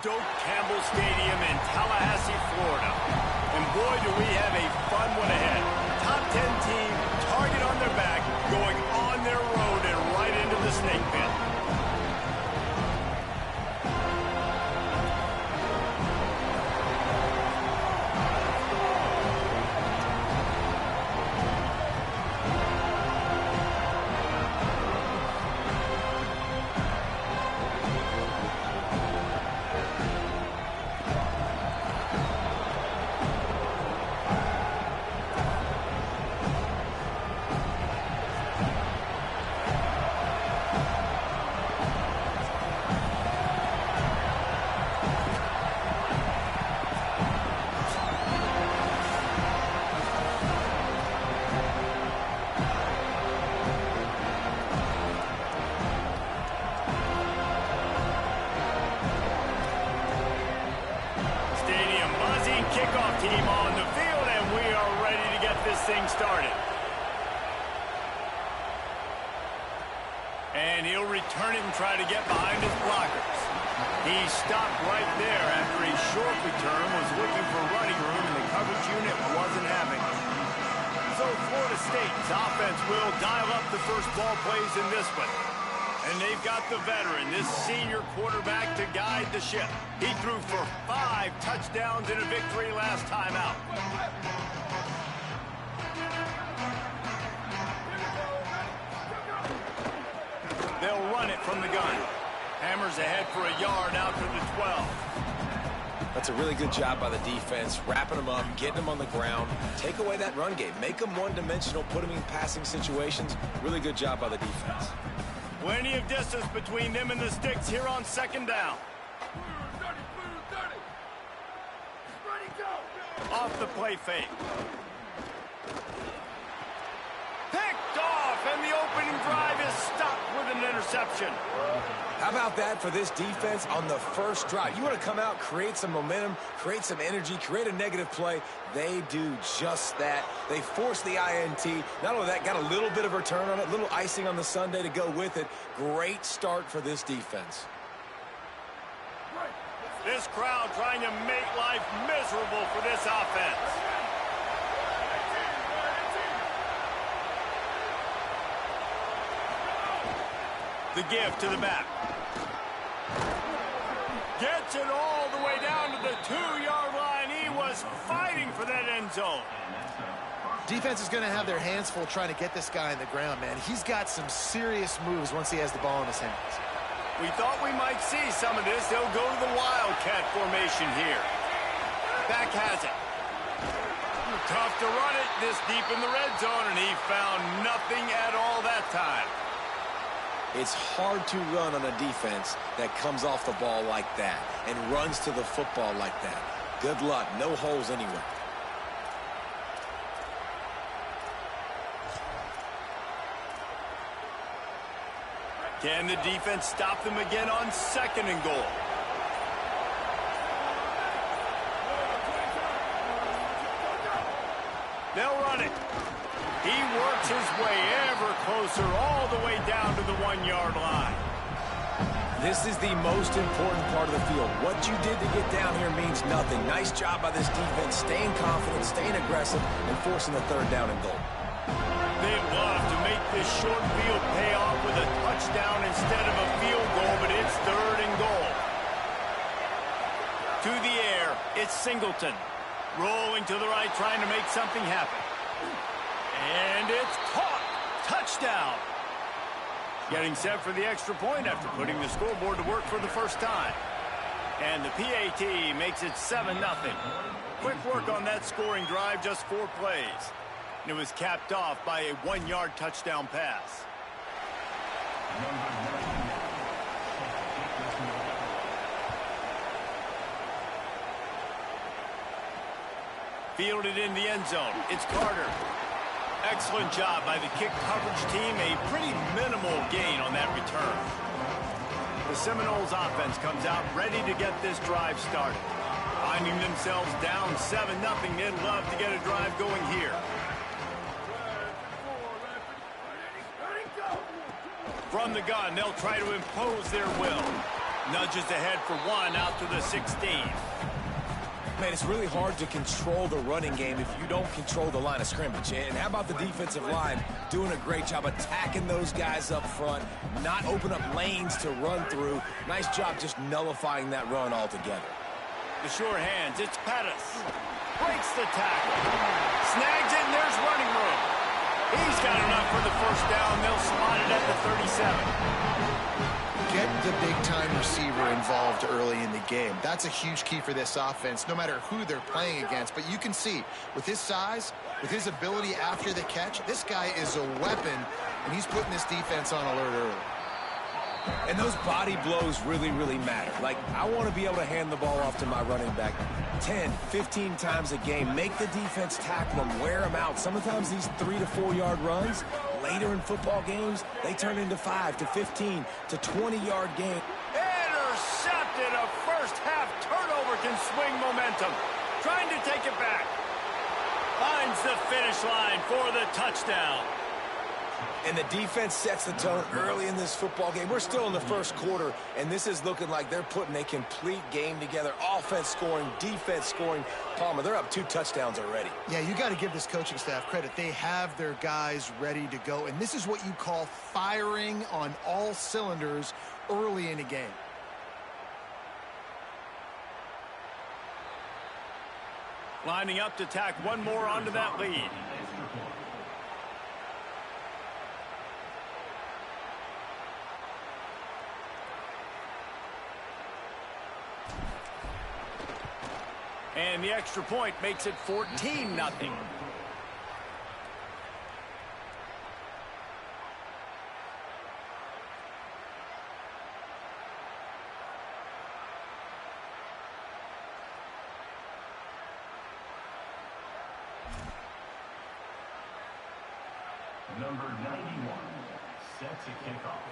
Doak Campbell Stadium in Tallahassee, Florida. And boy, do we have a fun one ahead. Top 10 team, target on their back, going on their road and right into the snake pit. Kickoff team on the field, and we are ready to get this thing started. And he'll return it and try to get behind his blockers. He stopped right there after a short return, was looking for running room, and the coverage unit wasn't having it. So Florida State's offense will dial up the first ball plays in this one. And they've got the veteran, this senior quarterback, to guide the ship. He threw for 5 touchdowns in a victory last time out. They'll run it from the gun. Hammers ahead for a yard out to the 12. That's a really good job by the defense, wrapping them up, getting them on the ground. Take away that run game. Make them one-dimensional, put them in passing situations. Really good job by the defense. Plenty of distance between them and the sticks here on second down. Off the play fake. Picked off, and the opening drive is stopped with an interception. How about that for this defense on the first drive? You want to come out, create some momentum, create some energy, create a negative play. They do just that. They force the INT. Not only that, got a little bit of return on it, little icing on the sundae to go with it. Great start for this defense. This crowd trying to make life miserable for this offense. The give to the back. Gets it all the way down to the 2-yard line. He was fighting for that end zone. Defense is going to have their hands full trying to get this guy on the ground, man. He's got some serious moves once he has the ball in his hands. We thought we might see some of this. They'll go to the Wildcat formation here. Back has it. Tough to run it this deep in the red zone, and he found nothing at all that time. It's hard to run on a defense that comes off the ball like that and runs to the football like that. Good luck. No holes anywhere. Can the defense stop them again on second and goal? They'll run it. He works his way ever closer all the way down to the 1-yard line. This is the most important part of the field. What you did to get down here means nothing. Nice job by this defense, staying confident, staying aggressive, and forcing the third down and goal. They'd love to make this short field pay off with a touchdown instead of a field goal, but it's third and goal. To the air, it's Singleton. Rolling to the right, trying to make something happen. And it's caught. Touchdown. Getting set for the extra point after putting the scoreboard to work for the first time. And the PAT makes it 7-0. Quick work on that scoring drive, just 4 plays. And it was capped off by a 1-yard touchdown pass. Fielded in the end zone. It's Carter. Excellent job by the kick coverage team. A pretty minimal gain on that return. The Seminoles offense comes out ready to get this drive started. Finding themselves down 7-0, they'd love to get a drive going here. From the gun, they'll try to impose their will. Nudges ahead for one out to the 16. Man, it's really hard to control the running game if you don't control the line of scrimmage. And how about the defensive line doing a great job attacking those guys up front, not open up lanes to run through. Nice job just nullifying that run altogether. The sure hands, it's Pettis. Breaks the tackle. Snags it, and there's running room. He's got enough for the first down. They'll spot it at the 37. Get the big-time receiver involved early in the game. That's a huge key for this offense, no matter who they're playing against. But you can see, with his size, with his ability after the catch, this guy is a weapon, and he's putting this defense on alert early. And those body blows really, really matter. Like, I want to be able to hand the ball off to my running back 10, 15 times a game. Make the defense tackle them, wear them out. Sometimes these 3 to 4 yard runs, later in football games, they turn into 5 to 15 to 20-yard games. Intercepted. A first-half turnover can swing momentum. Trying to take it back. Finds the finish line for the touchdown. And the defense sets the tone early in this football game. We're still in the first quarter, and this is looking like they're putting a complete game together. Offense scoring, defense scoring. Palmer, they're up 2 touchdowns already. Yeah, you got to give this coaching staff credit. They have their guys ready to go, and this is what you call firing on all cylinders early in a game. Lining up to tack one more onto that lead. And the extra point makes it 14-0. Number 91 set to kick off.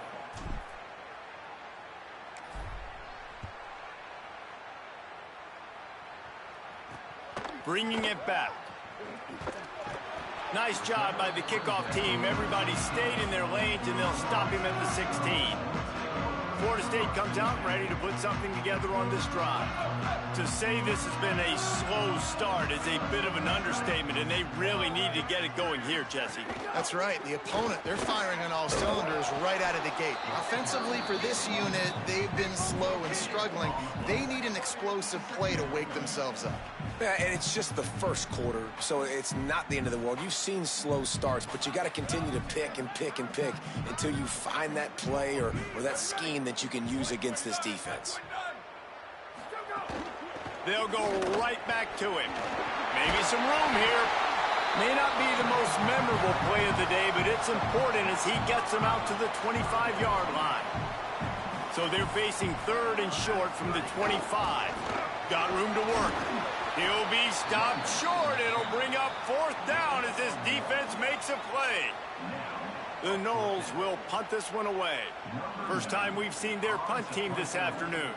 Bringing it back. Nice job by the kickoff team. Everybody stayed in their lanes, and they'll stop him at the 16. Florida State comes out ready to put something together on this drive. To say this has been a slow start is a bit of an understatement, and they really need to get it going here, Jesse. That's right. The opponent, they're firing on all cylinders right out of the gate. Offensively, for this unit, they've been slow and struggling. They need an explosive play to wake themselves up. Yeah, and it's just the first quarter, so it's not the end of the world. You've seen slow starts, but you got to continue to pick and pick and pick until you find that play or that scheme that you can use against this defense. They'll go right back to him. Maybe some room here. May not be the most memorable play of the day, but it's important as he gets them out to the 25-yard line. So they're facing 3rd and short from the 25. Got room to work. He'll be stopped short. It'll bring up 4th down as this defense makes a play. The Noles will punt this one away. First time we've seen their punt team this afternoon.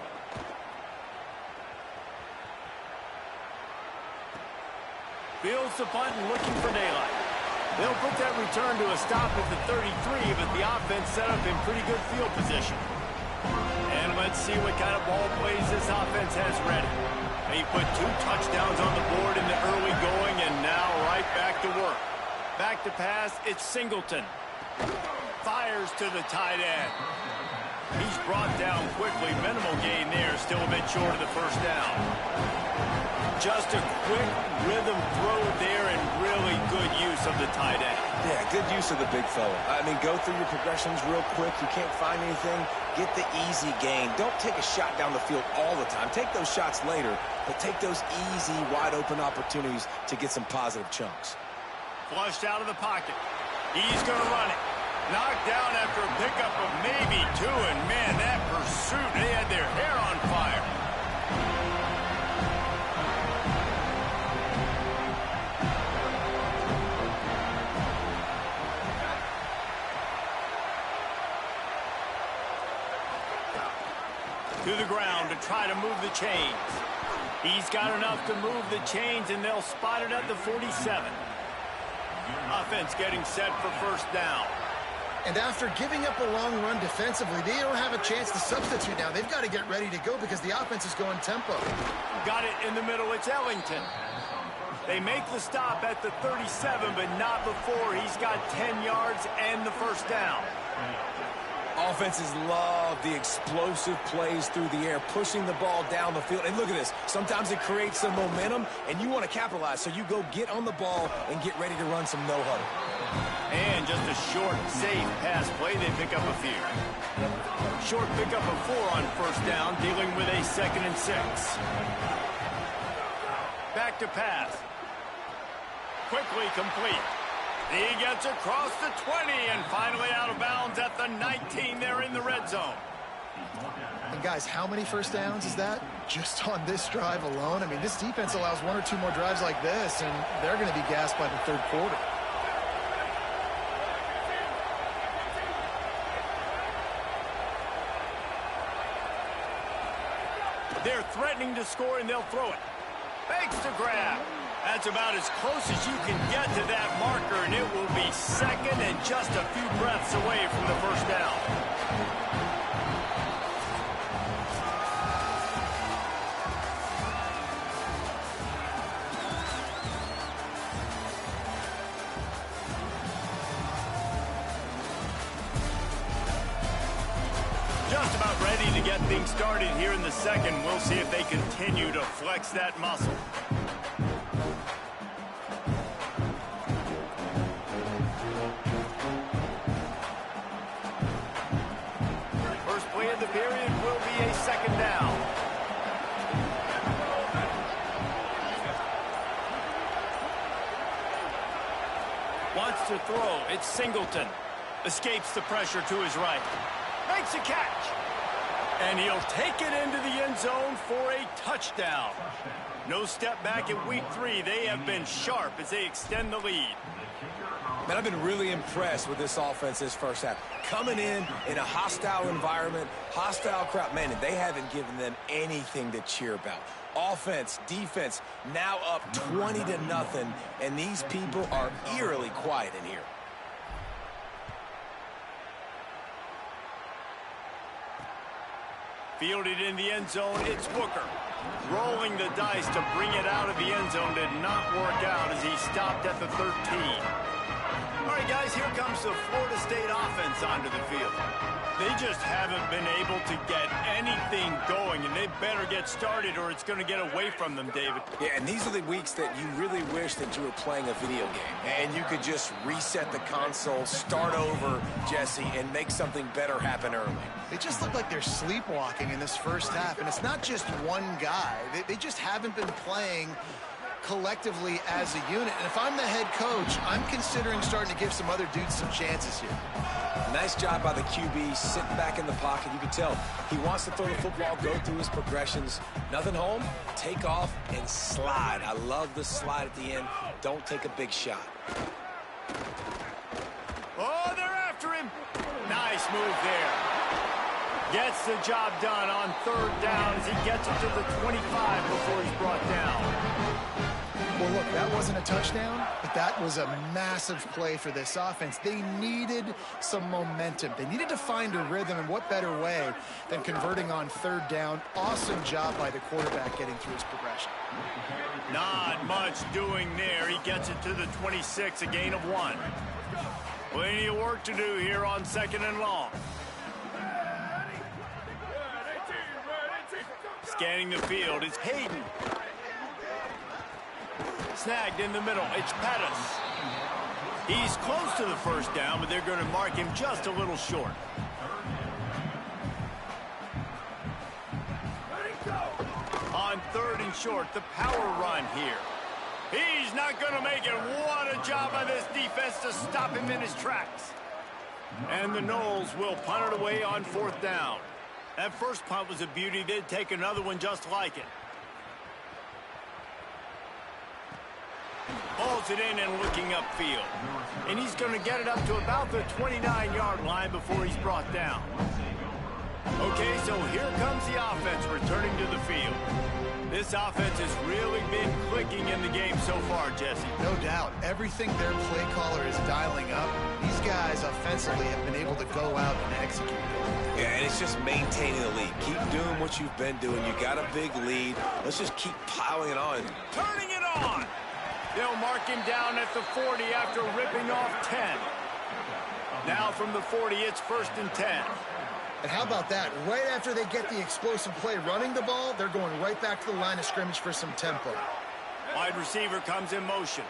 Fields the punt and looking for daylight. They'll put that return to a stop at the 33, but the offense set up in pretty good field position. And let's see what kind of ball plays this offense has ready. They put 2 touchdowns on the board in the early going, and now right back to work. Back to pass, it's Singleton. Fires to the tight end. He's brought down quickly. Minimal gain there, still a bit short of the first down. Just a quick rhythm throw there and really good use of the tight end. Yeah, good use of the big fella. I mean, go through your progressions real quick. You can't find anything, get the easy gain. Don't take a shot down the field all the time. Take those shots later, but take those easy, wide-open opportunities to get some positive chunks. Flushed out of the pocket. He's going to run it. Knocked down after a pickup of maybe 2, and man, that pursuit, they had their hair on fire. To the ground to try to move the chains. He's got enough to move the chains, and they'll spot it at the 47. Offense getting set for first down. And after giving up a long run defensively, they don't have a chance to substitute now. They've got to get ready to go because the offense is going tempo. Got it in the middle. It's Ellington. They make the stop at the 37, but not before he's got 10 yards and the first down. Offenses love the explosive plays through the air, pushing the ball down the field. And look at this. Sometimes it creates some momentum, and you want to capitalize. So you go get on the ball and get ready to run some no-huddle. And just a short, safe pass play. They pick up a few. Short pickup of 4 on first down, dealing with a 2nd and 6. Back to pass. Quickly complete. He gets across the 20 and finally out of bounds at the 19. They're in the red zone. And guys, how many first downs is that? Just on this drive alone? I mean, this defense allows 1 or 2 more drives like this, and they're going to be gassed by the third quarter. They're threatening to score, and they'll throw it. Fakes to grab. That's about as close as you can get to that marker, and it will be 2nd and just a few breaths away from the first down. Just about ready to get things started here in the second. We'll see if they continue to flex that muscle. First play of the period will be a 2nd down. Wants to throw. It's Singleton. Escapes the pressure to his right. Makes a catch. And he'll take it into the end zone for a touchdown. No step back in week 3. They have been sharp as they extend the lead. Man, I've been really impressed with this offense this first half. Coming in a hostile environment, hostile crowd. Man, they haven't given them anything to cheer about. Offense, defense, now up 20-0, and these people are eerily quiet in here. Fielded in the end zone, it's Booker. Rolling the dice to bring it out of the end zone did not work out as he stopped at the 13. All right, guys, here comes the Florida State offense onto the field. They just haven't been able to get anything going, and they better get started or it's going to get away from them, David. Yeah, and these are the weeks that you really wish that you were playing a video game, and you could just reset the console, start over, Jesse, and make something better happen early. They just look like they're sleepwalking in this first half, and it's not just one guy. They just haven't been playing collectively as a unit. And if I'm the head coach, I'm considering starting to give some other dudes some chances here. Nice job by the QB, sitting back in the pocket. You can tell he wants to throw the football, go through his progressions. Nothing home, take off, and slide. I love the slide at the end. Don't take a big shot. Oh, they're after him. Nice move there. Gets the job done on 3rd down as he gets it to the 25 before he's brought down. Well, look, that wasn't a touchdown, but that was a massive play for this offense. They needed some momentum. They needed to find a rhythm, and what better way than converting on 3rd down. Awesome job by the quarterback getting through his progression. Not much doing there. He gets it to the 26, a gain of 1. Plenty of work to do here on 2nd and long. Scanning the field, it's Hayden. Snagged in the middle, it's Pettis. He's close to the first down, but they're going to mark him just a little short. On 3rd and short, the power run here. He's not going to make it. What a job by this defense to stop him in his tracks. And the Noles will punt it away on 4th down. That first punt was a beauty. They'd take another one just like it. Hauls it in and looking upfield. And he's going to get it up to about the 29-yard line before he's brought down. Okay, so here comes the offense returning to the field. This This offense has really been clicking in the game so far, Jesse. No doubt. Everything their play caller is dialing up, these guys offensively have been able to go out and execute. Yeah, and it's just maintaining the lead. Keep doing what you've been doing. You got a big lead. Let's just keep piling it on. Turning it on. They'll mark him down at the 40 after ripping off 10. Now from the 40, it's 1st and 10. And how about that? Right after they get the explosive play running the ball, they're going right back to the line of scrimmage for some tempo. Wide receiver comes in motion.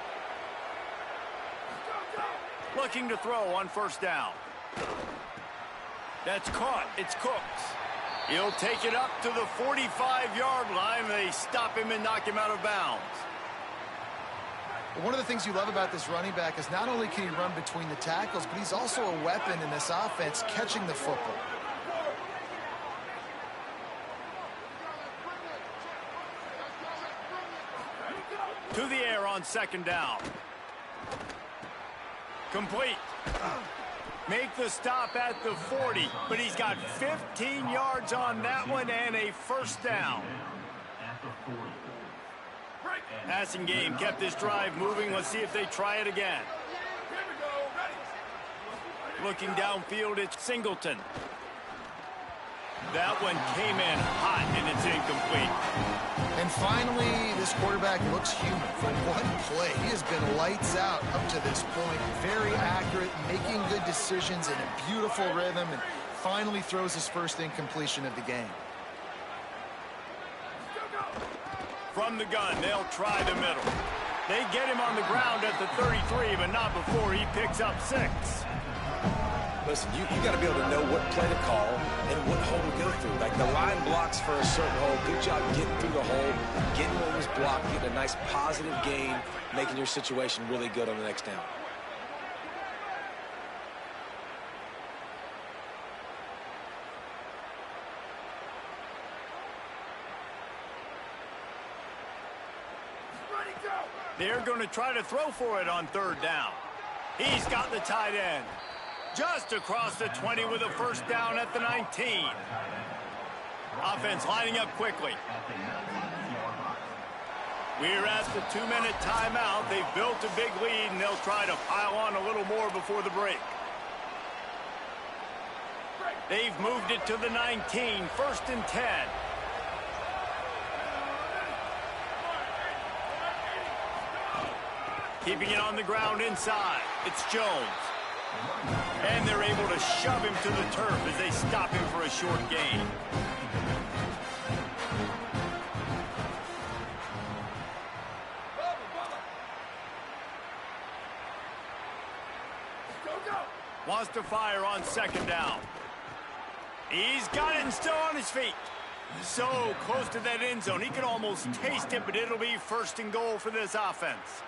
Looking to throw on 1st down. That's caught. It's Cooks. He'll take it up to the 45-yard line. They stop him and knock him out of bounds. One of the things you love about this running back is not only can he run between the tackles, but he's also a weapon in this offense catching the football. To the air on 2nd down. Complete. Make the stop at the 40, but he's got 15 yards on that one and a 1st down. Passing game kept this drive moving. Let's see if they try it again. Looking downfield, it's Singleton. That one came in hot, and it's incomplete. And finally, this quarterback looks human. For one play, he has been lights out up to this point. Very accurate, making good decisions in a beautiful rhythm, and finally throws his first incompletion of the game. From the gun, they'll try the middle. They get him on the ground at the 33, but not before he picks up 6. Listen, you got to be able to know what play to call and what hole to go through. Like the line blocks for a certain hole. Good job getting through the hole, getting what was blocked, getting a nice positive gain, making your situation really good on the next down. They're going to try to throw for it on 3rd down. He's got the tight end. Just across the 20 with a 1st down at the 19. Offense lining up quickly. We're at the 2-minute timeout. They've built a big lead, and they'll try to pile on a little more before the break. They've moved it to the 19, 1st and 10. Keeping it on the ground inside. It's Jones. And they're able to shove him to the turf as they stop him for a short gain. Wants to fire on 2nd down. He's got it and still on his feet. So close to that end zone. He can almost taste it, but it'll be 1st and goal for this offense.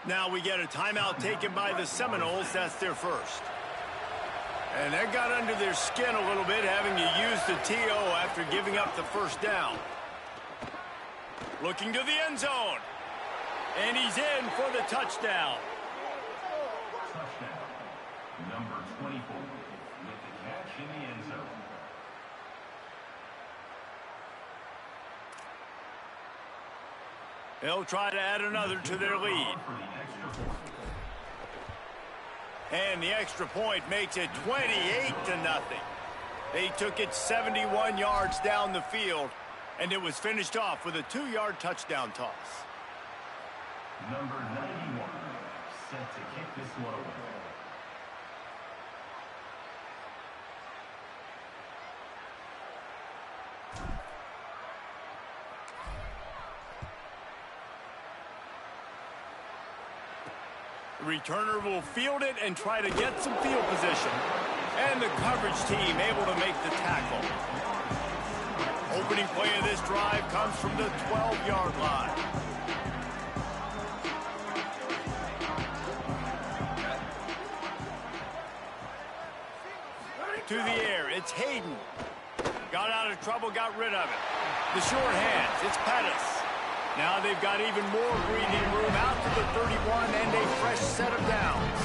Now we get a timeout taken by the Seminoles. That's their 1st. And that got under their skin a little bit, having to use the TO after giving up the 1st down. Looking to the end zone. And he's in for the touchdown. Touchdown. Number 24 with the catch in the end zone. They'll try to add another to their lead. And the extra point makes it 28-0. They took it 71 yards down the field, and it was finished off with a 2-yard touchdown toss. Number 91 set to kick this one away. The returner will field it and try to get some field position. And the coverage team able to make the tackle. Opening play of this drive comes from the 12-yard line. To the air, it's Hayden. Got out of trouble, got rid of it. The short hands, it's Pettis. Now they've got even more breathing room out to the 31 and a fresh set of downs.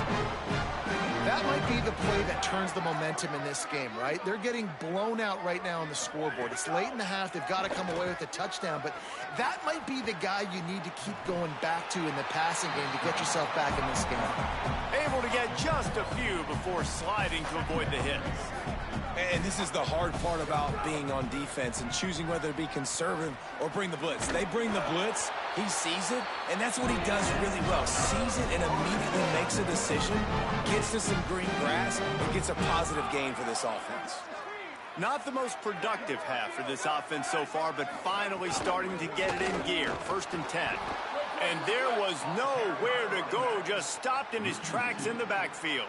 That might be the play that turns the momentum in this game, right? They're getting blown out right now on the scoreboard. It's late in the half. They've got to come away with a touchdown, but that might be the guy you need to keep going back to in the passing game to get yourself back in this game. Able to get just a few before sliding to avoid the hits. And this is the hard part about being on defense and choosing whether to be conservative or bring the blitz. They bring the blitz, he sees it, and that's what he does really well. Sees it and immediately makes a decision, gets to some green grass, and gets a positive gain for this offense. Not the most productive half for this offense so far, but finally starting to get it in gear. 1st and 10. And there was nowhere to go, just stopped in his tracks in the backfield.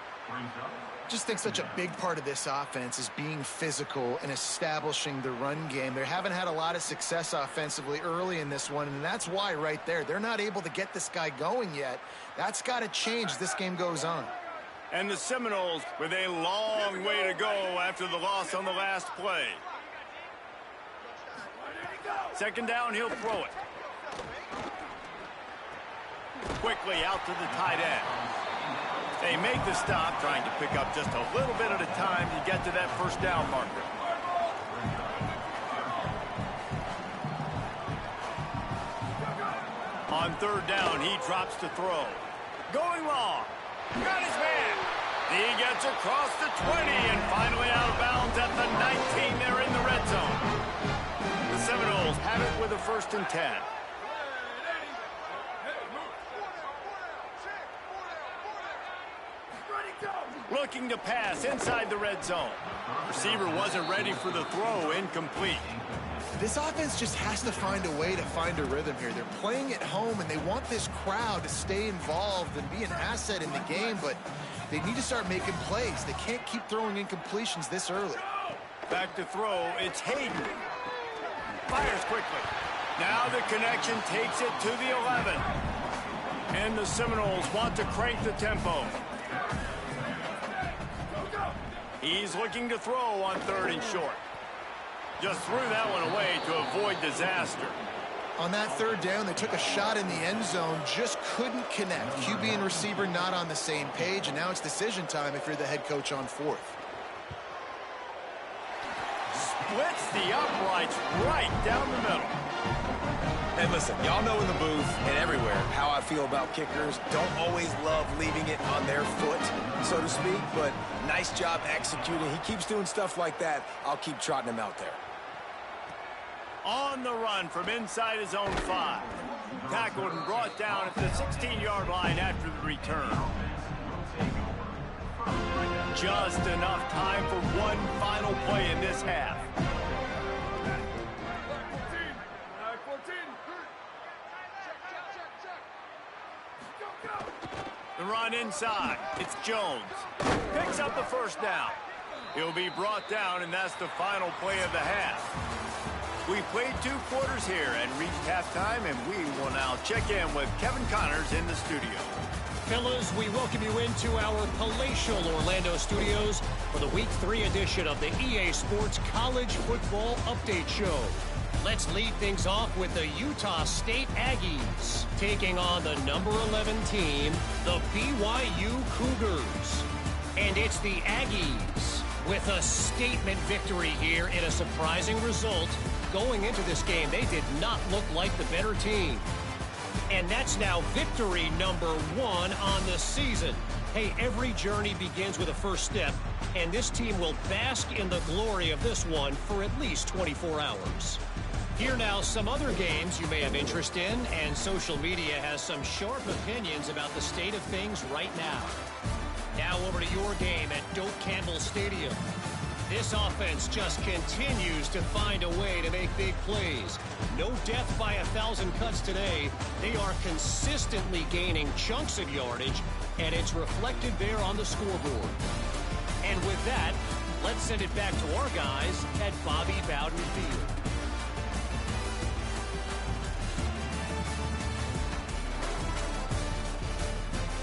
Just think such a big part of this offense is being physical and establishing the run game. They haven't had a lot of success offensively early in this one, and that's why right there, they're not able to get this guy going yet. That's got to change as this game goes on. And the Seminoles with a long way to go after the loss on the last play. 2nd down, he'll throw it. Quickly out to the tight end. They make the stop, trying to pick up just a little bit at a time to get to that 1st down marker. On 3rd down, he drops to throw. Going long. Got his man. He gets across the 20 and finally out of bounds at the 19. They're in the red zone. The Seminoles have it with a 1st and 10. Looking to pass inside the red zone. Receiver wasn't ready for the throw, incomplete. This offense just has to find a way to find a rhythm here. They're playing at home, and they want this crowd to stay involved and be an asset in the game, but they need to start making plays. They can't keep throwing incompletions this early. Back to throw, it's Hayden. Fires quickly. Now the connection takes it to the 11. And the Seminoles want to crank the tempo. He's looking to throw on 3rd and short. Just threw that one away to avoid disaster. On that 3rd down, they took a shot in the end zone, just couldn't connect. QB and receiver not on the same page, and now it's decision time if you're the head coach on 4th. Splits the uprights right down the middle. And listen, y'all know in the booth and everywhere how I feel about kickers. Don't always love leaving it on their foot, so to speak, but nice job executing. He keeps doing stuff like that. I'll keep trotting him out there. On the run from inside his own 5. Tackled and brought down at the 16-yard line after the return. Just enough time for one final play in this half. The run inside. It's Jones. Picks up the 1st down. He'll be brought down, and that's the final play of the half. We played 2 quarters here and reached halftime, and we will now check in with Kevin Connors in the studio. Fellas, we welcome you into our palatial Orlando studios for the Week 3 edition of the EA Sports College Football Update Show. Let's lead things off with the Utah State Aggies taking on the number 11 team, the BYU Cougars. And it's the Aggies with a statement victory here in a surprising result. Going into this game, they did not look like the better team. And that's now victory number 1 on the season. Hey, every journey begins with a first step, and this team will bask in the glory of this one for at least 24 hours. Here now, some other games you may have interest in, and social media has some sharp opinions about the state of things right now. Now over to your game at Doak Campbell Stadium. This offense just continues to find a way to make big plays. No death by 1,000 cuts today. They are consistently gaining chunks of yardage, and it's reflected there on the scoreboard. And with that, let's send it back to our guys at Bobby Bowden Field.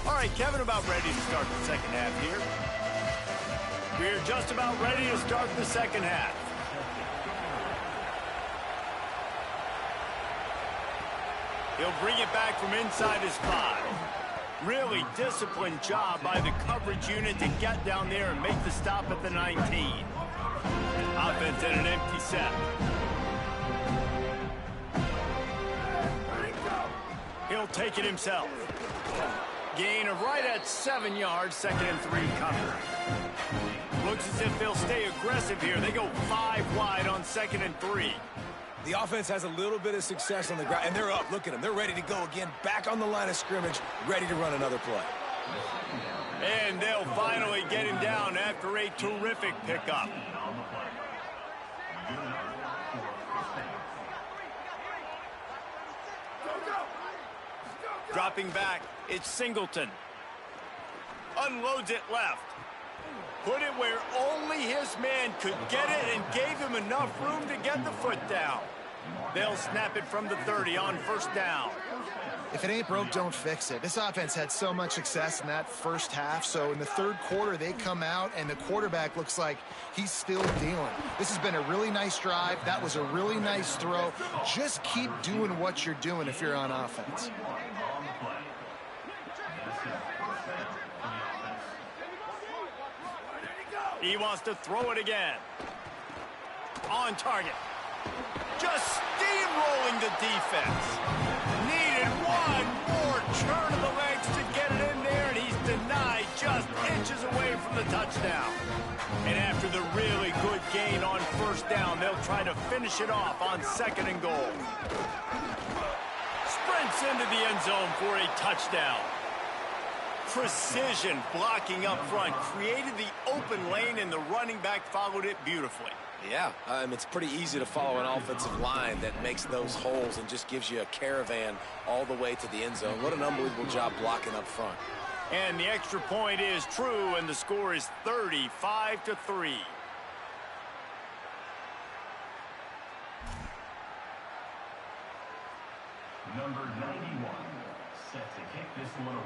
All right, Kevin, about ready to start the second half here. We're just about ready to start the second half. He'll bring it back from inside his 5. Really disciplined job by the coverage unit to get down there and make the stop at the 19. Offense at an empty set. He'll take it himself. Gain of right at 7 yards, 2nd and 3 coming. Looks as if they'll stay aggressive here. They go 5 wide on 2nd and 3. The offense has a little bit of success on the ground, and they're up. Look at them. They're ready to go again, back on the line of scrimmage, ready to run another play. And they'll finally get him down after a terrific pickup. Dropping back, it's Singleton. Unloads it left. Put it where only his man could get it and gave him enough room to get the foot down. They'll snap it from the 30 on 1st down. If it ain't broke, don't fix it. This offense had so much success in that first half, so in the 3rd quarter, they come out, and the quarterback looks like he's still dealing. This has been a really nice drive. That was a really nice throw. Just keep doing what you're doing if you're on offense. He wants to throw it again. On target. Just steamrolling the defense. Needed one more turn of the legs to get it in there, and he's denied just inches away from the touchdown. And after the really good gain on 1st down, they'll try to finish it off on 2nd and goal. Sprints into the end zone for a touchdown. Precision blocking up front created the open lane, and the running back followed it beautifully. Yeah, it's pretty easy to follow an offensive line that makes those holes and just gives you a caravan all the way to the end zone. What an unbelievable job blocking up front. And the extra point is true, and the score is 35-3. Number 91, set to kick this one away.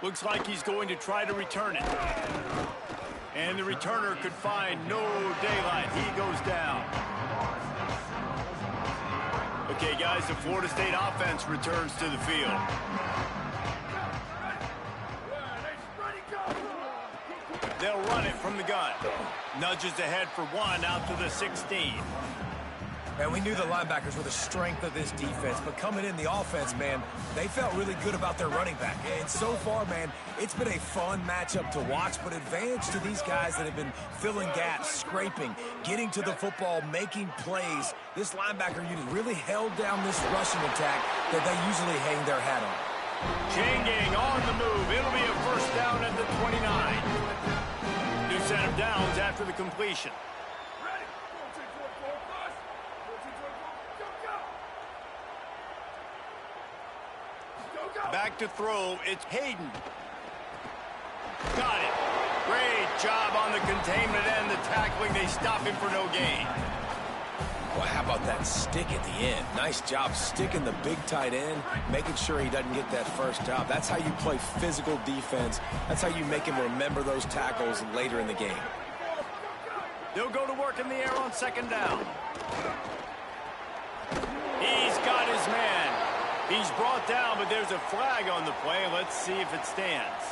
Looks like he's going to try to return it. And the returner could find no daylight. He goes down. Okay, guys, the Florida State offense returns to the field. They'll run it from the gun. Nudges ahead for 1 out to the 16. And we knew the linebackers were the strength of this defense, but coming in the offense, man, they felt really good about their running back. And so far, man, it's been a fun matchup to watch, but advantage to these guys that have been filling gaps, scraping, getting to the football, making plays. This linebacker unit really held down this rushing attack that they usually hang their hat on. Chain gang on the move. It'll be a 1st down at the 29. New set of downs after the completion. Back to throw, it's Hayden. Got it. Great job on the containment and the tackling. They stop him for no gain. Well, how about that stick at the end? Nice job sticking the big tight end, making sure he doesn't get that first job. That's how you play physical defense. That's how you make him remember those tackles later in the game. They'll go to work in the air on 2nd down. He's got his man. He's brought down, but there's a flag on the play. Let's see if it stands.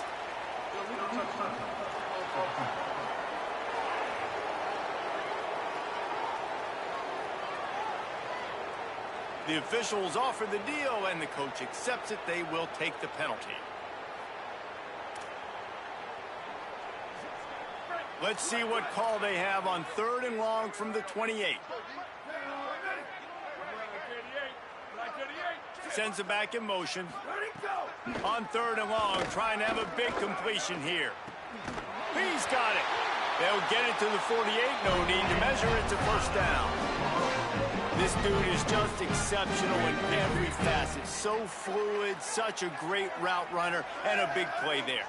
The officials offer the deal, and the coach accepts it. They will take the penalty. Let's see what call they have on 3rd and long from the 28. Sends it back in motion. On 3rd and long, trying to have a big completion here. He's got it. They'll get it to the 48. No need to measure it to 1st down. This dude is just exceptional in every facet. So fluid, such a great route runner, and a big play there.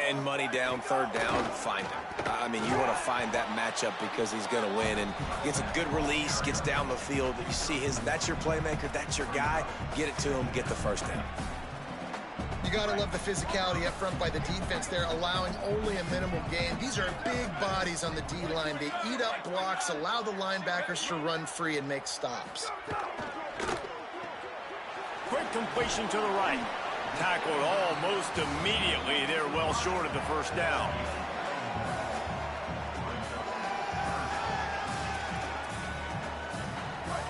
And money down, third down, find him. I mean, you want to find that matchup because he's going to win, and gets a good release, gets down the field. You see that's your playmaker, that's your guy. Get it to him, get the first down. You got to love the physicality up front by the defense there, allowing only a minimal gain. These are big bodies on the D-line. They eat up blocks, allow the linebackers to run free and make stops. Quick completion to the right. Tackled almost immediately. They're well short of the first down.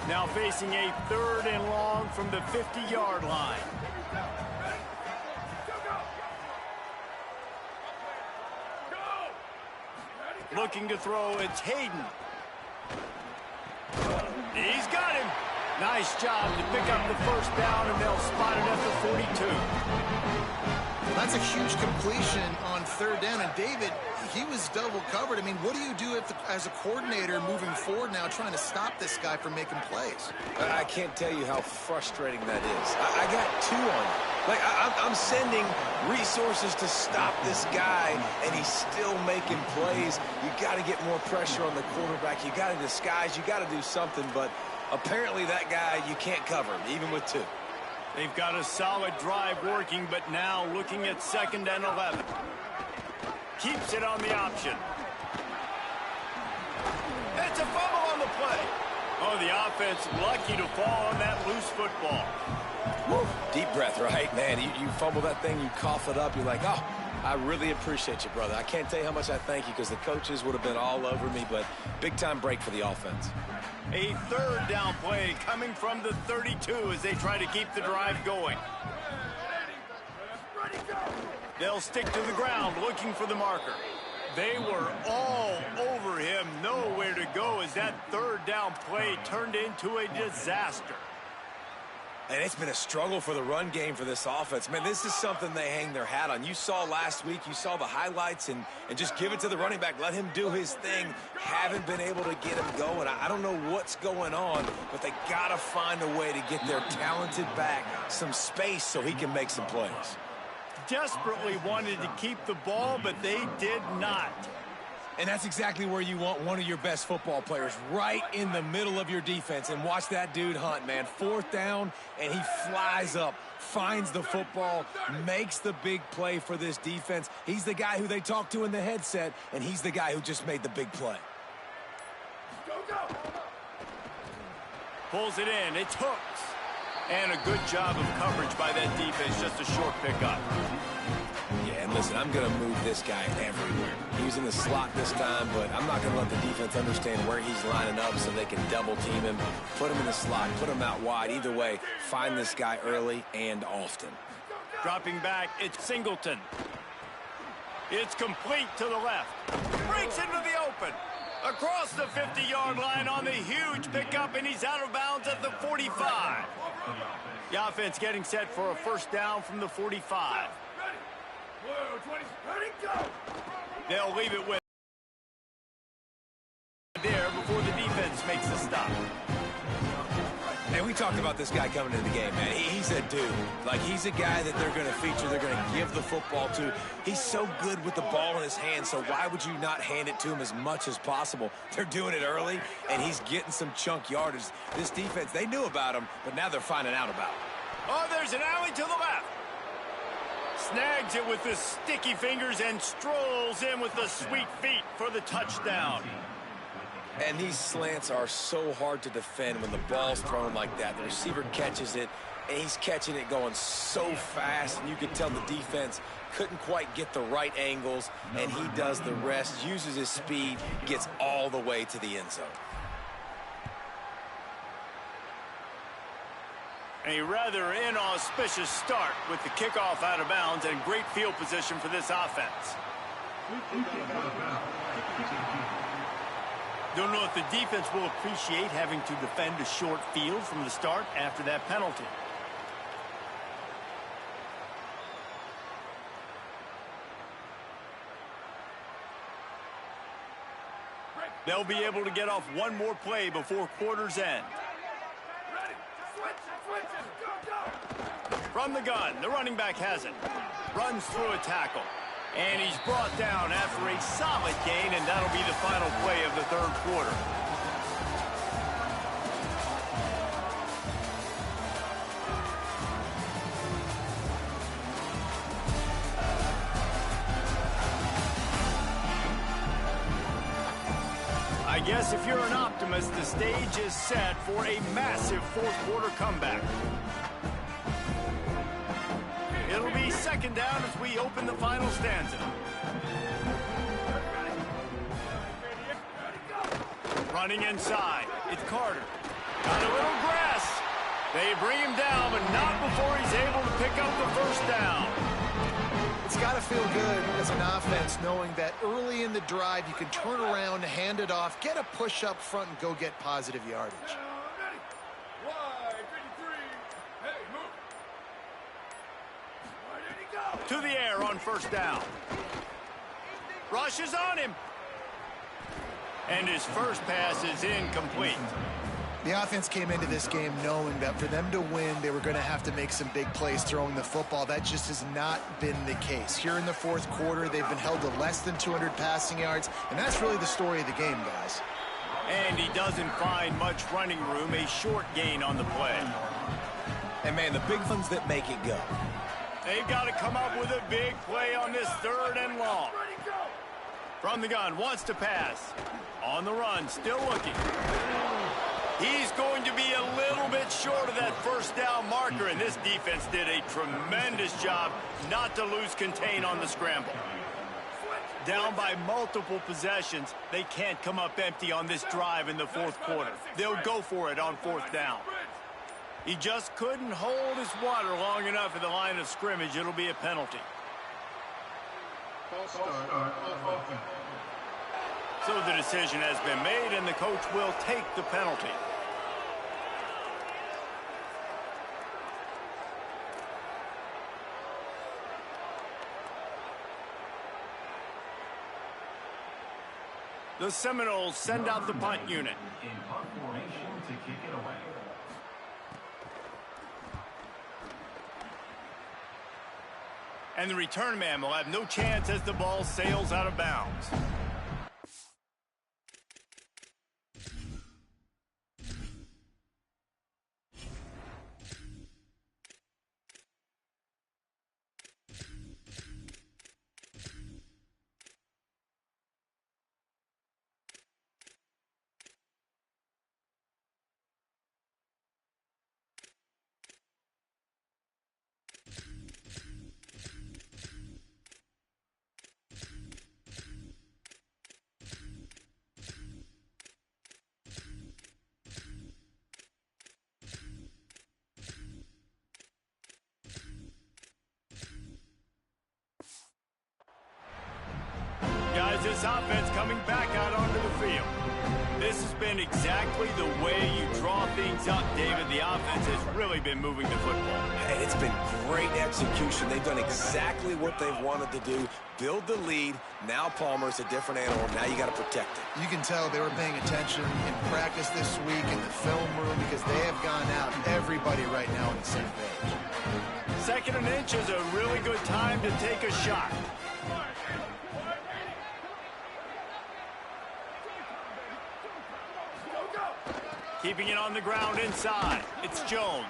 Now facing a 3rd and long from the 50-yard line. Looking to throw, it's Hayden. He's got him. Nice job to pick up the first down, and they'll spot it at the 42. Well, that's a huge completion on 3rd down, and David, he was double covered. I mean, what do you do as a coordinator moving forward now trying to stop this guy from making plays? I can't tell you how frustrating that is. I got 2 on you. Like, I'm sending resources to stop this guy, and he's still making plays. You got to get more pressure on the quarterback. You got to disguise. You got to do something, but apparently that guy, you can't cover him, even with 2. They've got a solid drive working, but now looking at 2nd and 11. Keeps it on the option. It's a fumble on the play. Oh, the offense lucky to fall on that loose football. Woo. Deep breath, right? Man, you fumble that thing, you cough it up, you're like, oh, I really appreciate you, brother. I can't tell you how much I thank you because the coaches would have been all over me, but big-time break for the offense. A 3rd down play coming from the 32 as they try to keep the drive going. They'll stick to the ground looking for the marker. They were all over him, nowhere to go as that 3rd down play turned into a disaster. And it's been a struggle for the run game for this offense. Man, this is something they hang their hat on. You saw last week, you saw the highlights, and just give it to the running back. Let him do his thing. Haven't been able to get him going. I don't know what's going on, but they got to find a way to get their talented back some space so he can make some plays. Desperately wanted to keep the ball, but they did not. And that's exactly where you want one of your best football players, right in the middle of your defense. And watch that dude hunt, man. 4th down, and he flies up, finds the football, makes the big play for this defense. He's the guy who they talk to in the headset, and he's the guy who just made the big play. Pulls it in. It's Hooks. And a good job of coverage by that defense. Just a short pickup. Yeah, and listen, I'm going to move this guy everywhere. He was in the slot this time, but I'm not going to let the defense understand where he's lining up so they can double team him, put him in the slot, put him out wide. Either way, find this guy early and often. Dropping back, it's Singleton. It's complete to the left. Breaks into the open. Across the 50-yard line on the huge pickup, and he's out of bounds at the 45. The offense getting set for a first down from the 45. They'll leave it with there before the defense makes a stop. And we talked about this guy coming into the game, man. He's a dude. Like, he's a guy that they're going to feature, they're going to give the football to. He's so good with the ball in his hand, so why would you not hand it to him as much as possible? They're doing it early, and he's getting some chunk yardage. This defense, they knew about him, but now they're finding out about him. Oh, there's an alley to the left. Snags it with the sticky fingers and strolls in with the sweet feet for the touchdown. And these slants are so hard to defend when the ball's thrown like that. The receiver catches it, and he's catching it going so fast, and you can tell the defense couldn't quite get the right angles, and he does the rest, uses his speed, gets all the way to the end zone. A rather inauspicious start with the kickoff out of bounds and great field position for this offense. Don't know if the defense will appreciate having to defend a short field from the start after that penalty. They'll be able to get off one more play before quarter's end. From the gun, the running back has it. Runs through a tackle. And he's brought down after a solid gain, and that'll be the final play of the third quarter. I guess if you're an optimist, the stage is set for a massive fourth quarter comeback. It'll be second down as we open the final stanza. Running inside. It's Carter. Got a little grass. They bring him down, but not before he's able to pick up the first down. It's got to feel good as an offense knowing that early in the drive you can turn around, hand it off, get a push up front, and go get positive yardage. To the air on first down. Rushes on him. And his first pass is incomplete. The offense came into this game knowing that for them to win, they were going to have to make some big plays throwing the football. That just has not been the case. Here in the fourth quarter, they've been held to less than 200 passing yards, and that's really the story of the game, guys. And he doesn't find much running room, a short gain on the play. And, man, the big ones that make it go. They've got to come up with a big play on this third and long. From the gun, wants to pass. On the run, still looking. He's going to be a little bit short of that first down marker, and this defense did a tremendous job not to lose contain on the scramble. Down by multiple possessions, they can't come up empty on this drive in the fourth quarter. They'll go for it on fourth down. He just couldn't hold his water long enough at the line of scrimmage. It'll be a penalty. So the decision has been made, and the coach will take the penalty. The Seminoles send out the punt unit. In punt formation to kick it away. And the return man will have no chance as the ball sails out of bounds. Guys, this offense coming back out onto the field. This has been exactly the way you draw things up, David. The offense has really been moving the football. Hey, it's been great execution. They've done exactly what they've wanted to do. Build the lead. Now Palmer's a different animal. Now you got to protect it. You can tell they were paying attention in practice this week in the film room because they have gone out, everybody right now on the same page. Second and inch is a really good time to take a shot. Keeping it on the ground inside. It's Jones.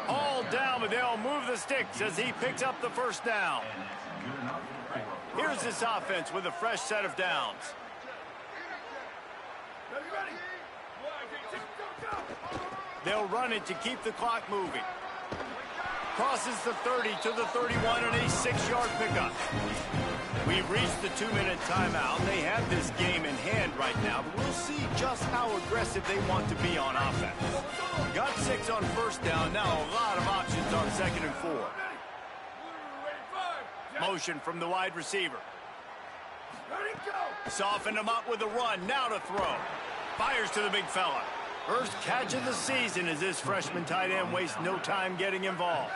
All down, but they'll move the sticks as he picks up the first down. Here's this offense with a fresh set of downs. They'll run it to keep the clock moving. Crosses the 30 to the 31 and a 6-yard pickup. We've reached the 2-minute timeout. They have this game in hand right now, but we'll see just how aggressive they want to be on offense. Got 6 on first down. Now a lot of options on second and 4. Motion from the wide receiver. Soften him up with a run. Now to throw. Fires to the big fella. First catch of the season as this freshman tight end wastes no time getting involved.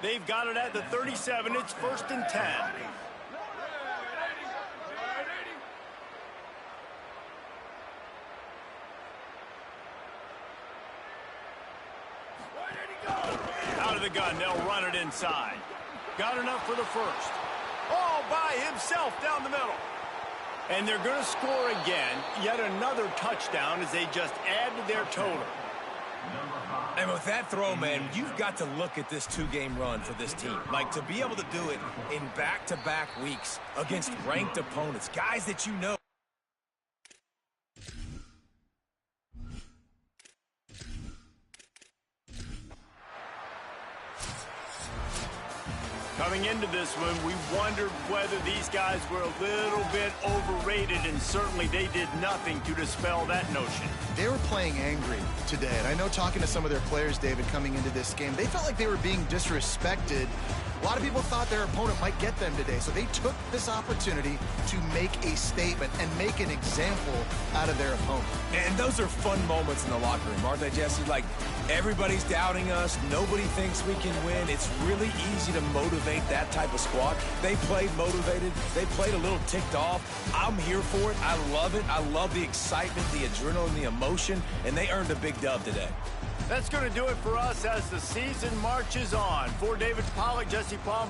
They've got it at the 37. It's 1st and 10. the gun. They'll run it inside. Got enough for the first. All by himself down the middle. And they're going to score again. Yet another touchdown as they just add to their total. And with that throw, man, you've got to look at this two-game run for this team. Like, to be able to do it in back-to-back weeks against ranked opponents, guys that you know. Coming into this one, we wondered whether these guys were a little bit overrated, and certainly they did nothing to dispel that notion. They were playing angry today, and I know talking to some of their players, David, coming into this game, they felt like they were being disrespected. A lot of people thought their opponent might get them today, so they took this opportunity to make a statement and make an example out of their opponent. And those are fun moments in the locker room, aren't they, Jesse? Like, everybody's doubting us. Nobody thinks we can win. It's really easy to motivate that type of squad. They played motivated. They played a little ticked off. I'm here for it. I love it. I love the excitement, the adrenaline, the emotion, and they earned a big dub today. That's going to do it for us as the season marches on. For David Pollack, Jesse Palmer.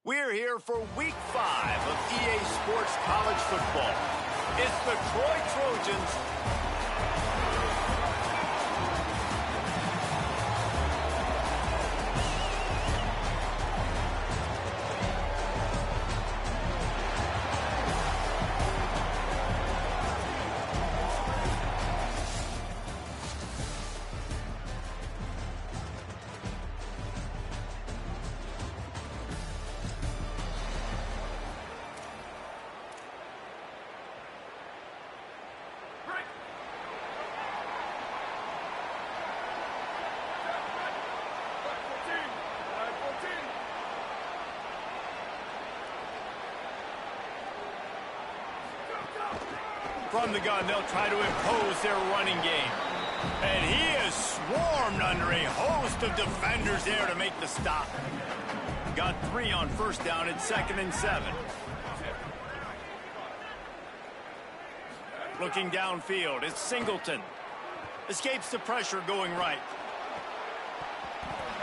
We're here for Week 5 of EA Sports College Football. It's the Troy Trojans from the gun. They'll try to impose their running game. And he is swarmed under a host of defenders there to make the stop. Got 3 on first down at 2nd and 7. Looking downfield, it's Singleton. Escapes the pressure going right.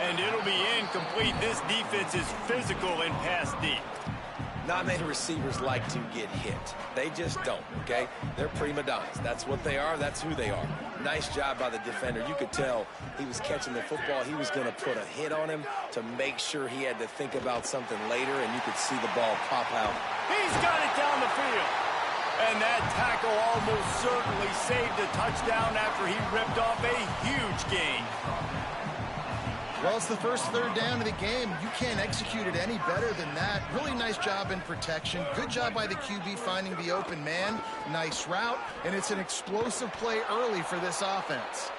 And it'll be incomplete. This defense is physical and pass deep. Not many receivers like to get hit. They just don't, okay? They're prima donnas. That's what they are. That's who they are. Nice job by the defender. You could tell he was catching the football. He was going to put a hit on him to make sure he had to think about something later, and you could see the ball pop out. He's got it down the field. And that tackle almost certainly saved a touchdown after he ripped off a huge gain. Well, it's the first third down of the game. You can't execute it any better than that. Really nice job in protection. Good job by the QB finding the open man. Nice route, and it's an explosive play early for this offense.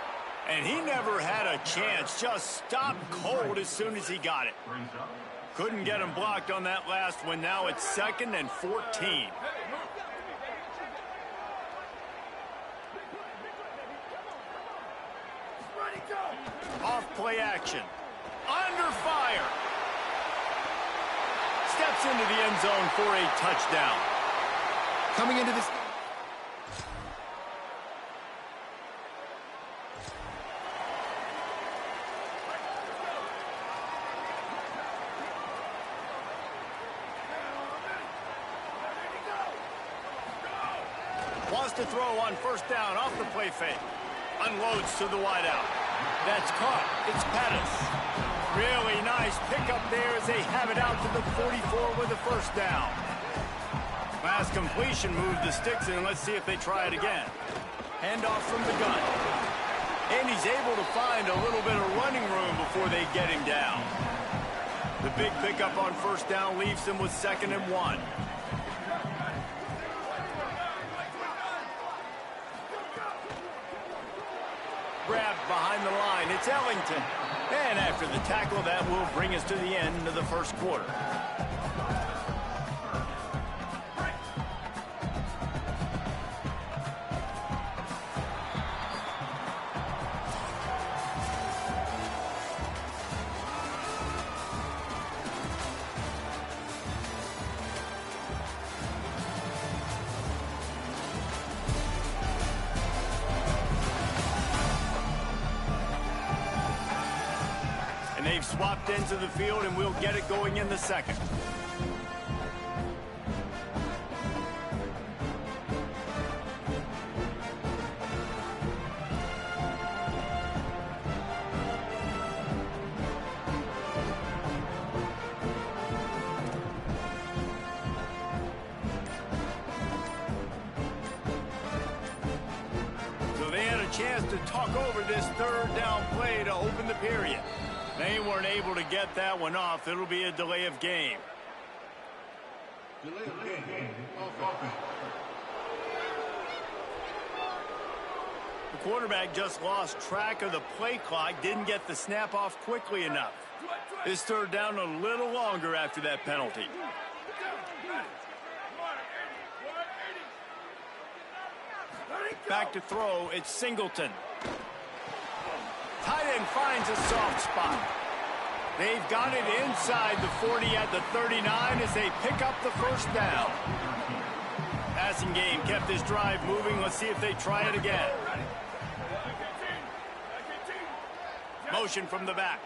And he never had a chance. Just stopped cold as soon as he got it. Couldn't get him blocked on that last one. Now it's 2nd and 14. Off play action. Under fire. Steps into the end zone for a touchdown. Coming into this... Wants to throw on first down off the play fake. Unloads to the wideout. That's caught. It's Pettis. Really nice pickup there as they have it out to the 44 with a first down. Last completion moved the sticks in. Let's see if they try it again. Handoff from the gun. And he's able to find a little bit of running room before they get him down. The big pickup on first down leaves them with 2nd and 1. Grabbed behind the line. It's Ellington. And after the tackle, that will bring us to the end of the first quarter. And they've swapped into the field, and we'll get it going in the second. So they had a chance to talk over this third down play to open the period. They weren't able to get that one off. It'll be a delay of game. Delay of game. The quarterback just lost track of the play clock, didn't get the snap off quickly enough. This third down a little longer after that penalty. Back to throw, it's Singleton. Tight end finds a soft spot. They've got it inside the 40 at the 39 as they pick up the first down. Passing game kept this drive moving. Let's see if they try it again. Motion from the back.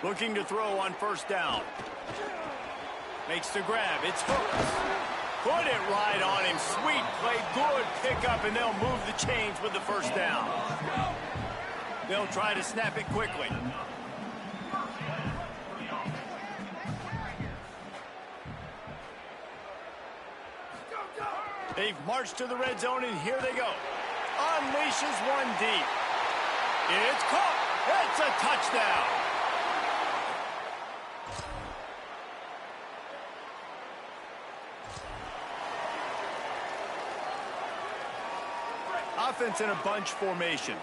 Looking to throw on first down. Makes the grab. It's hooked. Put it right on him. Sweet play. Good pickup, and they'll move the chains with the first down. They'll try to snap it quickly. They've marched to the red zone, and here they go. Unleashes one deep. It's caught. It's a touchdown. Offense in a bunch formation.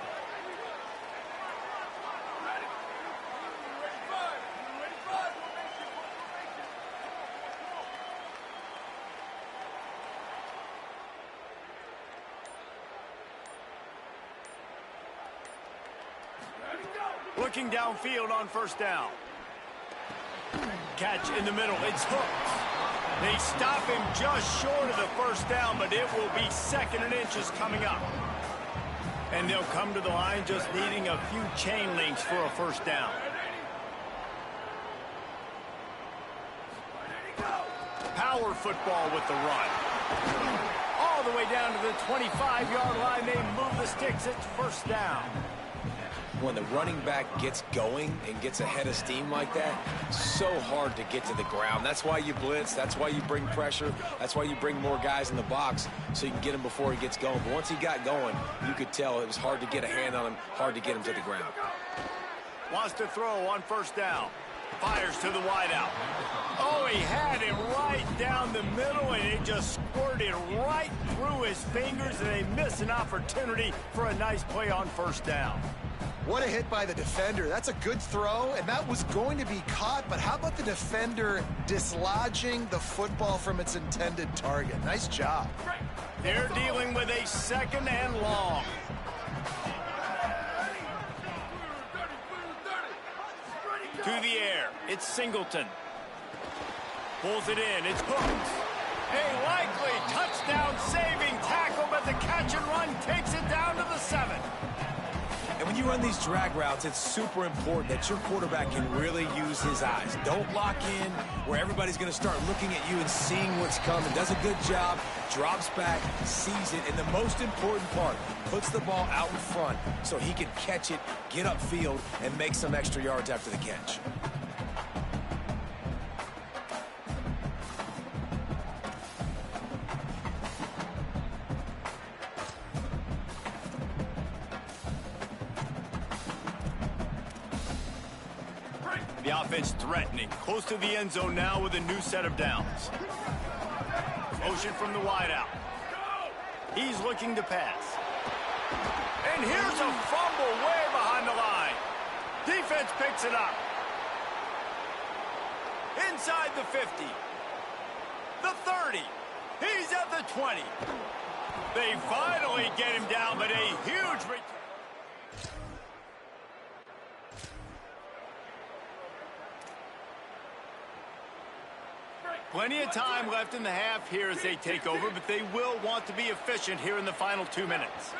Looking downfield on first down. Catch in the middle. It's hooked. They stop him just short of the first down, but it will be second and inches coming up. And they'll come to the line just needing a few chain links for a first down. Power football with the run. All the way down to the 25-yard line. They move the sticks. It's first down. When the running back gets going and gets ahead of steam like that, so hard to get to the ground. That's why you blitz. That's why you bring pressure. That's why you bring more guys in the box so you can get him before he gets going. But once he got going, you could tell it was hard to get a hand on him, hard to get him to the ground. Wants to throw on first down. Fires to the wideout. Oh, he had him right down the middle, and it just squirted right through his fingers, and they miss an opportunity for a nice play on first down. What a hit by the defender. That's a good throw, and that was going to be caught, but how about the defender dislodging the football from its intended target? Nice job. They're dealing with a second and long. To the air. It's Singleton. Pulls it in. It's hooked. A likely touchdown-saving tackle, but the catch and run takes it down to the 7. And when you run these drag routes, it's super important that your quarterback can really use his eyes. Don't lock in where everybody's going to start looking at you and seeing what's coming. Does a good job, drops back, sees it, and the most important part, puts the ball out in front so he can catch it, get upfield, and make some extra yards after the catch. The offense threatening, close to the end zone now with a new set of downs. Motion from the wideout. He's looking to pass. And here's a fumble way behind the line. Defense picks it up. Inside the 50. The 30. He's at the 20. They finally get him down, but a huge return. Plenty of time left in the half here as they take over, but they will want to be efficient here in the final 2 minutes.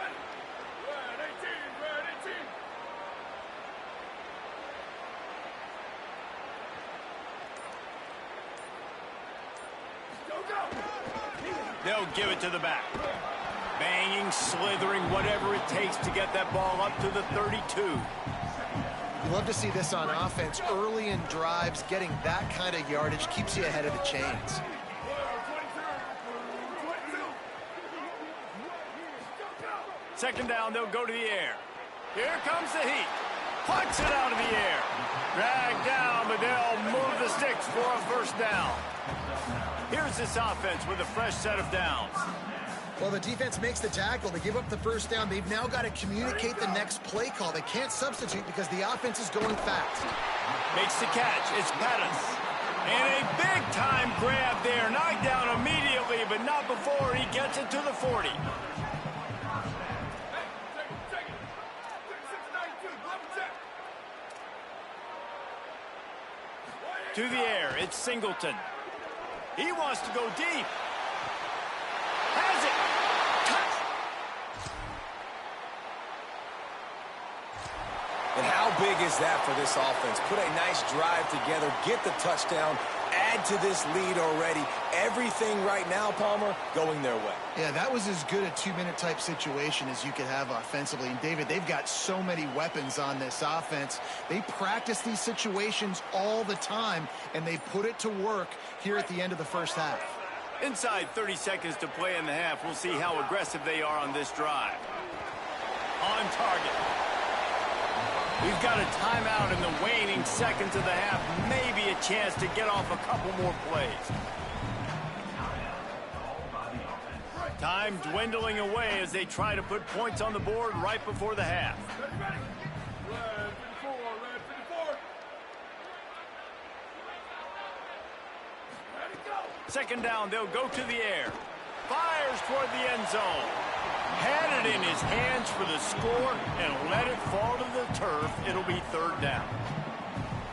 They'll give it to the back. Banging, slithering, whatever it takes to get that ball up to the 32. You love to see this on offense. Early in drives, getting that kind of yardage keeps you ahead of the chains. Second down, they'll go to the air. Here comes the heat. Plucks it out of the air. Dragged down, but they'll move the sticks for a first down. Here's this offense with a fresh set of downs. Well, the defense makes the tackle. They give up the first down. They've now got to communicate the next play call. They can't substitute because the offense is going fast. Makes the catch. It's Pettis. And a big-time grab there. Knocked down immediately, but not before he gets it to the 40. To the air. It's Singleton. He wants to go deep. Has it. And how big is that for this offense? Put a nice drive together, get the touchdown, add to this lead already. Everything right now, Palmer, going their way. Yeah, that was as good a two-minute type situation as you could have offensively. And, David, they've got so many weapons on this offense. They practice these situations all the time, and they put it to work here at the end of the first half. Inside 30 seconds to play in the half, we'll see how aggressive they are on this drive. On target. We've got a timeout in the waning seconds of the half. Maybe a chance to get off a couple more plays. Time dwindling away as they try to put points on the board right before the half. Second down, they'll go to the air. Fires toward the end zone. Had it in his hands for the score and let it fall to the turf. It'll be third down.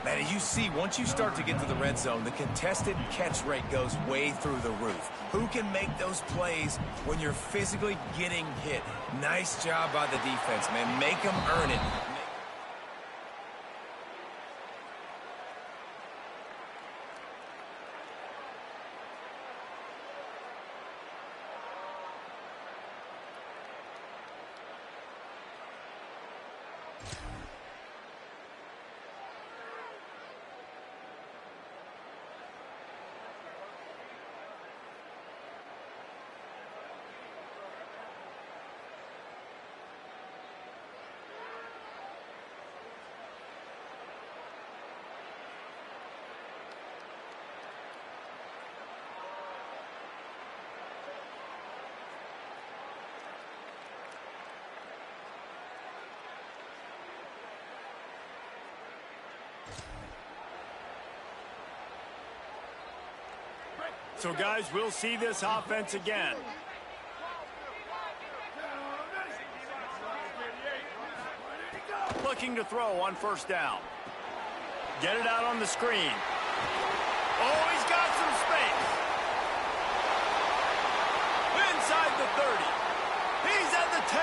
Man, you see, once you start to get to the red zone, the contested catch rate goes way through the roof. Who can make those plays when you're physically getting hit? Nice job by the defense, man. Make them earn it. So, guys, we'll see this offense again. Looking to throw on first down. Get it out on the screen. Oh, he's got some space. Inside the 30. He's at the 10.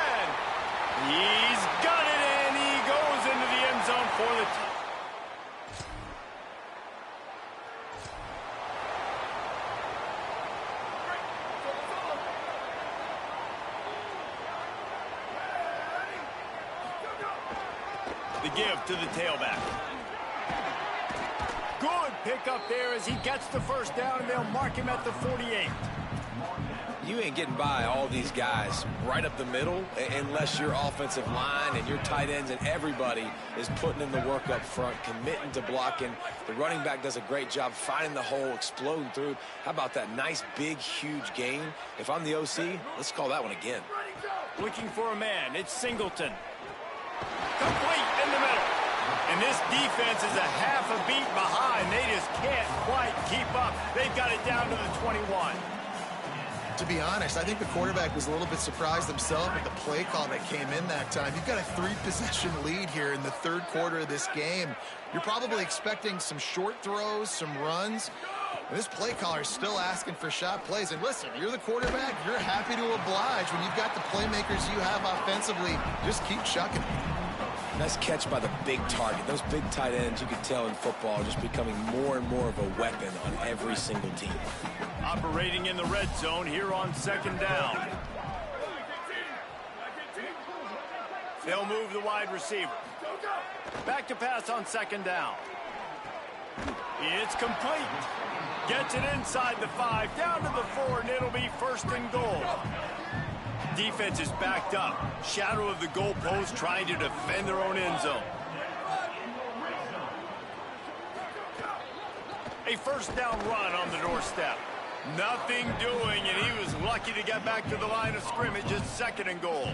He's got it, and he goes into the end zone for the touchdown. The give to the tailback. Good pickup there as he gets the first down, and they'll mark him at the 48. You ain't getting by all these guys right up the middle unless your offensive line and your tight ends and everybody is putting in the work up front, committing to blocking. The running back does a great job finding the hole, exploding through. How about that nice, big, huge gain? If I'm the OC, let's call that one again. Looking for a man. It's Singleton. Complete in the middle. And this defense is a half a beat behind. They just can't quite keep up. They've got it down to the 21. To be honest, I think the quarterback was a little bit surprised himself at the play call that came in that time. You've got a 3-possession lead here in the third quarter of this game. You're probably expecting some short throws, some runs. And this play caller is still asking for shot plays. And listen, you're the quarterback. You're happy to oblige. When you've got the playmakers you have offensively, just keep chucking. Nice catch by the big target. Those big tight ends, you can tell in football, are just becoming more and more of a weapon on every single team. Operating in the red zone here on second down. They'll move the wide receiver. Back to pass on second down. It's complete. Gets it inside the 5, down to the 4, and it'll be first and goal. Defense is backed up. Shadow of the goalpost trying to defend their own end zone. A first down run on the doorstep. Nothing doing, and he was lucky to get back to the line of scrimmage. It's second and goal.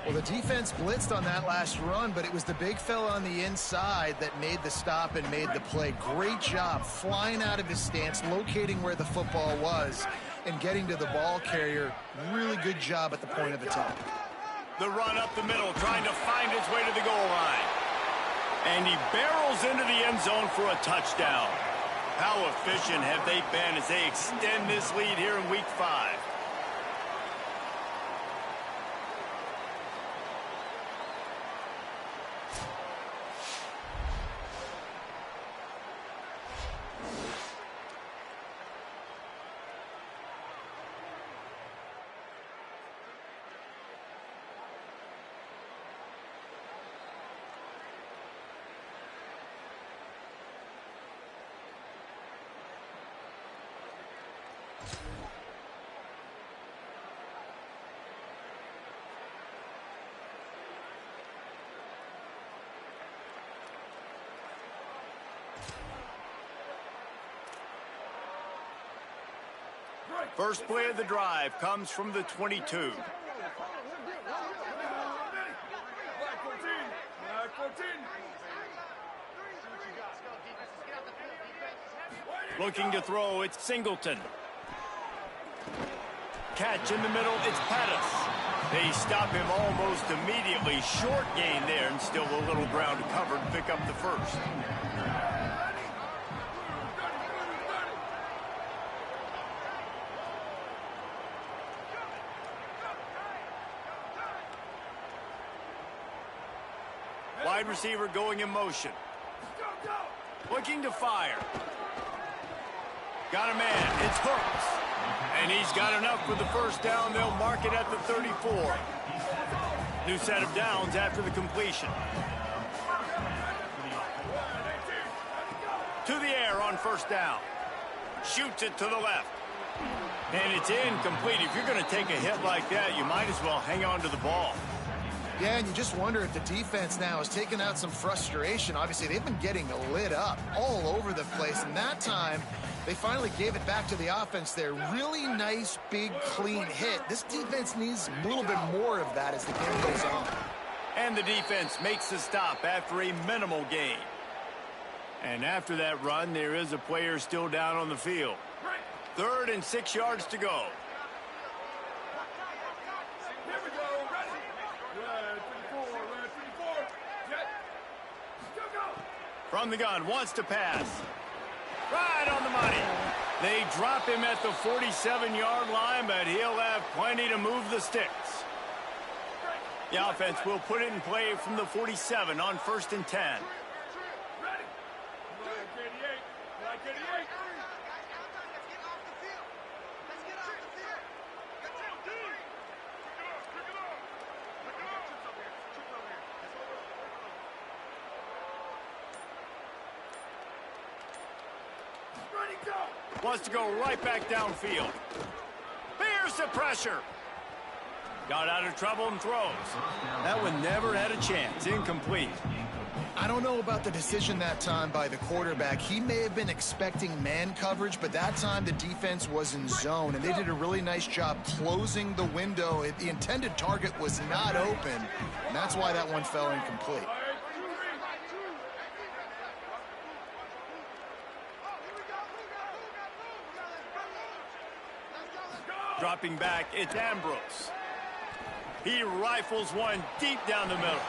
Well, the defense blitzed on that last run, but it was the big fella on the inside that made the stop and made the play. Great job flying out of his stance, locating where the football was, and getting to the ball carrier. Really good job at the point of attack. The run up the middle, trying to find his way to the goal line. And he barrels into the end zone for a touchdown. How efficient have they been as they extend this lead here in week 5? First play of the drive comes from the 22. Looking to throw, it's Singleton. Catch in the middle, it's Pettis. They stop him almost immediately. Short gain there, and still a little ground covered. Pick up the first. Wide receiver going in motion. Looking to fire. Got a man. It's Hooks. And he's got enough for the first down. They'll mark it at the 34. New set of downs after the completion. To the air on first down. Shoots it to the left. And it's incomplete. If you're going to take a hit like that, you might as well hang on to the ball. Yeah, and you just wonder if the defense now has taken out some frustration. Obviously, they've been getting lit up all over the place. And that time, they finally gave it back to the offense there. Really nice, big, clean hit. This defense needs a little bit more of that as the game goes on. And the defense makes the stop after a minimal gain. And after that run, there is a player still down on the field. 3rd and 6 yards to go. From the gun, wants to pass. Right on the money. They drop him at the 47-yard line, but he'll have plenty to move the sticks. The offense will put it in play from the 47 on 1st and 10. Wants to go right back downfield. Bears the pressure. Got out of trouble and throws. That one never had a chance. Incomplete. I don't know about the decision that time by the quarterback. He may have been expecting man coverage, but that time the defense was in zone, and they did a really nice job closing the window. The intended target was not open, and that's why that one fell incomplete. Dropping back, it's Ambrose. He rifles one deep down the middle.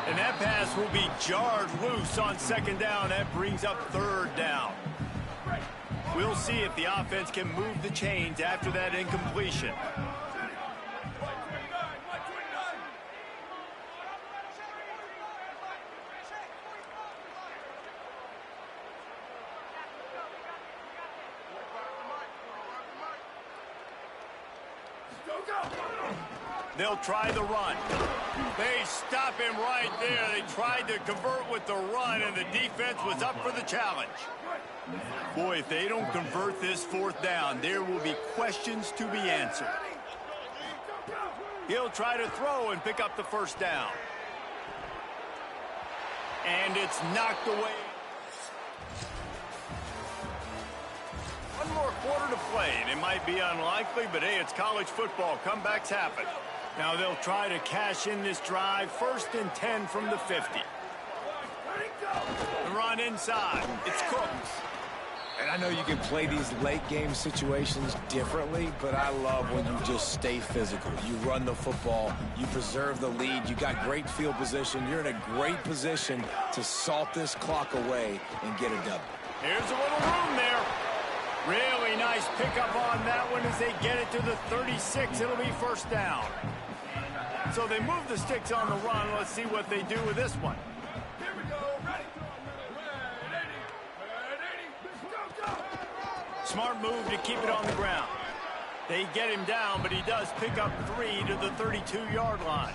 And that pass will be jarred loose on 2nd down. That brings up 3rd down. We'll see if the offense can move the chains after that incompletion. They'll try the run. They stop him right there. They tried to convert with the run, and the defense was up for the challenge. Boy, if they don't convert this 4th down, there will be questions to be answered. He'll try to throw and pick up the 1st down. And it's knocked away. One more quarter to play, and it might be unlikely, but hey, it's college football. Comebacks happen. Now they'll try to cash in this drive. 1st and 10 from the 50. The run inside. It's Cooks. And I know you can play these late game situations differently, but I love when you just stay physical. You run the football, you preserve the lead, you got great field position, you're in a great position to salt this clock away and get a W. Here's a little room there. Really nice pickup on that one as they get it to the 36. It'll be 1st down. So they move the sticks on the run. Let's see what they do with this one. Here we go. Ready. Smart move to keep it on the ground. They get him down, but he does pick up 3 to the 32-yard line.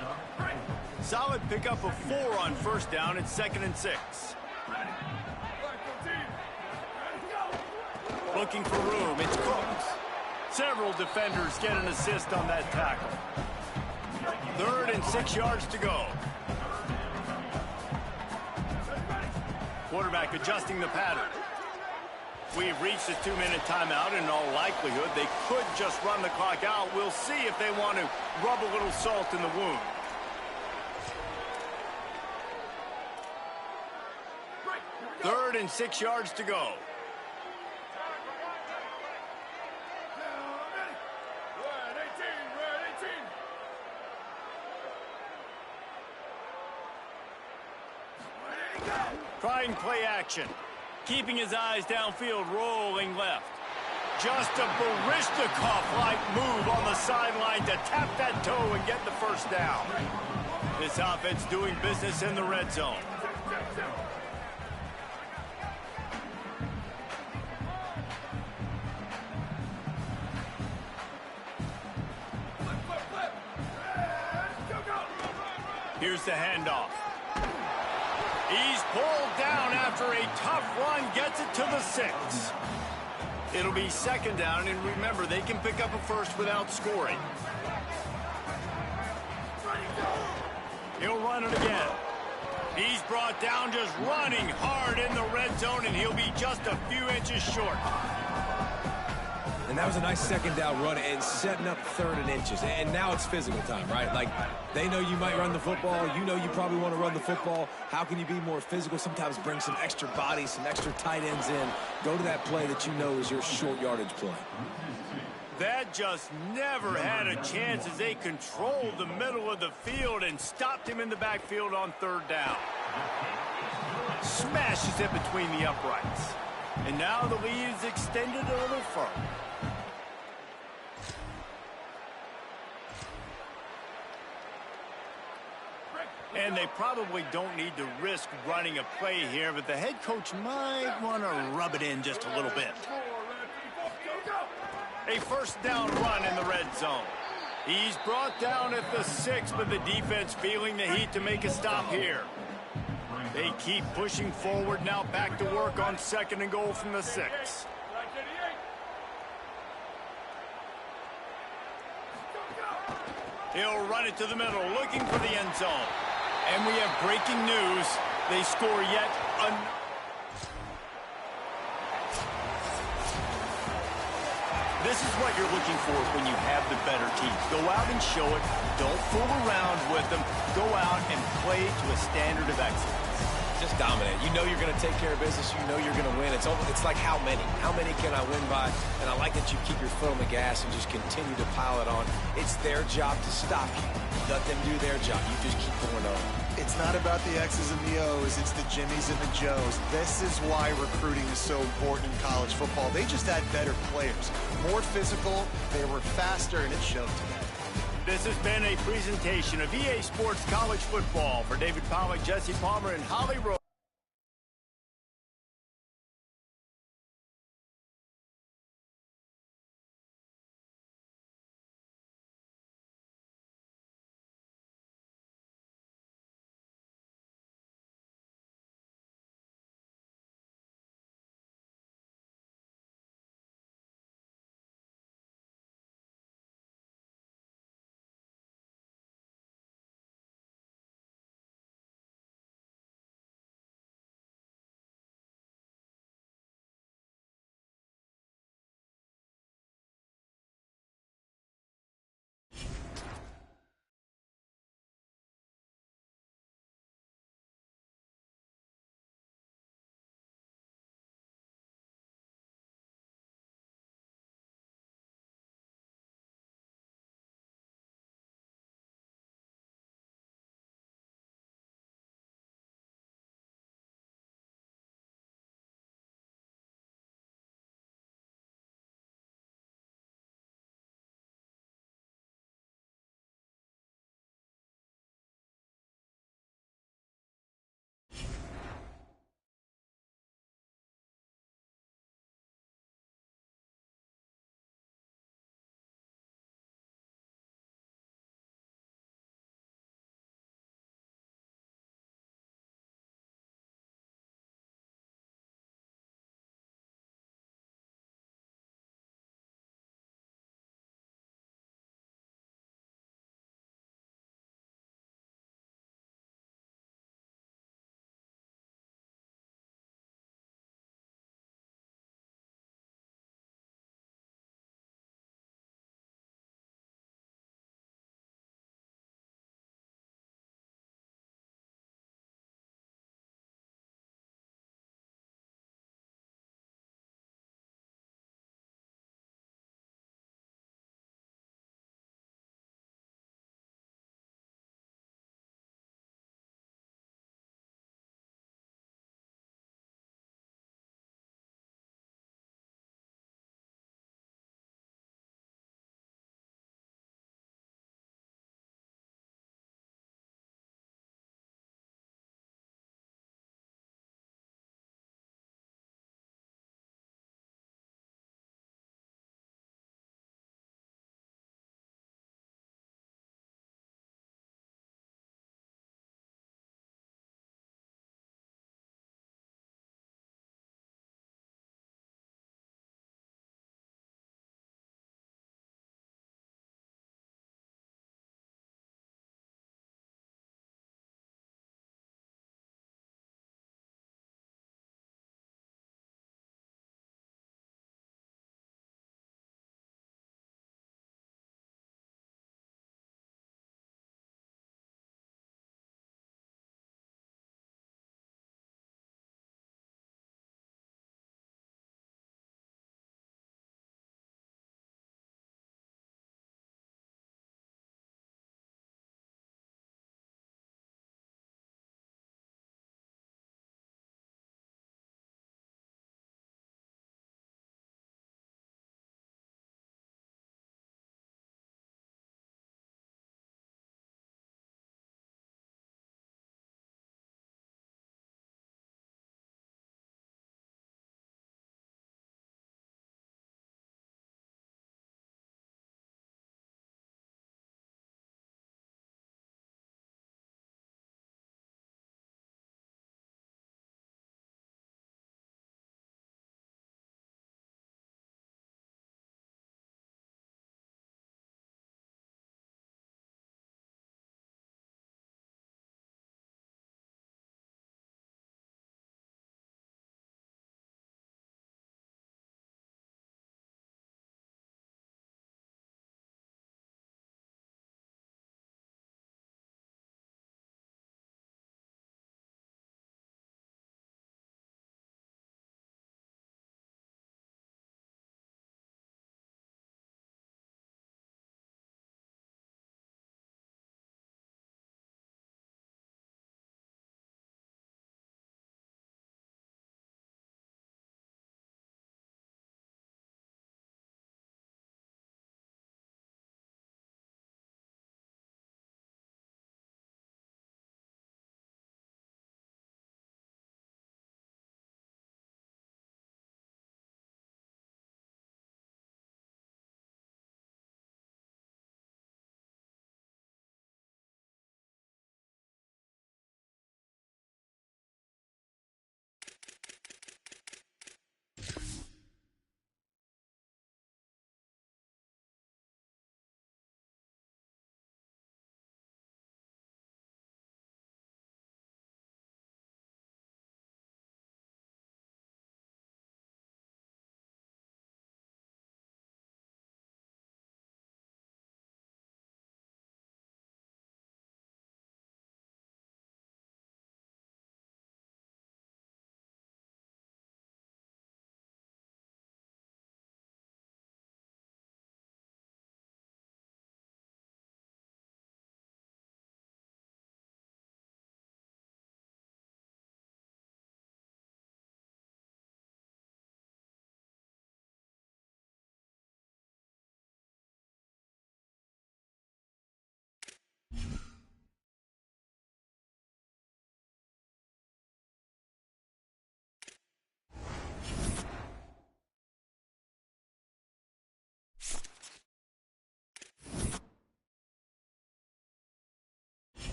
Solid pickup of 4 on 1st down. It's 2nd and 6. Looking for room. It's Cooks. Several defenders get an assist on that tackle. 3rd and 6 yards to go. Quarterback adjusting the pattern. We've reached the 2-minute timeout. In all likelihood, they could just run the clock out. We'll see if they want to rub a little salt in the wound. Third and 6 yards to go. Trying play action. Keeping his eyes downfield, rolling left. Just a Barishnikov-like move on the sideline to tap that toe and get the first down. This offense doing business in the red zone. Here's the handoff. He's pulled down after a tough run, gets it to the 6. It'll be second down, and remember, they can pick up a first without scoring. He'll run it again. He's brought down just running hard in the red zone, and he'll be just a few inches short. And that was a nice second down run and setting up third and inches. And now it's physical time, right? Like, they know you might run the football. You know you probably want to run the football. How can you be more physical? Sometimes bring some extra bodies, some extra tight ends in. Go to that play that you know is your short yardage play. That just never had a chance as they controlled the middle of the field and stopped him in the backfield on third down. Smashes it between the uprights. And now the lead is extended a little further. And they probably don't need to risk running a play here, but the head coach might want to rub it in just a little bit. A first down run in the red zone. He's brought down at the 6, but the defense feeling the heat to make a stop here. They keep pushing forward, now back to work on second and goal from the 6. He'll run it to the middle, looking for the end zone. And we have breaking news. They score yet This is what you're looking for when you have the better team. Go out and show it. Don't fool around with them. Go out and play to a standard of excellence. Just dominate. You know you're going to take care of business. You know you're going to win. It's like how many? How many can I win by? And I like that you keep your foot on the gas and just continue to pile it on. It's their job to stop you. Let them do their job. You just keep going on. It's not about the X's and the O's. It's the Jimmies and the Joes. This is why recruiting is so important in college football. They just had better players. More physical. They were faster, and it showed today. This has been a presentation of EA Sports College Football. For David Pollack, Jesse Palmer, and Holly Rose.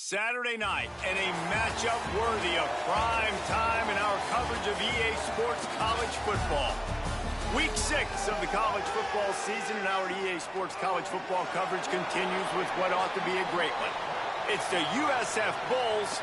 Saturday night, and a matchup worthy of prime time in our coverage of EA Sports College Football. Week 6 of the college football season, and our EA Sports College Football coverage continues with what ought to be a great one. It's the USF Bulls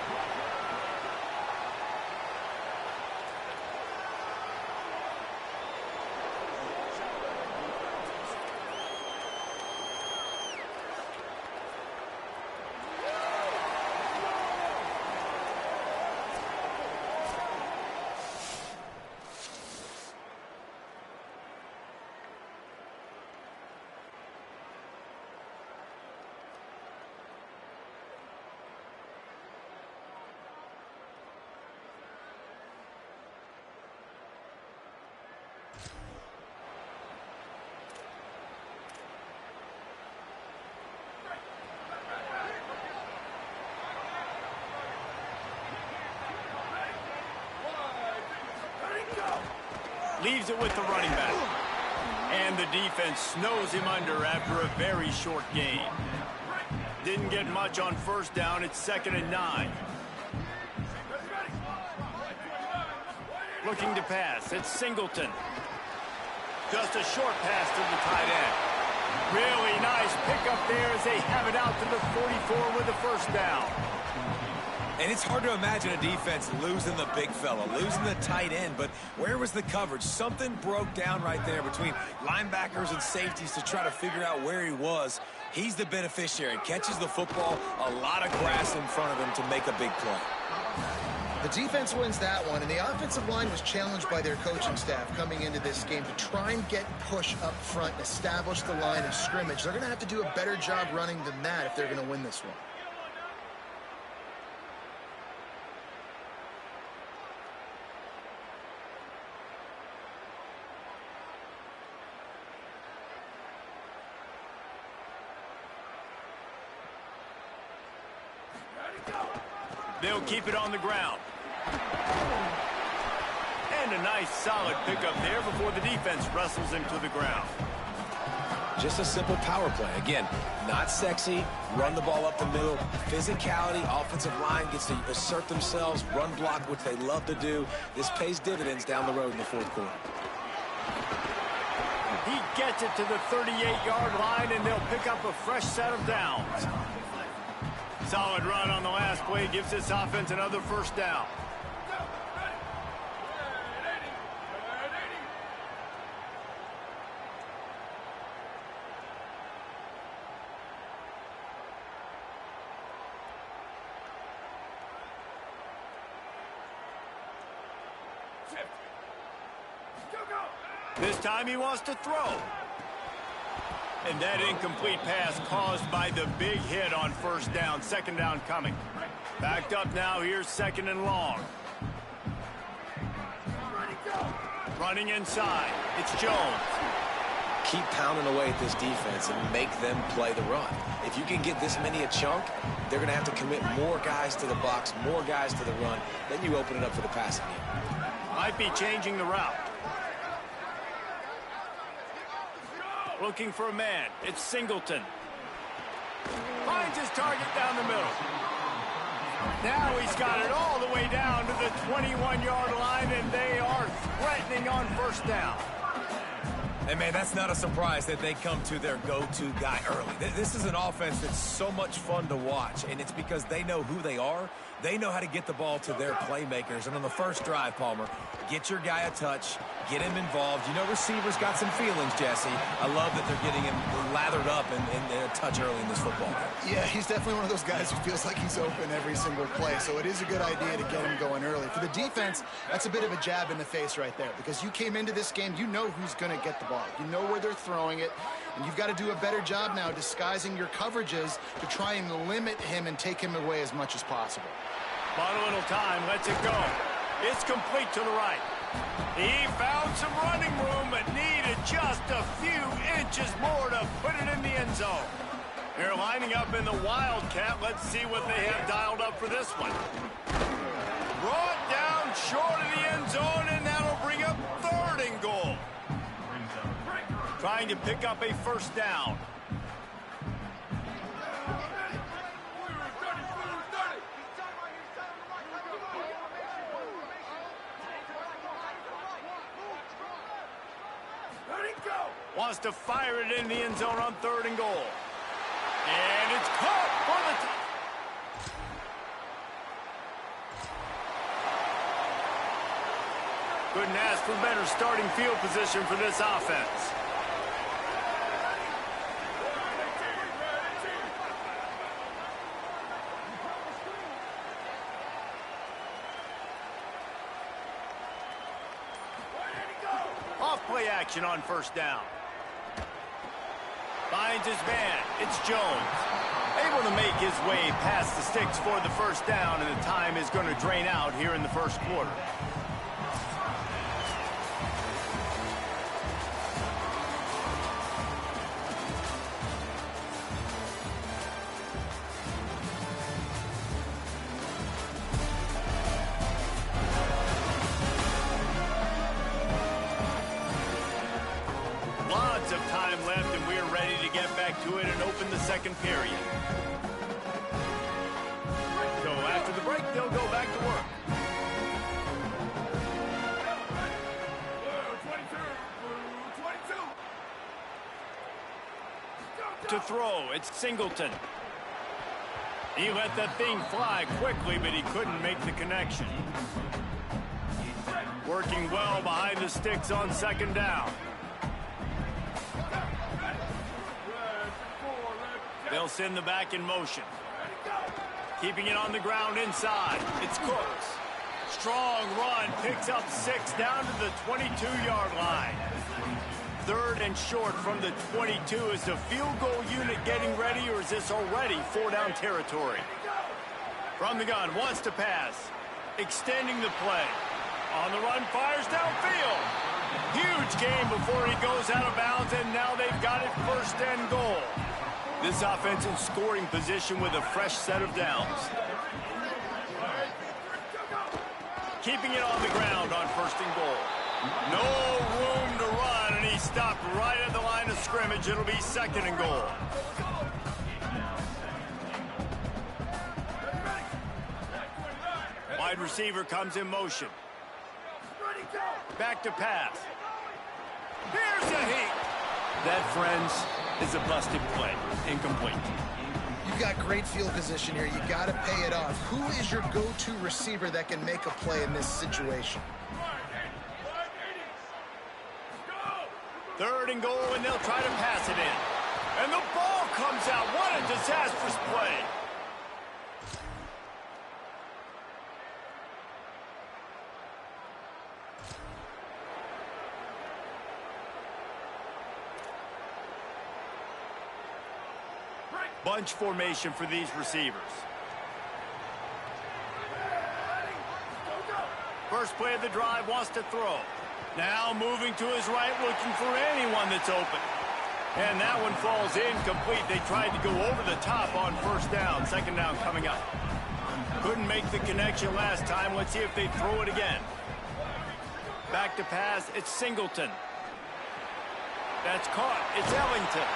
leaves it with the running back. And the defense snows him under after a very short game. Didn't get much on first down. It's 2nd and 9. Looking to pass. It's Singleton. Just a short pass to the tight end. Really nice pickup there as they have it out to the 44 with the first down. And it's hard to imagine a defense losing the big fella, losing the tight end, but where was the coverage? Something broke down right there between linebackers and safeties to try to figure out where he was. He's the beneficiary, catches the football, a lot of grass in front of him to make a big play. The defense wins that one, and the offensive line was challenged by their coaching staff coming into this game to try and get push up front and establish the line of scrimmage. They're going to have to do a better job running than that if they're going to win this one. They'll keep it on the ground. And a nice solid pickup there before the defense wrestles him to the ground. Just a simple power play. Again, not sexy, run the ball up the middle, physicality, offensive line gets to assert themselves, run block, which they love to do. This pays dividends down the road in the fourth quarter. He gets it to the 38-yard line, and they'll pick up a fresh set of downs. Solid run on the last play gives this offense another first down. This time he wants to throw. And that incomplete pass caused by the big hit on first down. Second down coming. Backed up now. Here's second and long. Running inside. It's Jones. Keep pounding away at this defense and make them play the run. If you can get this many a chunk, they're going to have to commit more guys to the box, more guys to the run. Then you open it up for the passing game. Might be changing the route. Looking for a man. It's Singleton. Finds his target down the middle. Now he's got it all the way down to the 21-yard line, and they are threatening on first down. And, man, that's not a surprise that they come to their go-to guy early. This is an offense that's so much fun to watch, and it's because they know who they are. They know how to get the ball to their playmakers. And on the first drive, Palmer, get your guy a touch, get him involved. You know receivers got some feelings, Jesse. I love that they're getting him lathered up and a touch early in this football game. Yeah, he's definitely one of those guys who feels like he's open every single play, so it is a good idea to get him going early. For the defense, that's a bit of a jab in the face right there, because you came into this game, you know who's going to get the ball. You know where they're throwing it, and you've got to do a better job now disguising your coverages to try and limit him and take him away as much as possible. Bought a little time, lets it go. It's complete to the right. He found some running room, but needed just a few inches more to put it in the end zone. They're lining up in the Wildcat. Let's see what they have dialed up for this one. Brought down short of the end zone, and that'll bring up third and goal. Trying to pick up a first down. Wants to fire it in the end zone on third and goal. And it's caught for the couldn't ask for better starting field position for this offense. Off-play action on first down. Finds his man. It's Jones. Able to make his way past the sticks for the first down, and the time is going to drain out here in the first quarter. Lots of time left, and we're ready to get back to it and open the second period. So after the break, they'll go back to work. To throw, it's Singleton. He let that thing fly quickly, but he couldn't make the connection. Working well behind the sticks on second down. They'll send the back in motion. Keeping it on the ground inside. It's Cooks. Strong run. Picks up 6 down to the 22-yard line. Third and short from the 22. Is the field goal unit getting ready, or is this already 4-down territory? From the gun. Wants to pass. Extending the play. On the run. Fires downfield. Huge gain before he goes out of bounds, and now they've got it first and goal. This offense in scoring position with a fresh set of downs. Keeping it on the ground on first and goal. No room to run, and he stopped right at the line of scrimmage. It'll be second and goal. Wide receiver comes in motion. Back to pass. Here's a heat. That, friends, is a busted play. Incomplete. You've got great field position here. You got to pay it off. Who is your go-to receiver that can make a play in this situation? Third and goal, and they'll try to pass it in. And the ball comes out. What a disastrous play. Bunch formation for these receivers. First play of the drive, wants to throw. Now moving to his right, looking for anyone that's open. And that one falls incomplete. They tried to go over the top on first down. Second down coming up. Couldn't make the connection last time. Let's see if they throw it again. Back to pass. It's Singleton. That's caught. It's Ellington.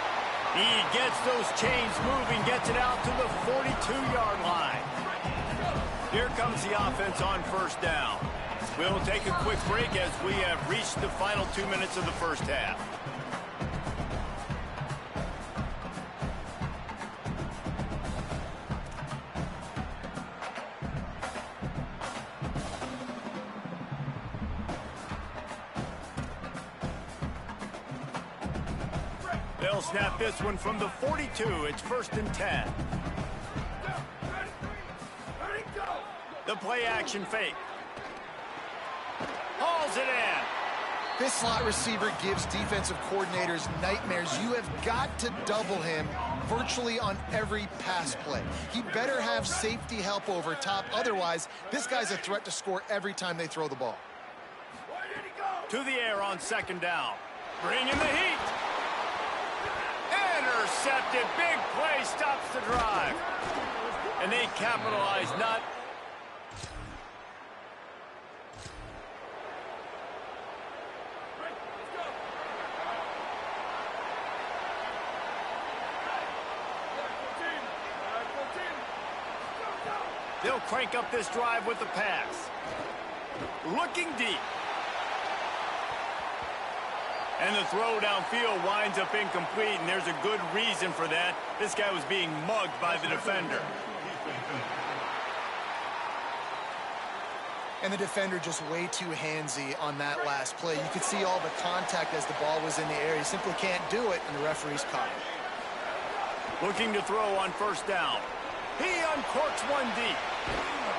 He gets those chains moving, gets it out to the 42-yard line. Here comes the offense on first down. We'll take a quick break as we have reached the final 2 minutes of the first half. They'll snap this one from the 42. It's 1st and 10. The play action fake. Hauls it in. This slot receiver gives defensive coordinators nightmares. You have got to double him virtually on every pass play. He better have safety help over top. Otherwise, this guy's a threat to score every time they throw the ball. To the air on second down. Bring in the heat. Intercepted. Big play stops the drive. And they capitalize not. They'll crank up this drive with the pass. Looking deep. And the throw downfield winds up incomplete, and there's a good reason for that. This guy was being mugged by the defender. And the defender just way too handsy on that last play. You could see all the contact as the ball was in the air. He simply can't do it, and the referee's caught him. Looking to throw on first down. He uncorks one deep.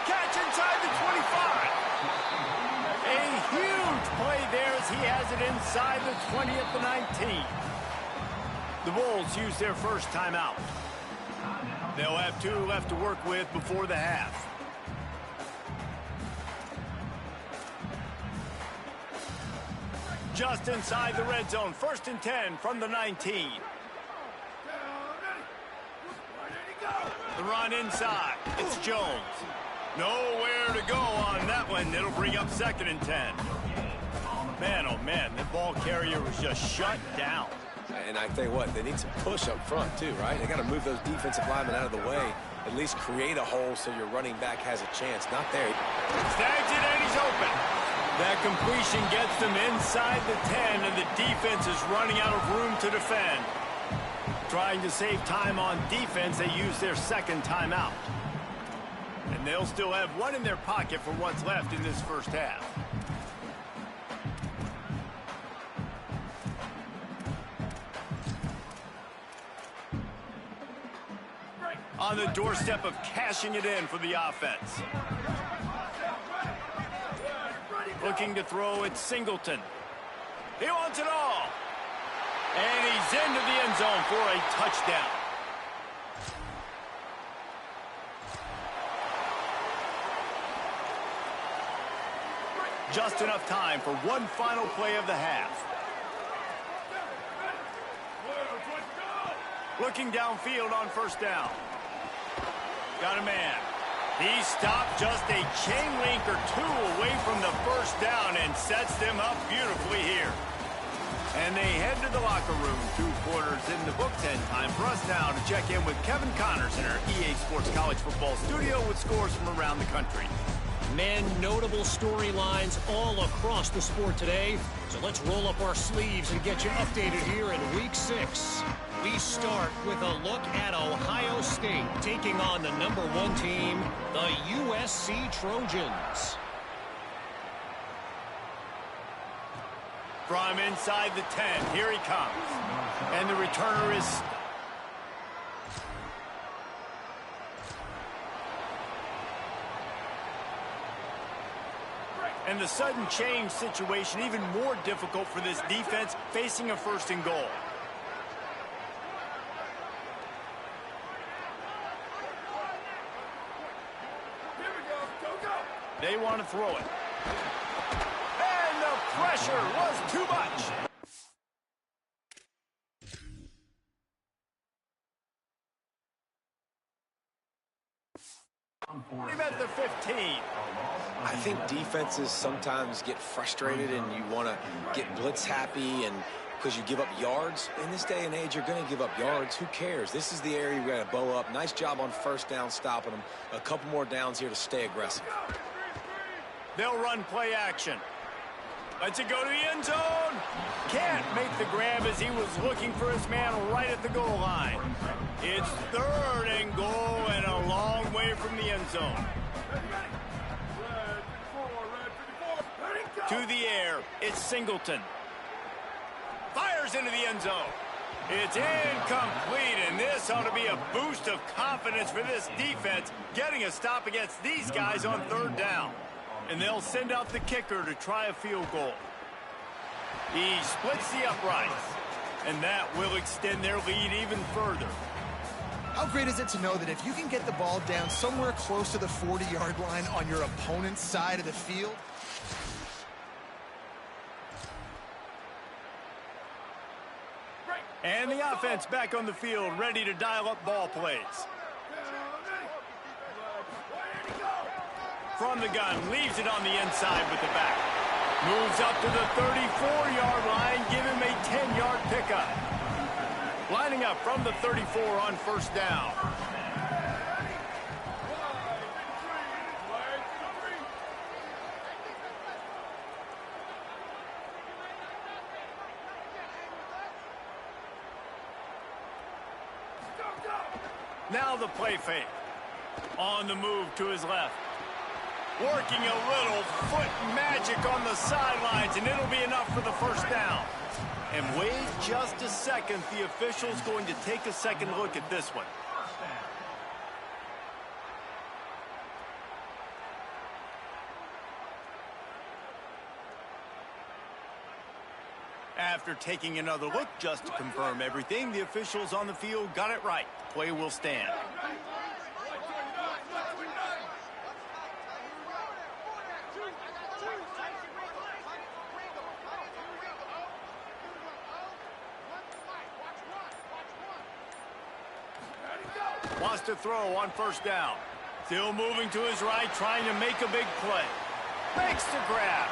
Catch inside the 25. A huge play there as he has it inside the 20 at the 19. The Bulls use their first timeout. They'll have 2 left to work with before the half. Just inside the red zone. 1st and 10 from the 19. The run inside. It's Jones. Nowhere to go on that one. It'll bring up 2nd and 10. Man, oh man, the ball carrier was just shut down. And I tell you what, they need some push up front too, right? They got to move those defensive linemen out of the way. At least create a hole so your running back has a chance. Not there. Snags it and he's open. That completion gets them inside the 10, and the defense is running out of room to defend. Trying to save time on defense, they use their 2nd timeout. And they'll still have 1 in their pocket for what's left in this first half. On the doorstep of cashing it in for the offense. Looking to throw, it's Singleton. He wants it all. And he's into the end zone for a touchdown. Just enough time for one final play of the half. Looking downfield on first down. Got a man. He stopped just a chain link or 2 away from the first down and sets them up beautifully here. And they head to the locker room. 2 quarters in the books, and time for us now to check in with Kevin Connors in our EA Sports College Football studio with scores from around the country. Men, notable storylines all across the sport today. So let's roll up our sleeves and get you updated here in Week 6. We start with a look at Ohio State taking on the #1 team, the USC Trojans. From inside the 10, here he comes. And the returner is... And the sudden change situation even more difficult for this defense facing a 1st and goal. They want to throw it. And the pressure was too much. We've at the 15. I think defenses sometimes get frustrated and you want to get blitz happy and because you give up yards. In this day and age, you're going to give up yards. Who cares? This is the area we got to bow up. Nice job on first down stopping them. A couple more downs here to stay aggressive. They'll run play action. Lets it go to the end zone. Can't make the grab as he was looking for his man right at the goal line. It's 3rd and goal and a long way from the end zone. To the air, it's Singleton. Fires into the end zone. It's incomplete, and this ought to be a boost of confidence for this defense, getting a stop against these guys on 3rd down. And they'll send out the kicker to try a field goal. He splits the uprights, and that will extend their lead even further. How great is it to know that if you can get the ball down somewhere close to the 40-yard line on your opponent's side of the field? And the offense back on the field, ready to dial up ball plays. From the gun, leaves it on the inside with the back. Moves up to the 34-yard line, give him a 10-yard pickup. Lining up from the 34 on 1st down. Now the play fake. On the move to his left. Working a little foot magic on the sidelines, and it'll be enough for the 1st down. And wait just a second. The official's going to take a second look at this one. After taking another look just to confirm everything, the officials on the field got it right. Play will stand. Wants to throw on 1st down. Still moving to his right, trying to make a big play. Makes the grab.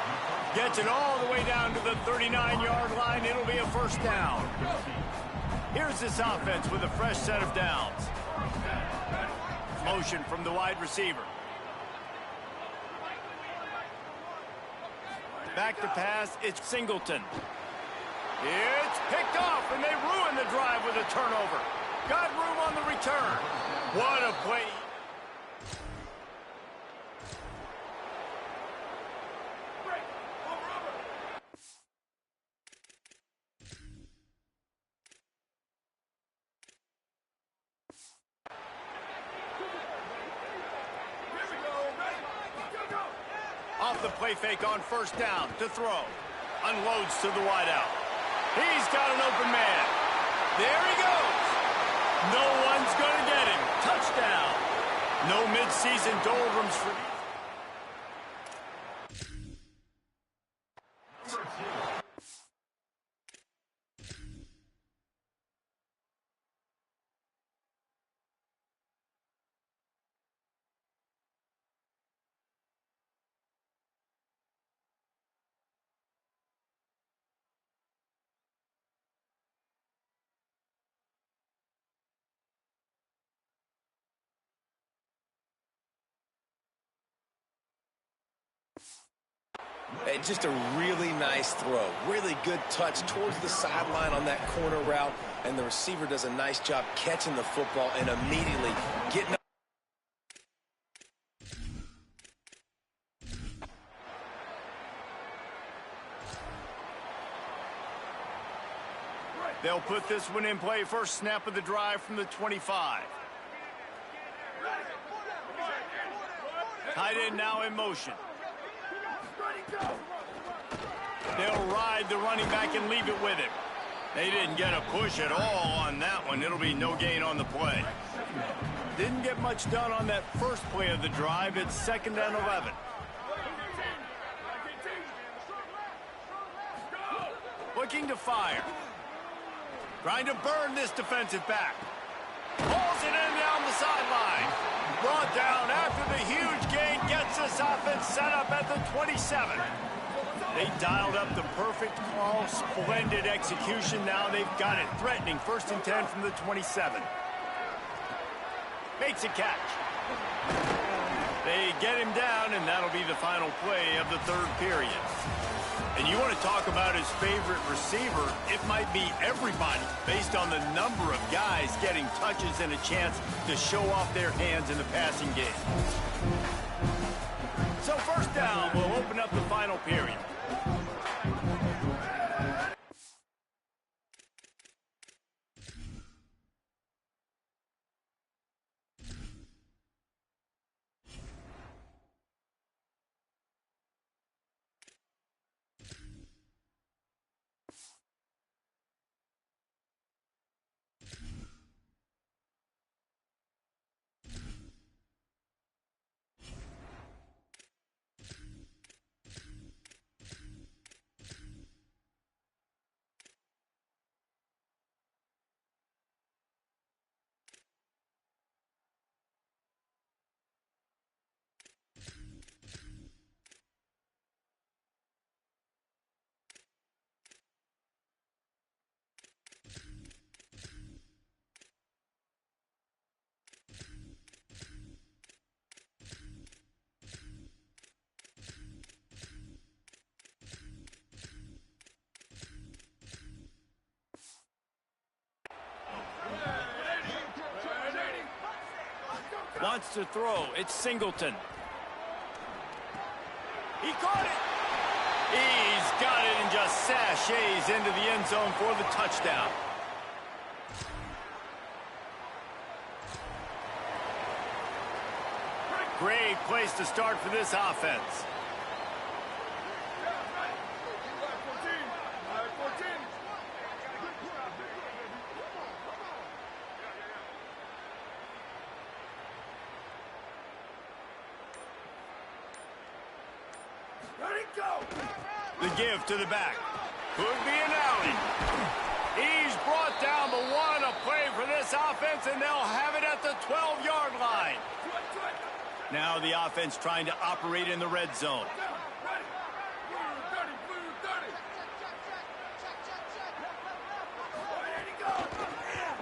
Gets it all the way down to the 39-yard line. It'll be a 1st down. Here's this offense with a fresh set of downs. Motion from the wide receiver. Back to pass, it's Singleton. It's picked off, and they ruin the drive with a turnover. Got room on the return. What a play. Off the play fake on 1st down to throw. Unloads to the wideout. He's got an open man. There he goes. No one's going to get him. Touchdown. No midseason doldrums for these. Just a really nice throw. Really good touch towards the sideline on that corner route. And the receiver does a nice job catching the football and immediately getting up. They'll put this one in play. First snap of the drive from the 25. Tight end now in motion. They'll ride the running back and leave it with him. They didn't get a push at all on that one. It'll be no gain on the play. Didn't get much done on that first play of the drive. It's 2nd and 11. looking to fire. Trying to burn this defensive back. Pulls it in down the sideline. Brought down after the huge gain gets this offense set up at the 27. They dialed up the perfect call, splendid execution. Now they've got it. Threatening 1st and 10 from the 27. Makes a catch. They get him down, and that'll be the final play of the 3rd period. And you want to talk about his favorite receiver, it might be everybody based on the number of guys getting touches and a chance to show off their hands in the passing game. So 1st down will open up the final period. Wants to throw. It's Singleton. He caught it. He's got it and just sashays into the end zone for the touchdown. Great place to start for this offense. The give to the back. Could be an alley. He's brought down the one. A play for this offense, and they'll have it at the 12-yard line. Now the offense trying to operate in the red zone.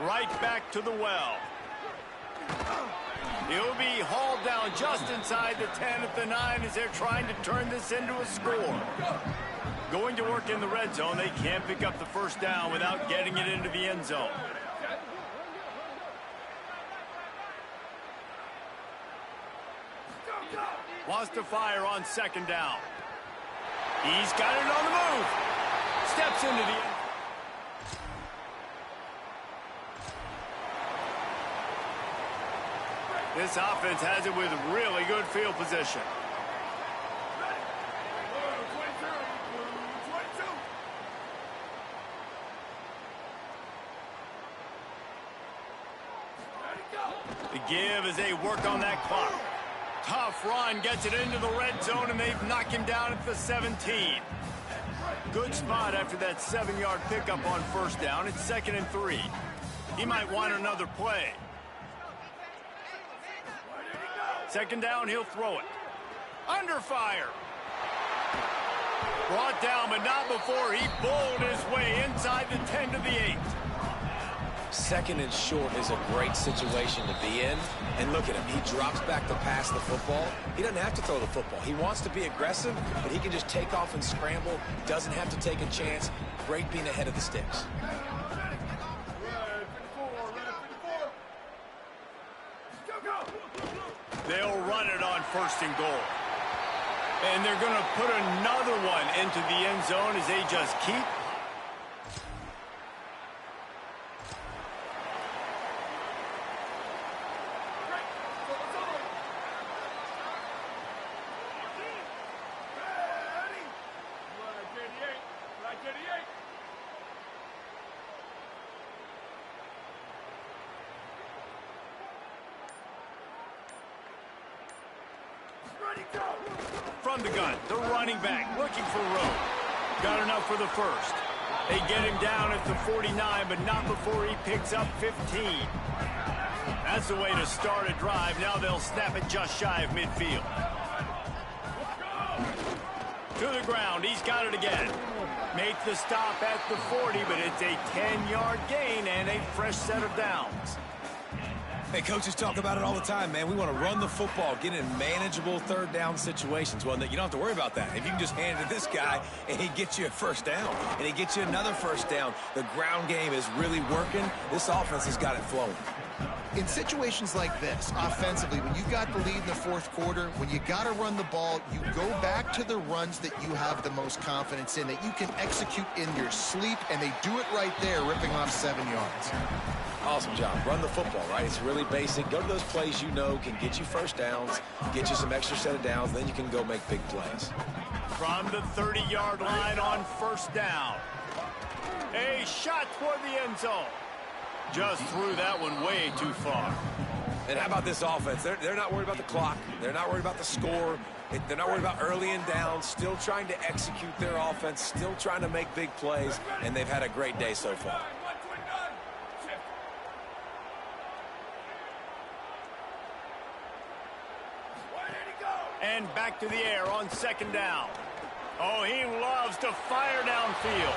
Right back to the well. He'll be hauled down just inside the 10 at the 9 as they're trying to turn this into a score. Going to work in the red zone. They can't pick up the 1st down without getting it into the end zone. Wants to fire on 2nd down. He's got it on the move. Steps into the end. This offense has it with really good field position. The give as they work on that clock. Tough run, gets it into the red zone, and they've knocked him down at the 17. Good spot after that 7-yard pickup on 1st down. It's 2nd and 3. He might want another play. 2nd down, he'll throw it. Under fire. Brought down, but not before he bowled his way inside the 10 to the 8. 2nd and short is a great situation to be in. And look at him. He drops back to pass the football. He doesn't have to throw the football. He wants to be aggressive, but he can just take off and scramble. Doesn't have to take a chance. Great being ahead of the sticks. They'll run it on 1st and goal. And they're going to put another one into the end zone as they just keep. From the gun, the running back looking for room. Got enough for the 1st. They get him down at the 49, but not before he picks up 15. That's the way to start a drive. Now they'll snap it just shy of midfield. To the ground. He's got it again. Make the stop at the 40, but it's a 10-yard gain and a fresh set of downs. Hey, coaches talk about it all the time, man. We want to run the football, get in manageable third down situations. Well, you don't have to worry about that. If you can just hand it to this guy and he gets you a first down and he gets you another first down, the ground game is really working. This offense has got it flowing. In situations like this, offensively, when you've got the lead in the fourth quarter, when you got to run the ball, you go back to the runs that you have the most confidence in, that you can execute in your sleep, and they do it right there, ripping off 7 yards. Awesome job. Run the football, right? It's really basic. Go to those plays you know can get you first downs, get you some extra set of downs, then you can go make big plays. From the 30-yard line on first down. A shot toward the end zone. Just threw that one way too far. And how about this offense? They're not worried about the clock. They're not worried about the score. They're not worried about early and down. Still trying to execute their offense. Still trying to make big plays. And they've had a great day so far. And back to the air on second down. Oh, he loves to fire downfield.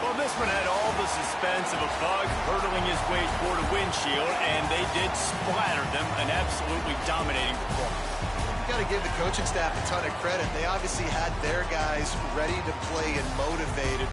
Well, this one had all the suspense of a bug hurtling his way toward a windshield, and they did splatter them. An absolutely dominating performance. You got to give the coaching staff a ton of credit. They obviously had their guys ready to play and motivated.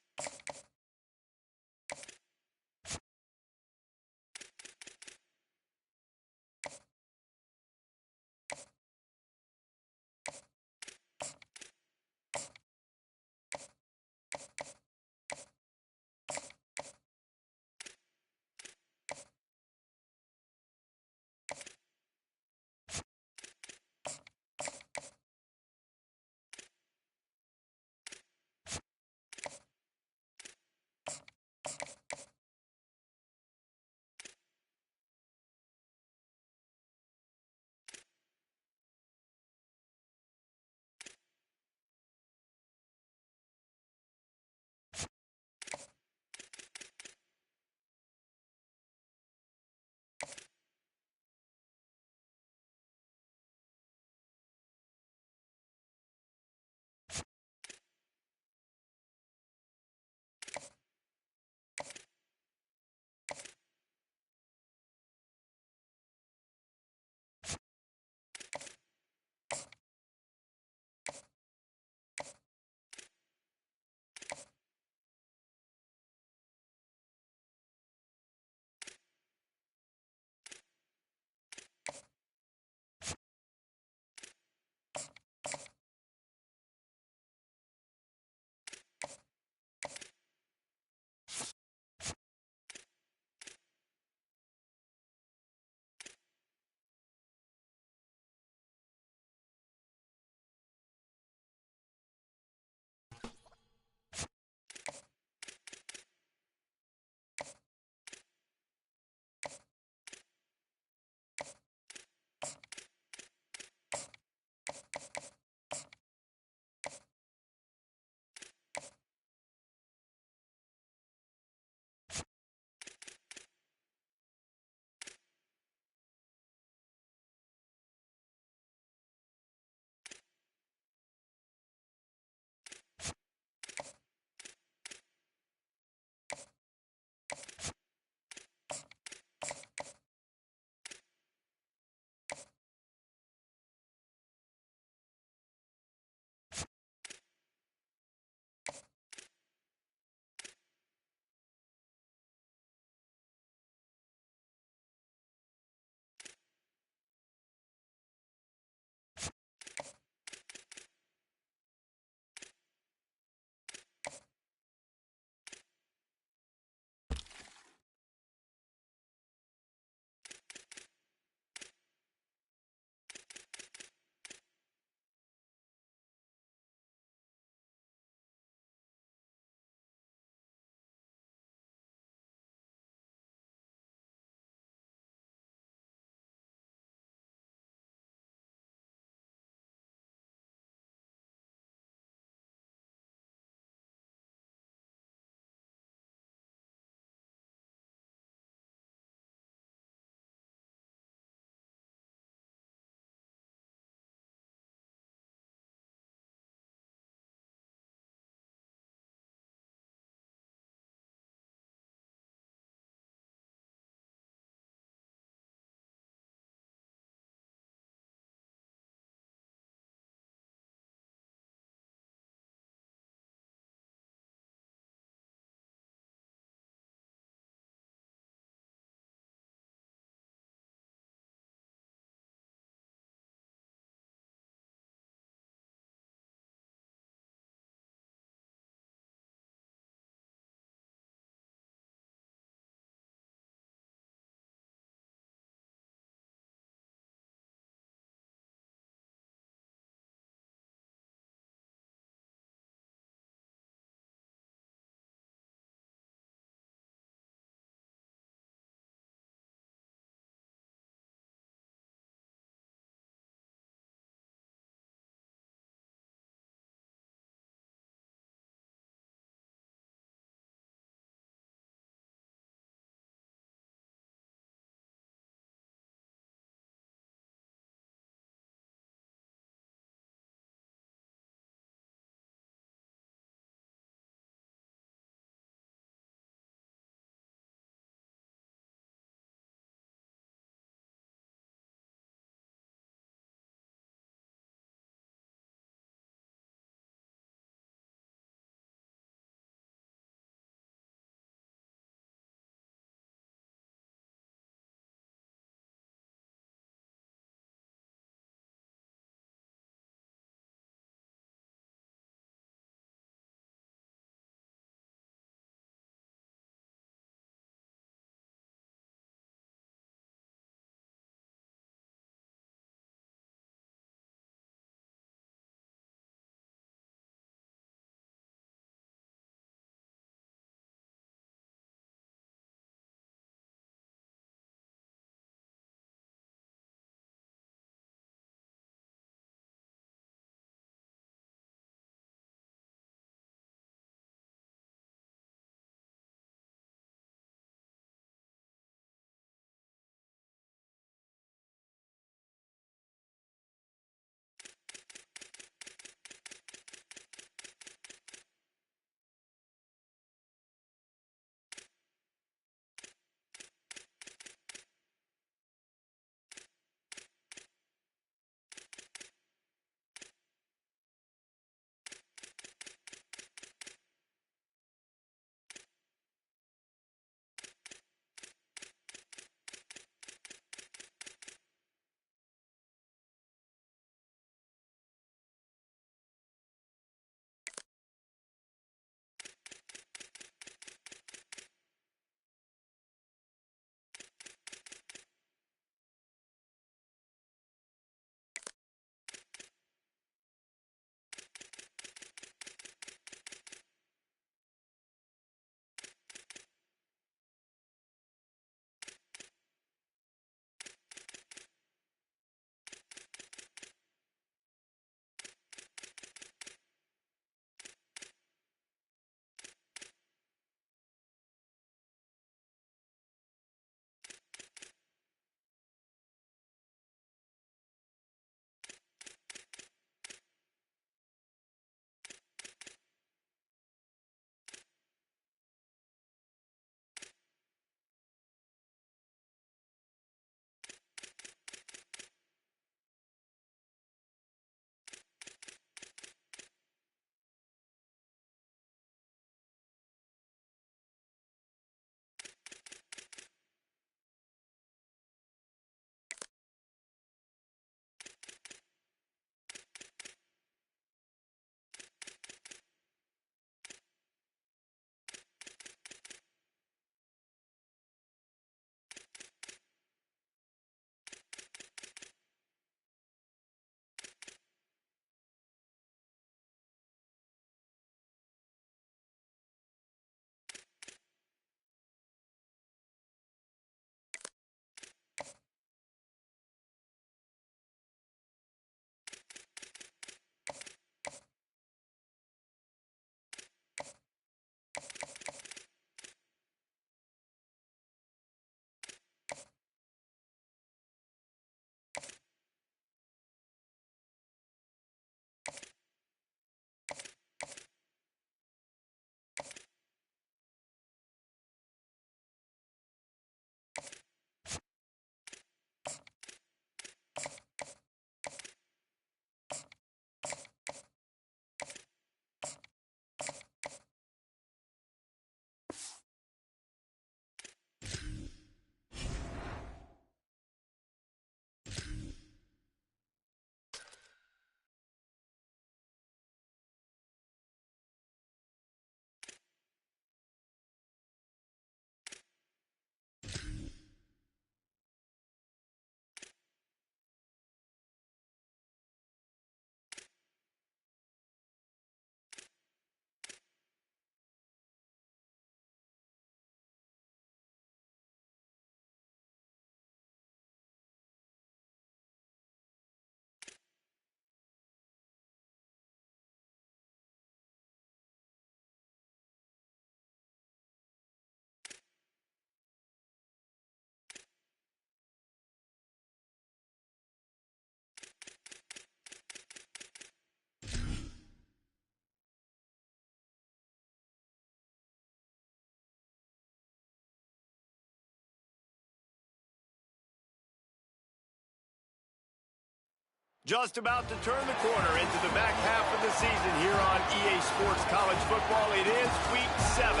Just about to turn the corner into the back half of the season here on EA Sports College Football. It is Week 7.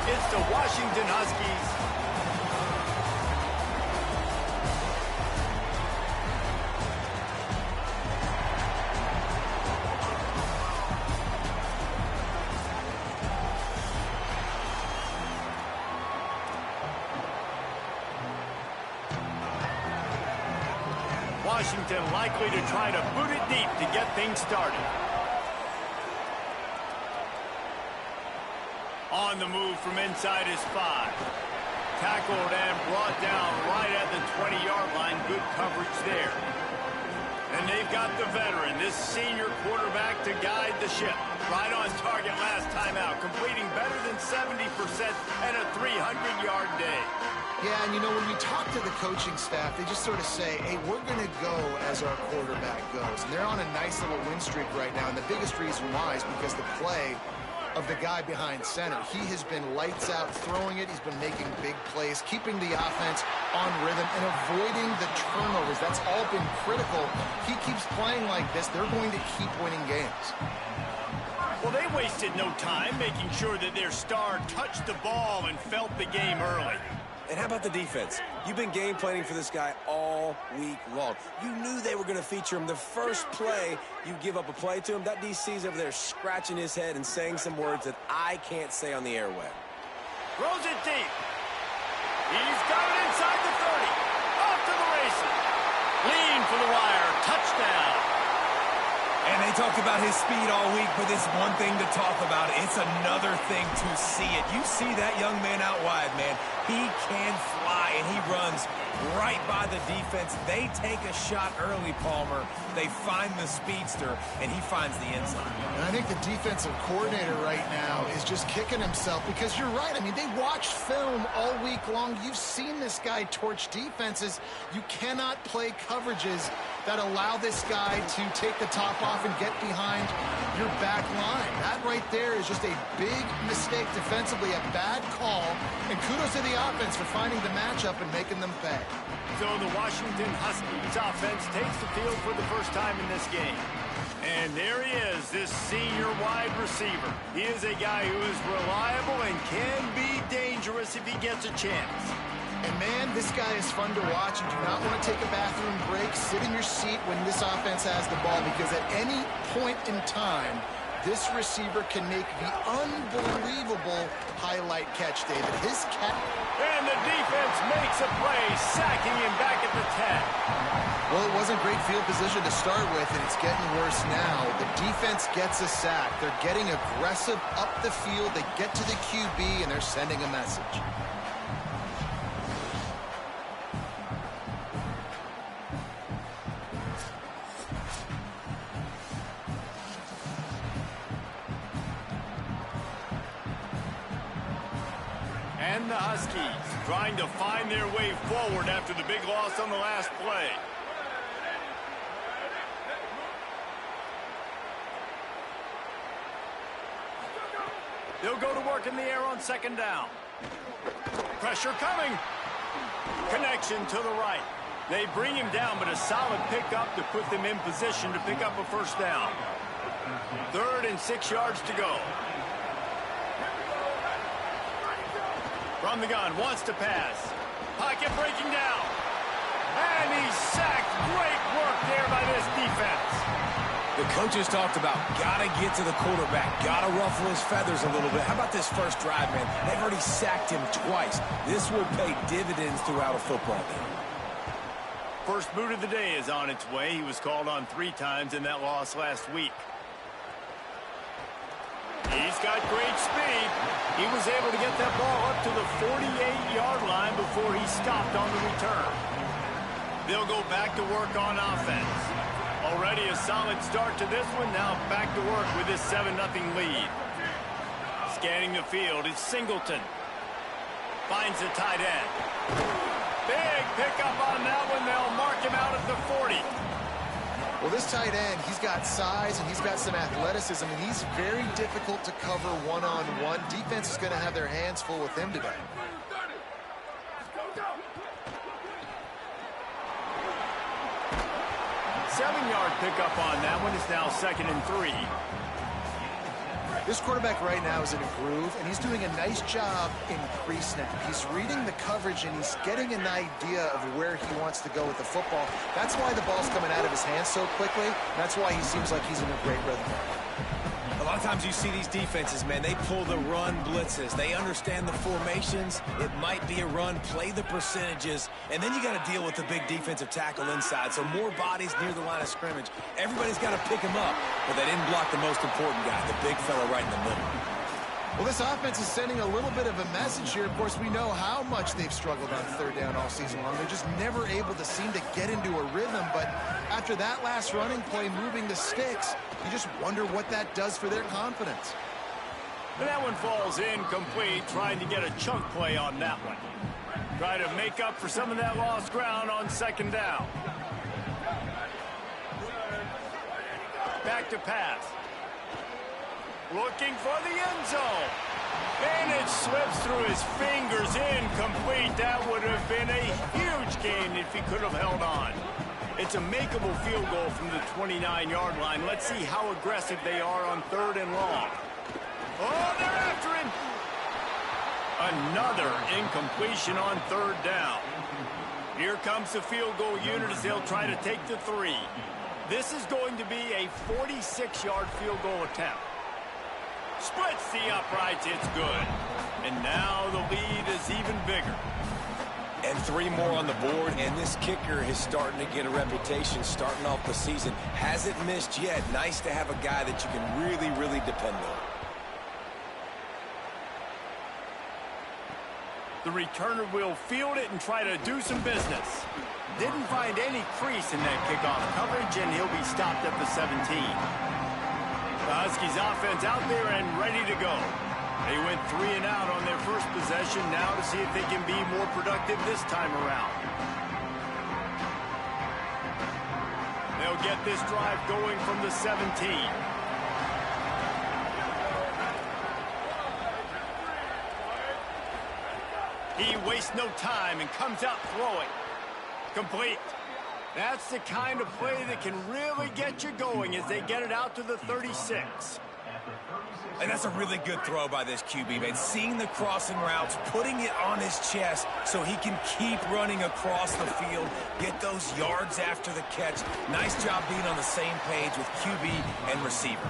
It's the Washington Huskies. Washington likely to try to boot it deep to get things started. On the move from inside his 5. Tackled and brought down right at the 20-yard line. Good coverage there. And they've got the veteran, this senior quarterback, to guide the ship. Right on target last time out, completing better than 70% and a 300-yard day. Yeah, and you know, when we talk to the coaching staff, they just sort of say, hey, we're going to go as our quarterback goes. And they're on a nice little win streak right now, and the biggest reason why is because the play of the guy behind center. He has been lights out throwing it. He's been making big plays, keeping the offense on rhythm, and avoiding the turnovers. That's all been critical. He keeps playing like this, they're going to keep winning games. Well, they wasted no time making sure that their star touched the ball and felt the game early. And how about the defense? You've been game planning for this guy all week long. You knew they were going to feature him. The first play, you give up a play to him. That DC's over there scratching his head and saying some words that I can't say on the airway. Throws it deep. He's got it inside the 30. Off to the races. Lean for the wire. Touchdown. And they talked about his speed all week, but it's one thing to talk about. It's another thing to see it. You see that young man out wide, man. He can fly, and he runs right by the defense. They take a shot early, Palmer. They find the speedster, and he finds the end zone. And I think the defensive coordinator right now is just kicking himself because you're right. I mean, they watched film all week long. You've seen this guy torch defenses. You cannot play coverages that allow this guy to take the top off and get behind your back line. That right there is just a big mistake defensively, a bad call, and kudos to the offense for finding the matchup and making them pay. So the Washington Huskies offense takes the field for the first time in this game. And there he is, this senior wide receiver. He is a guy who is reliable and can be dangerous if he gets a chance. And, man, this guy is fun to watch. You do not want to take a bathroom break. Sit in your seat when this offense has the ball because at any point in time, this receiver can make the unbelievable highlight catch, David. His catch. And the defense makes a play, sacking him back at the 10. Well, it wasn't great field position to start with, and it's getting worse now. The defense gets a sack. They're getting aggressive up the field. They get to the QB, and they're sending a message. And the Huskies trying to find their way forward after the big loss on the last play. They'll go to work in the air on second down. Pressure coming. Connection to the right. They bring him down, but a solid pickup to put them in position to pick up a first down. 3rd and 6 yards to go. From the gun, wants to pass. Pocket breaking down. And he's sacked. Great work there by this defense. The coaches talked about gotta get to the quarterback, gotta ruffle his feathers a little bit. How about this first drive, man? They've already sacked him twice. This will pay dividends throughout a football game. First boot of the day is on its way. He was called on 3 times in that loss last week. He's got great speed. He was able to get that ball up to the 48-yard line before he stopped on the return. They'll go back to work on offense. Already a solid start to this one. Now back to work with this 7-0 lead. Scanning the field is Singleton. Finds the tight end. Big pickup on that one. They'll mark him out at the 40. Well, this tight end, he's got size and he's got some athleticism, and he's very difficult to cover one-on-one. Defense is going to have their hands full with him today. 7-yard pickup on that one. It's now 2nd and 3. This quarterback right now is in a groove, and he's doing a nice job in pre-snap. He's reading the coverage, and he's getting an idea of where he wants to go with the football. That's why the ball's coming out of his hands so quickly. That's why he seems like he's in a great rhythm. A lot of times you see these defenses, man, they pull the run blitzes. They understand the formations. It might be a run, play the percentages, and then you got to deal with the big defensive tackle inside. So more bodies near the line of scrimmage. Everybody's got to pick him up, but they didn't block the most important guy, the big fella right in the middle. Well, this offense is sending a little bit of a message here. Of course, we know how much they've struggled on 3rd down all season long. They're just never able to seem to get into a rhythm. But after that last running play, moving the sticks, you just wonder what that does for their confidence. And that one falls incomplete, trying to get a chunk play on that one. Try to make up for some of that lost ground on 2nd down. Back to pass. Looking for the end zone. And it slips through his fingers, incomplete. That would have been a huge gain if he could have held on. It's a makeable field goal from the 29-yard line. Let's see how aggressive they are on 3rd and long. Oh, they're after him. Another incompletion on 3rd down. Here comes the field goal unit as they'll try to take the 3. This is going to be a 46-yard field goal attempt. Splits the uprights, it's good. And now the lead is even bigger. And 3 more on the board, and this kicker is starting to get a reputation starting off the season. Hasn't missed yet. Nice to have a guy that you can really, really depend on. The returner will field it and try to do some business. Didn't find any crease in that kickoff coverage, and he'll be stopped at the 17. The Huskies offense out there and ready to go. They went 3 and out on their first possession. Now to see if they can be more productive this time around. They'll get this drive going from the 17. He wastes no time and comes out throwing. Complete. That's the kind of play that can really get you going as they get it out to the 36. And that's a really good throw by this QB, man. Seeing the crossing routes, putting it on his chest so he can keep running across the field, get those yards after the catch. Nice job being on the same page with QB and receiver.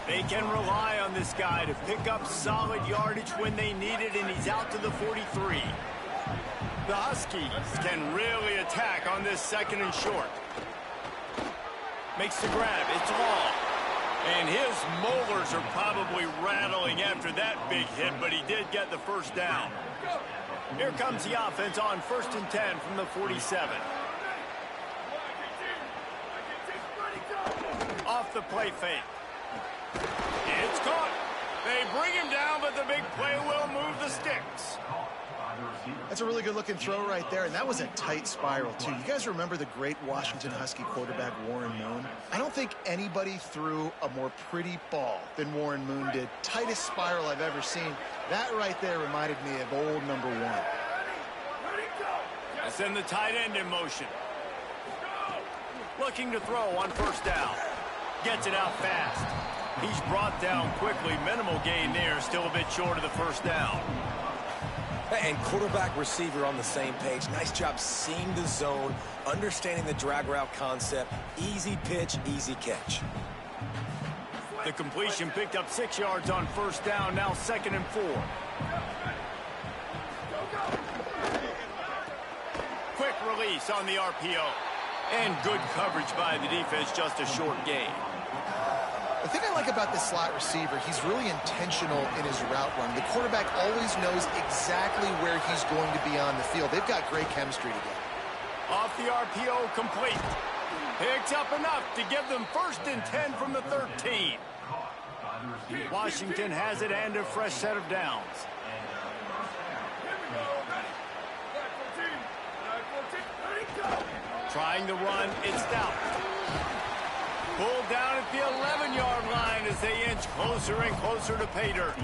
They can rely on this guy to pick up solid yardage when they need it, and he's out to the 43. The Huskies can really attack on this 2nd and short. Makes the grab. It's long. And his molars are probably rattling after that big hit, but he did get the first down. Here comes the offense on 1st and 10 from the 47. Off the play fake. It's caught. They bring him down, but the big play will move the sticks. That's a really good-looking throw right there, and that was a tight spiral, too. You guys remember the great Washington Husky quarterback Warren Moon? I don't think anybody threw a more pretty ball than Warren Moon did. Tightest spiral I've ever seen. That right there reminded me of old number 1. I send the tight end in motion. Looking to throw on 1st down. Gets it out fast. He's brought down quickly. Minimal gain there. Still a bit short of the 1st down. And quarterback receiver on the same page. Nice job seeing the zone, understanding the drag route concept. Easy pitch, easy catch. The completion picked up 6 yards on 1st down. Now 2nd and 4. Quick release on the RPO. And good coverage by the defense. Just a short gain. The thing I like about this slot receiver, he's really intentional in his route run. The quarterback always knows exactly where he's going to be on the field. They've got great chemistry together. Off the RPO, complete. Picks up enough to give them 1st and 10 from the 13. Washington has it and a fresh set of downs. Trying to run, it's Stout. Pulled down at the 11-yard line as they inch closer and closer to pay dirt.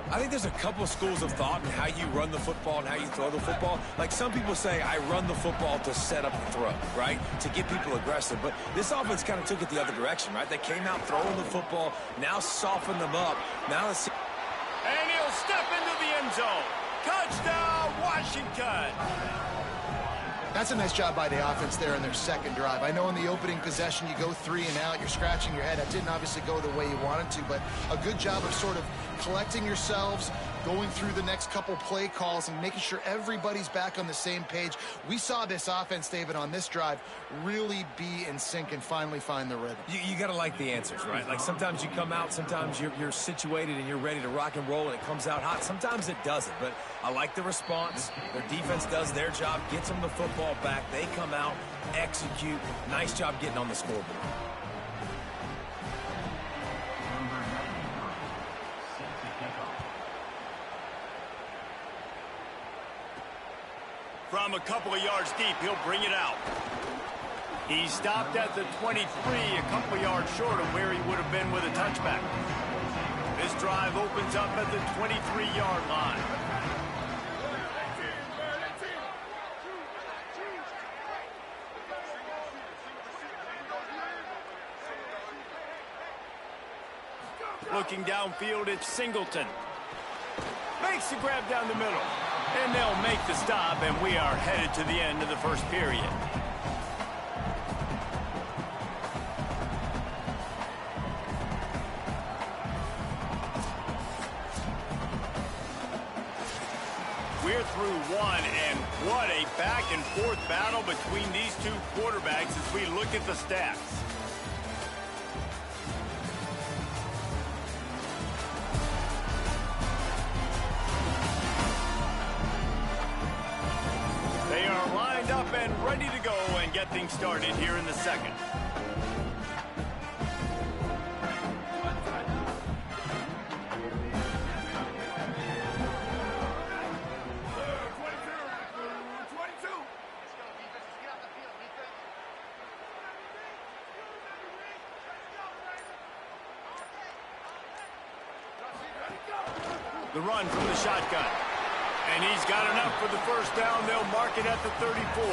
I think there's a couple of schools of thought in how you run the football and how you throw the football. Like some people say, I run the football to set up the throw, right? To get people aggressive. But this offense kind of took it the other direction, right? They came out throwing the football, now softened them up. Now let's see. And he'll step into the end zone. Touchdown, Washington. That's a nice job by the offense there in their second drive. I know in the opening possession you go 3 and out, you're scratching your head. That didn't obviously go the way you wanted to, but a good job of sort of collecting yourselves, going through the next couple play calls and making sure everybody's back on the same page. We saw this offense, David, on this drive really be in sync and finally find the rhythm. You got to like the answers, right? Like sometimes you come out, sometimes you're situated and you're ready to rock and roll and it comes out hot. Sometimes it doesn't, but I like the response. Their defense does their job, gets them the football back. They come out, execute. Nice job getting on the scoreboard. From a couple of yards deep, he'll bring it out. He stopped at the 23, a couple of yards short of where he would have been with a touchback. This drive opens up at the 23-yard line. Looking downfield, it's Singleton. Makes the grab down the middle. And they'll make the stop, and we are headed to the end of the first period. We're through one, and what a back-and-forth battle between these two quarterbacks as we look at the stats. They are lined up and ready to go and get things started here in the second. The run from the shotgun. And he's got enough for the first down. They'll mark it at the 34.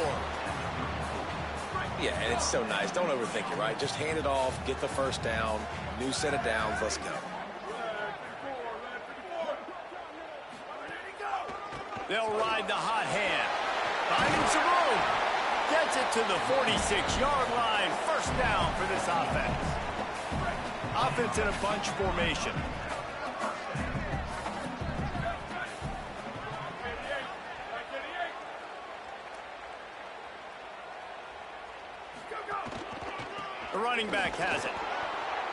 Yeah, and it's so nice. Don't overthink it, right? Just hand it off, get the first down, new set of downs, let's go. They'll ride the hot hand. Finding some room. Gets it to the 46-yard line. First down for this offense. Offense in a bunch formation. The running back has it.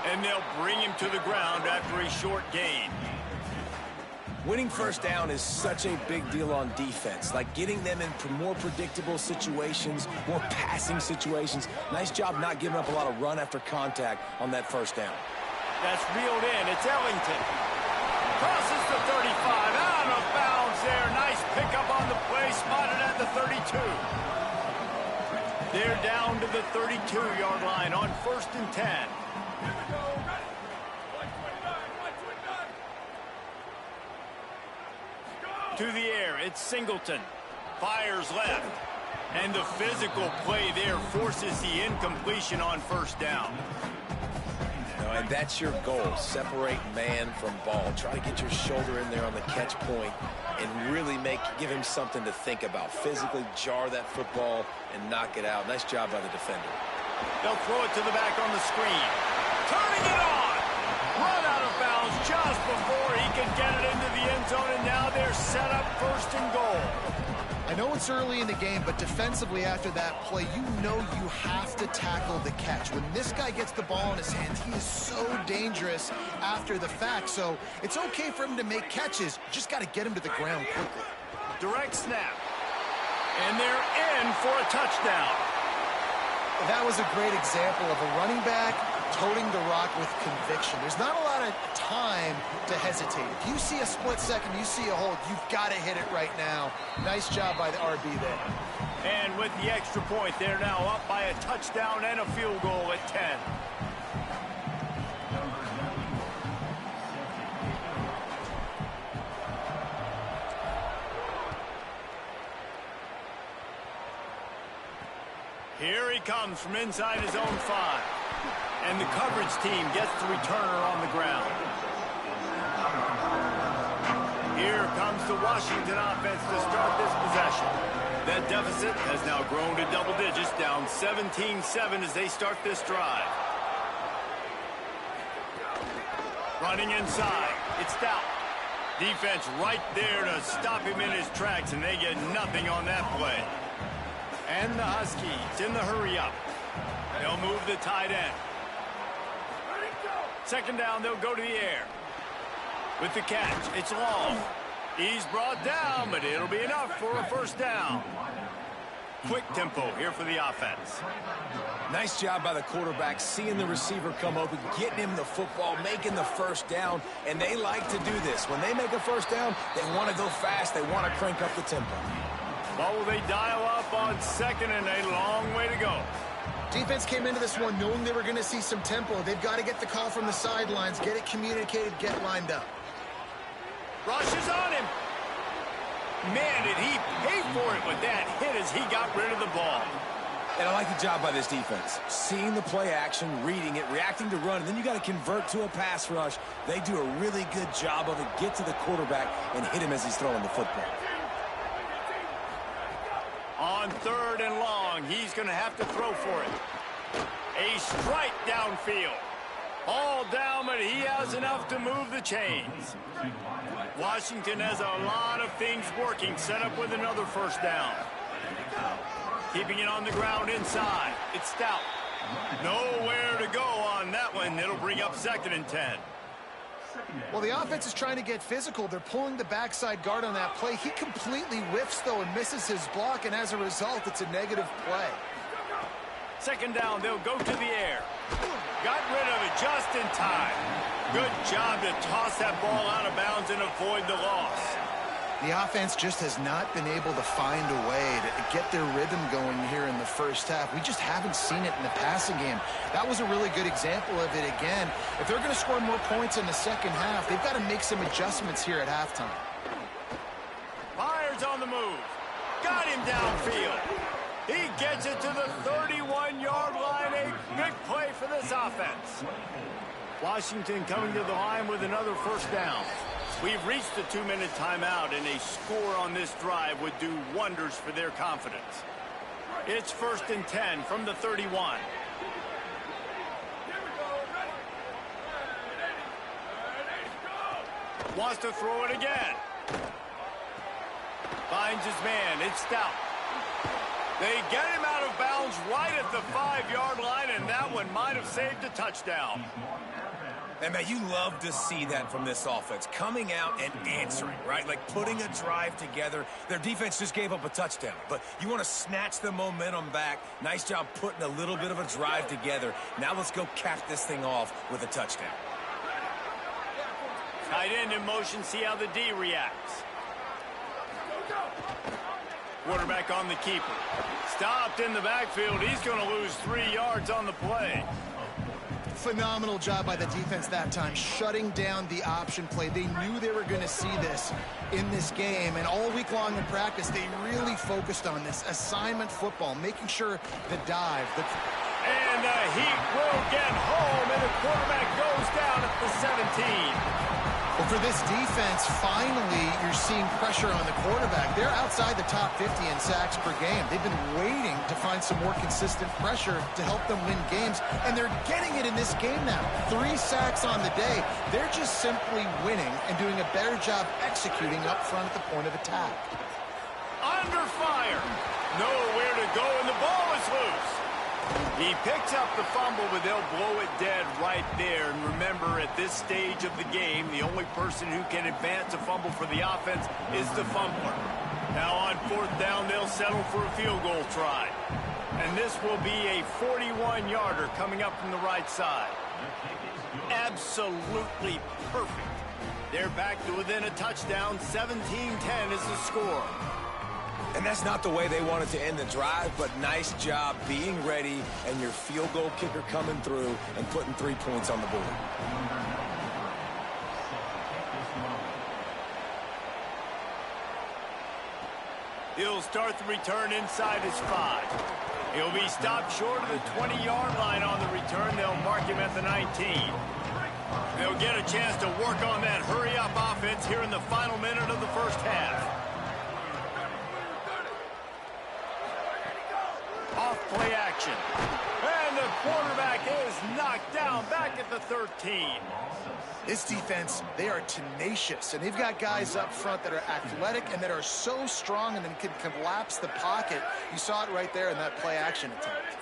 And they'll bring him to the ground after a short gain. Winning first down is such a big deal on defense. Like getting them in more predictable situations, more passing situations. Nice job not giving up a lot of run after contact on that first down. That's reeled in. It's Ellington. Crosses the 35. Out of bounds there. Nice pickup on the play. Spotted at the 32. They're down to the 32-yard line on 1st and 10. To the air, it's Singleton. Fires left. And the physical play there forces the incompletion on first down. And that's your goal. Separate man from ball. Try to get your shoulder in there on the catch point and really give him something to think about. Physically jar that football and knock it out. Nice job by the defender. They'll throw it to the back on the screen. Turning it on. Run out of bounds just before he can get it into the end zone, and now they're set up 1st and goal. I know it's early in the game, but defensively after that play, you know you have to tackle the catch. When this guy gets the ball in his hands, he is so dangerous after the fact. So it's okay for him to make catches. You just got to get him to the ground quickly. Direct snap. And they're in for a touchdown. That was a great example of a running back toting the rock with conviction. There's not a lot of time to hesitate. If you see a split second, you see a hold, you've got to hit it right now. Nice job by the RB there. And with the extra point, they're now up by a touchdown and a field goal at 10. Here he comes from inside his own 5. And the coverage team gets the returner on the ground. Here comes the Washington offense to start this possession. That deficit has now grown to double digits, down 17-7 as they start this drive. Running inside, it's Stout. Defense right there to stop him in his tracks, and they get nothing on that play. And the Huskies in the hurry-up. They'll move the tight end. Second down, they'll go to the air. With the catch, it's Long. He's brought down, but it'll be enough for a first down. Quick tempo here for the offense. Nice job by the quarterback, seeing the receiver come open, getting him the football, making the first down, and they like to do this. When they make a first down, they want to go fast, they want to crank up the tempo. What will they dial up on second, and a long way to go. Defense came into this one knowing they were going to see some tempo. They've got to get the call from the sidelines, get it communicated, get lined up. Rush is on him. Man, did he pay for it with that hit as he got rid of the ball. And I like the job by this defense. Seeing the play action, reading it, reacting to run, and then you got to convert to a pass rush. They do a really good job of it. Get to the quarterback and hit him as he's throwing the football. On third and long, he's going to have to throw for it. A strike downfield. All down, but he has enough to move the chains. Washington has a lot of things working, set up with another first down. Keeping it on the ground inside. It's Stout. Nowhere to go on that one. It'll bring up second and 10. Well, the offense is trying to get physical. They're pulling the backside guard on that play. He completely whiffs, though, and misses his block, and as a result, it's a negative play. Second down, they'll go to the air. Got rid of it just in time. Good job to toss that ball out of bounds and avoid the loss. The offense just has not been able to find a way to get their rhythm going here in the first half. We just haven't seen it in the passing game. That was a really good example of it again. If they're going to score more points in the second half, they've got to make some adjustments here at halftime. Myers on the move. Got him downfield. He gets it to the 31-yard line. A big play for this offense. Washington coming to the line with another first down. We've reached the 2-minute timeout, and a score on this drive would do wonders for their confidence. It's first and 10 from the 31. Wants to throw it again. Finds his man. It's Stout. They get him out of bounds right at the 5-yard line, and that one might have saved a touchdown. And, man, you love to see that from this offense. Coming out and answering, right? Like putting a drive together. Their defense just gave up a touchdown. But you want to snatch the momentum back. Nice job putting a little bit of a drive together. Now let's go cap this thing off with a touchdown. Tight end in motion, see how the D reacts. Quarterback on the keeper. Stopped in the backfield. He's going to lose 3 yards on the play. Phenomenal job by the defense that time, shutting down the option play. They knew they were going to see this in this game, and all week long in practice, they really focused on this assignment football, making sure the dive. And the Heat will get home, and the quarterback goes down at the 17. Well, for this defense, finally, you're seeing pressure on the quarterback. They're outside the top 50 in sacks per game. They've been waiting to find some more consistent pressure to help them win games, and they're getting it in this game now. 3 sacks on the day. They're just simply winning and doing a better job executing up front at the point of attack. Under fire. Nowhere to go, and the ball is loose. He picks up the fumble, but they'll blow it dead right there. And remember, at this stage of the game, the only person who can advance a fumble for the offense is the fumbler. Now on fourth down, they'll settle for a field goal try. And this will be a 41-yarder coming up from the right side. Absolutely perfect. They're back to within a touchdown. 17-10 is the score. And that's not the way they wanted to end the drive, but nice job being ready and your field goal kicker coming through and putting 3 points on the board. He'll start the return inside his 5. He'll be stopped short of the 20-yard line on the return. They'll mark him at the 19. They'll get a chance to work on that hurry-up offense here in the final minute of the first half. Off play action. And the quarterback is knocked down back at the 13. This defense, they are tenacious, and they've got guys up front that are athletic and that are so strong and then can collapse the pocket. You saw it right there in that play action attempt.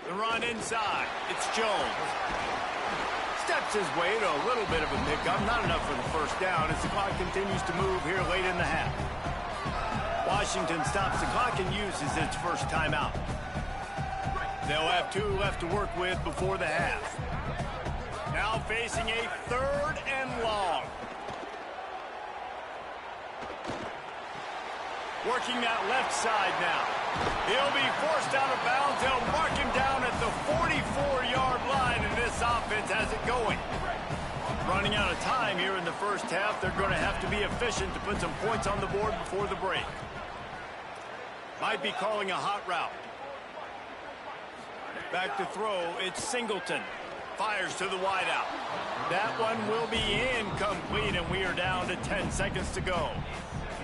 The run inside. It's Jones. Steps his way to a little bit of a pickup. Not enough for the first down as the clock continues to move here late in the half. Washington stops the clock and uses its first timeout. They'll have 2 left to work with before the half. Now facing a 3rd and long. Working that left side now. He'll be forced out of bounds. They'll mark him down at the 44-yard line, and this offense has it going. Running out of time here in the first half. They're going to have to be efficient to put some points on the board before the break. Might be calling a hot route. Back to throw. It's Singleton. Fires to the wideout. That one will be incomplete, and we are down to 10 seconds to go.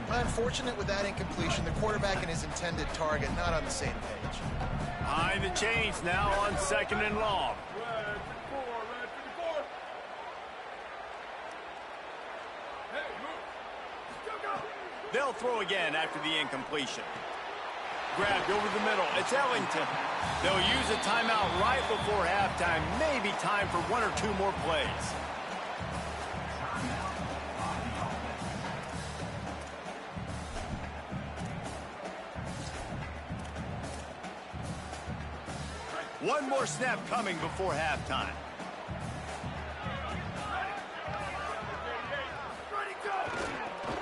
Unfortunate with that incompletion. The quarterback and his intended target not on the same page. Behind the chains now on 2nd and long. They'll throw again after the incompletion. Grabbed over the middle. It's Ellington. They'll use a timeout right before halftime. Maybe time for 1 or 2 more plays. One more snap coming before halftime.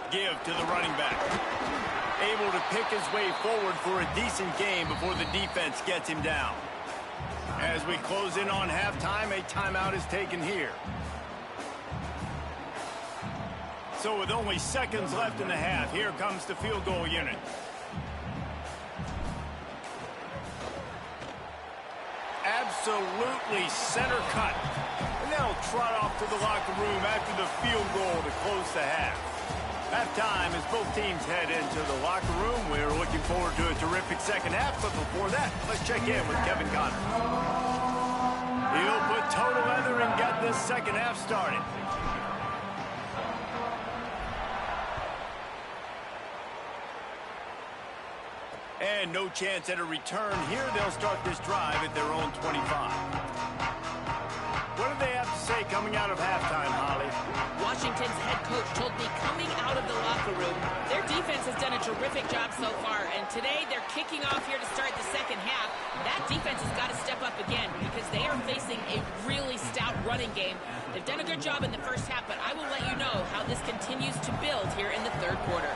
Give to the running back. Able to pick his way forward for a decent game before the defense gets him down. As we close in on halftime, a timeout is taken here. So with only seconds left in the half, here comes the field goal unit. Absolutely center cut. And they'll trot off to the locker room after the field goal to close the half. Halftime as both teams head into the locker room. We're looking forward to a terrific second half, but before that, let's check in with Kevin Connors. He'll put toe to leather and get this second half started. And no chance at a return here. They'll start this drive at their own 25. What do they have to say coming out of halftime, Holly? Washington's head coach told me coming out of the locker room, their defense has done a terrific job so far, and today they're kicking off here to start the second half. That defense has got to step up again because they are facing a really stout running game. They've done a good job in the first half, but I will let you know how this continues to build here in the third quarter.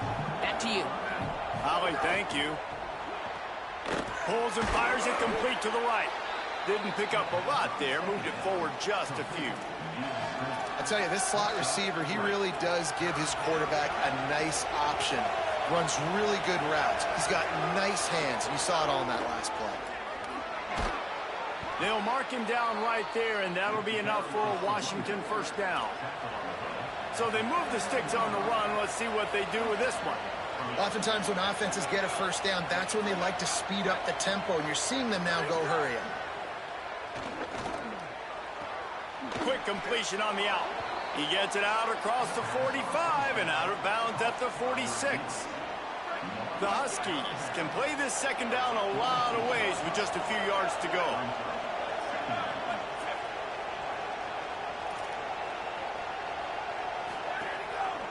Back to you. Holly, thank you. Pulls and fires it complete to the right. Didn't pick up a lot there. Moved it forward just a few. I tell you, this slot receiver, he really does give his quarterback a nice option. Runs really good routes. He's got nice hands, and you saw it all in that last play. They'll mark him down right there, and that'll be enough for a Washington first down. So they move the sticks on the run. Let's see what they do with this one. Oftentimes when offenses get a first down, that's when they like to speed up the tempo, and you're seeing them now go hurry up. Quick completion on the out. He gets it out across the 45 and out of bounds at the 46. The Huskies can play this second down a lot of ways with just a few yards to go.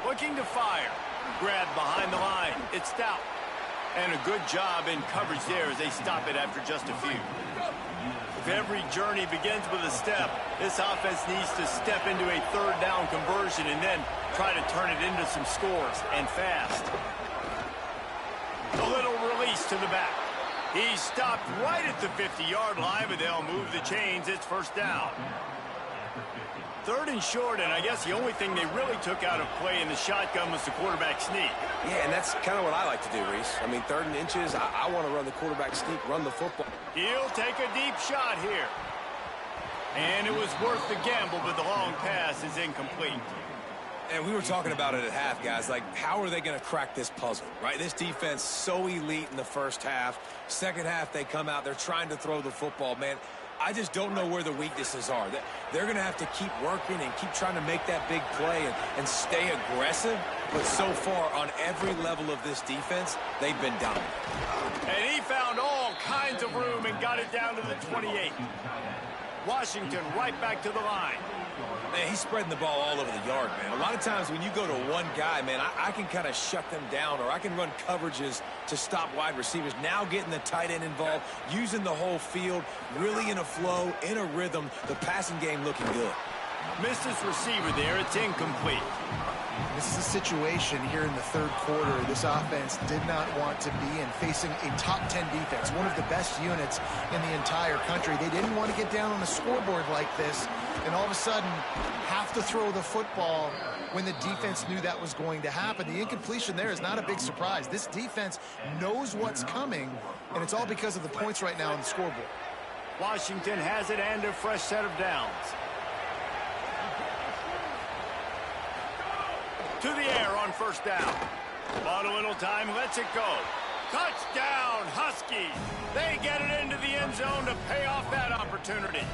Looking to fire. Grabbed behind the line. It's Stout. And a good job in coverage there as they stop it after just a few. If every journey begins with a step, this offense needs to step into a third down conversion and then try to turn it into some scores, and fast. A little release to the back. He's stopped right at the 50-yard line, but they'll move the chains. It's first down. 3rd and short, and I guess the only thing they really took out of play in the shotgun was the quarterback sneak. Yeah, and that's kind of what I like to do, Reese. I mean, 3rd and inches, I want to run the quarterback sneak, run the football. He'll take a deep shot here. And it was worth the gamble, but the long pass is incomplete. And we were talking about it at half, guys. Like, how are they going to crack this puzzle, right? This defense so elite in the first half. Second half, they come out. They're trying to throw the football, man. I just don't know where the weaknesses are. They're going to have to keep working and keep trying to make that big play and stay aggressive. But so far, on every level of this defense, they've been dominant. And he found all kinds of room and got it down to the 28. Washington right back to the line. Man, he's spreading the ball all over the yard, man. A lot of times when you go to one guy, man, I can kind of shut them down, or I can run coverages to stop wide receivers. Now getting the tight end involved, using the whole field, really in a flow, in a rhythm, the passing game looking good. Missed his receiver there. It's incomplete. This is a situation here in the 3rd quarter this offense did not want to be in, facing a top 10 defense, one of the best units in the entire country. They didn't want to get down on the scoreboard like this and all of a sudden have to throw the football when the defense knew that was going to happen. The incompletion there is not a big surprise. This defense knows what's coming, and it's all because of the points right now on the scoreboard. Washington has it and a fresh set of downs. To the air on 1st down. Bought a little time, lets it go. Touchdown, Huskies. They get it into the end zone to pay off that opportunity.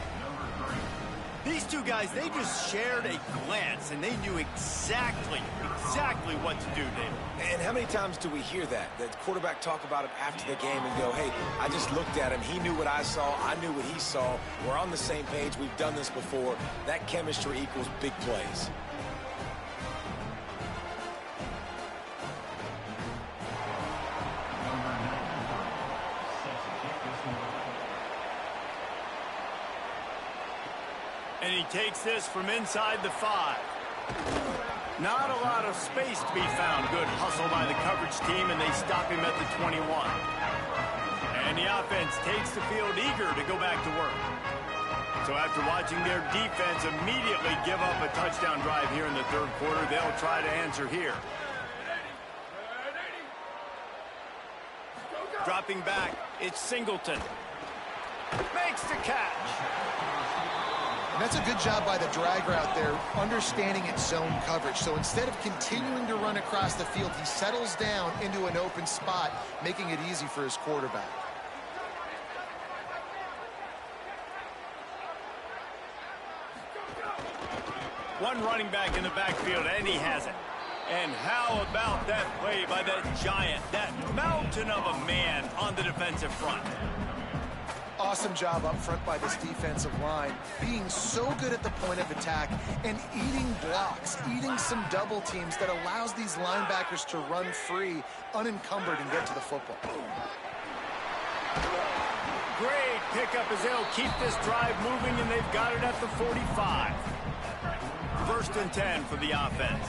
These two guys, they just shared a glance, and they knew exactly what to do, David. And how many times do we hear that? The quarterback talk about it after the game and go, hey, I just looked at him. He knew what I saw. I knew what he saw. We're on the same page. We've done this before. That chemistry equals big plays. And he takes this from inside the 5. Not a lot of space to be found. Good hustle by the coverage team, and they stop him at the 21. And the offense takes the field eager to go back to work. So after watching their defense immediately give up a touchdown drive here in the 3rd quarter, they'll try to answer here. Dropping back, it's Singleton. Makes the catch. And that's a good job by the drag route there, understanding its zone coverage. So instead of continuing to run across the field, he settles down into an open spot, making it easy for his quarterback. One running back in the backfield, and he has it. And how about that play by that giant, that mountain of a man on the defensive front? Awesome job up front by this defensive line, being so good at the point of attack and eating blocks, eating some double teams that allows these linebackers to run free, unencumbered, and get to the football. Great pickup as they'll keep this drive moving, and they've got it at the 45. 1st and 10 for the offense.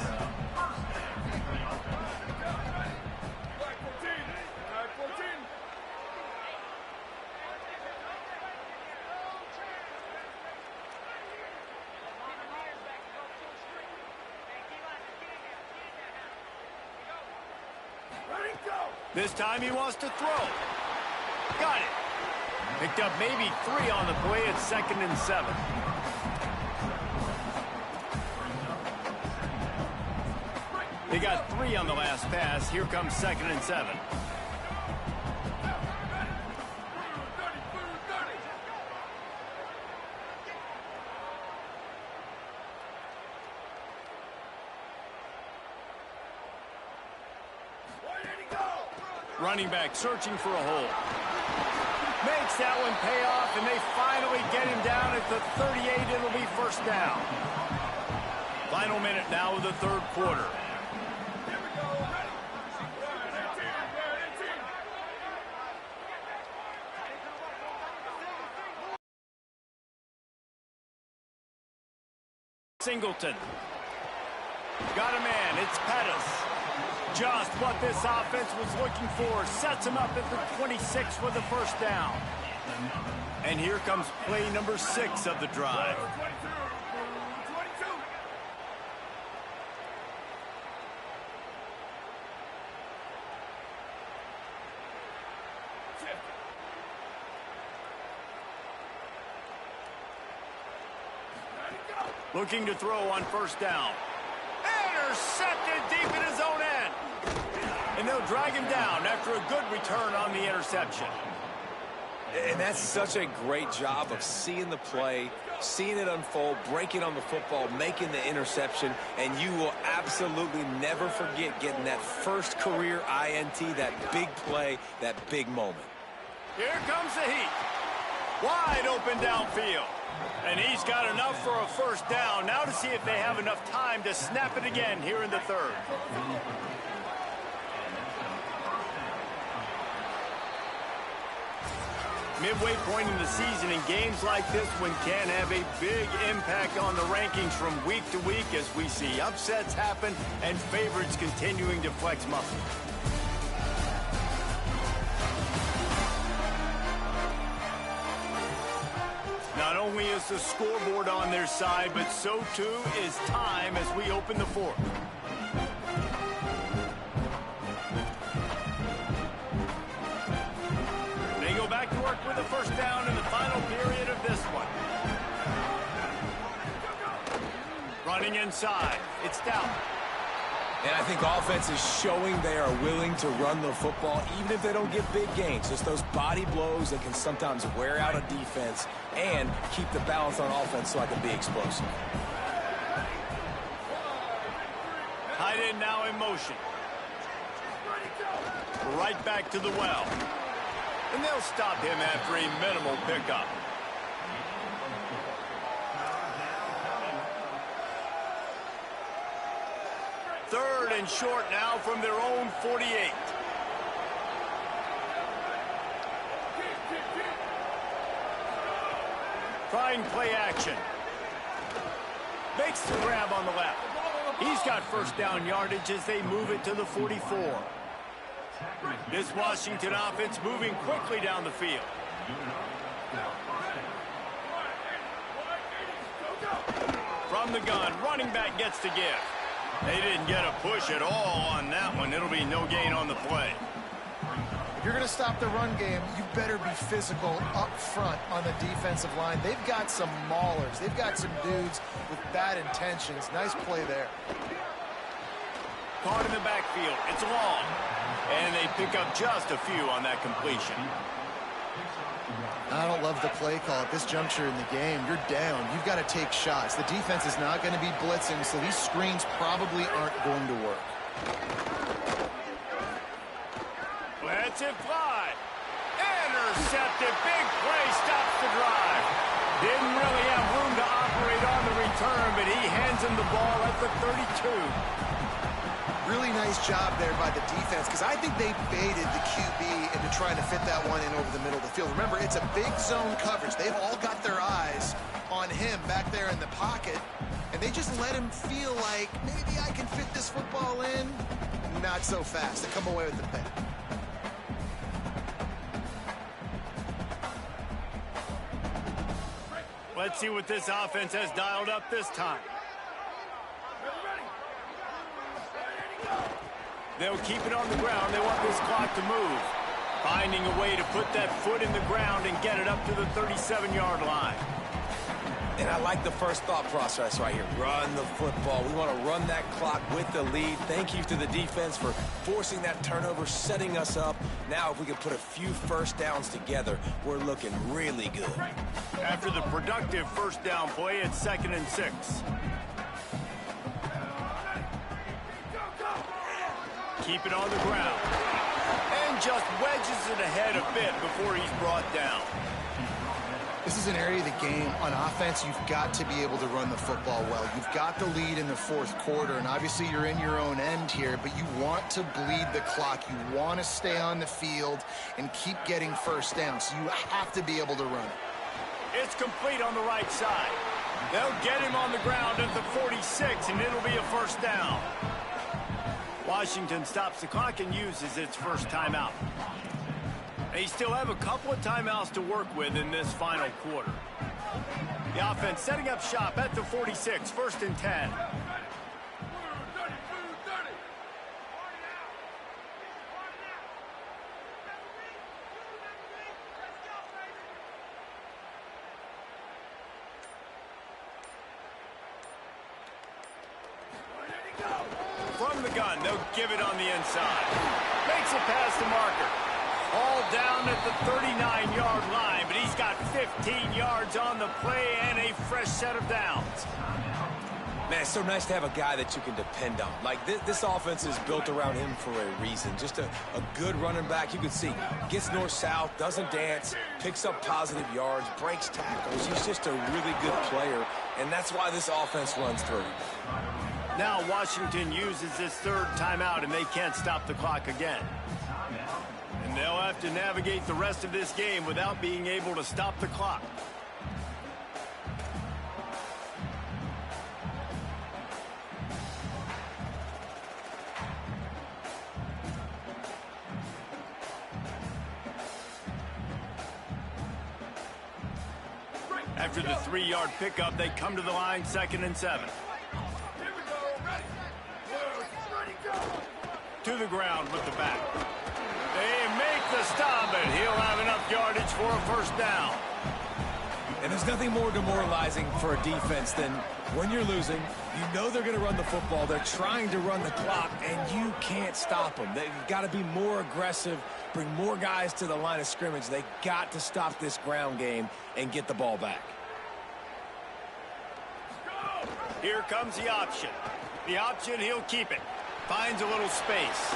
This time he wants to throw. Got it. Picked up maybe 3 on the play at 2nd and 7. They got 3 on the last pass. Here comes 2nd and 7. Running back searching for a hole. Makes that one pay off, and they finally get him down at the 38. It'll be 1st down. Final minute now of the 3rd quarter. Singleton. Got a man. It's Pettis. Just what this offense was looking for. Sets him up at the 26 for the 1st down. And here comes play number 6 of the drive. Looking to throw on first down. Intercepted deep in his own end. And they'll drag him down after a good return on the interception. And that's such a great job of seeing the play, seeing it unfold, breaking on the football, making the interception, and you will absolutely never forget getting that first career INT, that big play, that big moment. Here comes the heat. Wide open downfield. And he's got enough for a first down. Now to see if they have enough time to snap it again here in the third. Midway point in the season, in games like this one can have a big impact on the rankings from week to week as we see upsets happen and favorites continuing to flex muscle. Not only is the scoreboard on their side, but so too is time as we open the fourth. They go back to work with a first down in the final period of this one. Running inside. It's down. And I think offense is showing they are willing to run the football, even if they don't get big gains. Just those body blows that can sometimes wear out a defense and keep the balance on offense so I can be explosive. Tight end now in motion. Right back to the well. And they'll stop him after a minimal pickup. Third and short now from their own 48. Trying play action. Makes the grab on the left. He's got first down yardage as they move it to the 44. This Washington offense moving quickly down the field. From the gun, running back gets to give. They didn't get a push at all on that one. It'll be no gain on the play. If you're going to stop the run game, you better be physical up front on the defensive line. They've got some maulers. They've got some dudes with bad intentions. Nice play there. Caught in the backfield. It's long. And they pick up just a few on that completion. I don't love the play call at this juncture in the game. You're down. You've got to take shots. The defense is not going to be blitzing, so these screens probably aren't going to work. Lets it fly. Intercepted. Big play stops the drive. Didn't really have room to operate on the return, but he hands him the ball at the 32. Really nice job there by the defense because I think they baited the QB into trying to fit that one in over the middle of the field. Remember, it's a big zone coverage. They've all got their eyes on him back there in the pocket, and they just let him feel like maybe I can fit this football in. Not so fast. They come away with the pick. Let's see what this offense has dialed up this time. They'll keep it on the ground. They want this clock to move. Finding a way to put that foot in the ground and get it up to the 37-yard line. And I like the first thought process right here. Run the football. We want to run that clock with the lead. Thank you to the defense for forcing that turnover, setting us up. Now if we can put a few first downs together, we're looking really good. After the productive first down play, it's 2nd and 6. Keep it on the ground. And just wedges it ahead a bit before he's brought down. This is an area of the game on offense you've got to be able to run the football well. You've got the lead in the fourth quarter, and obviously you're in your own end here, but you want to bleed the clock. You want to stay on the field and keep getting first down, so you have to be able to run it. It's complete on the right side. They'll get him on the ground at the 46, and it'll be a first down. Washington stops the clock and uses its first timeout. They still have a couple of timeouts to work with in this final quarter. The offense setting up shop at the 46, 1st and 10. gun. They'll give it on the inside. Makes it past the marker. All down at the 39-yard line, but he's got 15 yards on the play and a fresh set of downs. Man, it's so nice to have a guy that you can depend on. Like, this offense is built around him for a reason. Just a good running back. You can see, gets north-south, doesn't dance, picks up positive yards, breaks tackles. He's just a really good player, and that's why this offense runs through. Now Washington uses this third timeout, and they can't stop the clock again. And they'll have to navigate the rest of this game without being able to stop the clock. After the 3-yard pickup, they come to the line, 2nd and 7. To the ground with the back. They make the stop, but he'll have enough yardage for a first down. And there's nothing more demoralizing for a defense than when you're losing, you know they're going to run the football, they're trying to run the clock, and you can't stop them. They've got to be more aggressive, bring more guys to the line of scrimmage. They got to stop this ground game and get the ball back. Here comes the option. The option, he'll keep it. Finds a little space.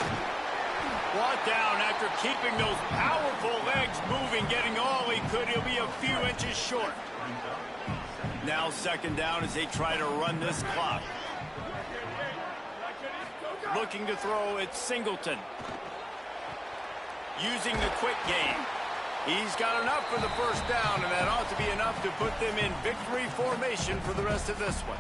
Brought down after keeping those powerful legs moving, getting all he could. He'll be a few inches short. Now 2nd down as they try to run this clock. Looking to throw, it's Singleton. Using the quick game. He's got enough for the first down, and that ought to be enough to put them in victory formation for the rest of this one.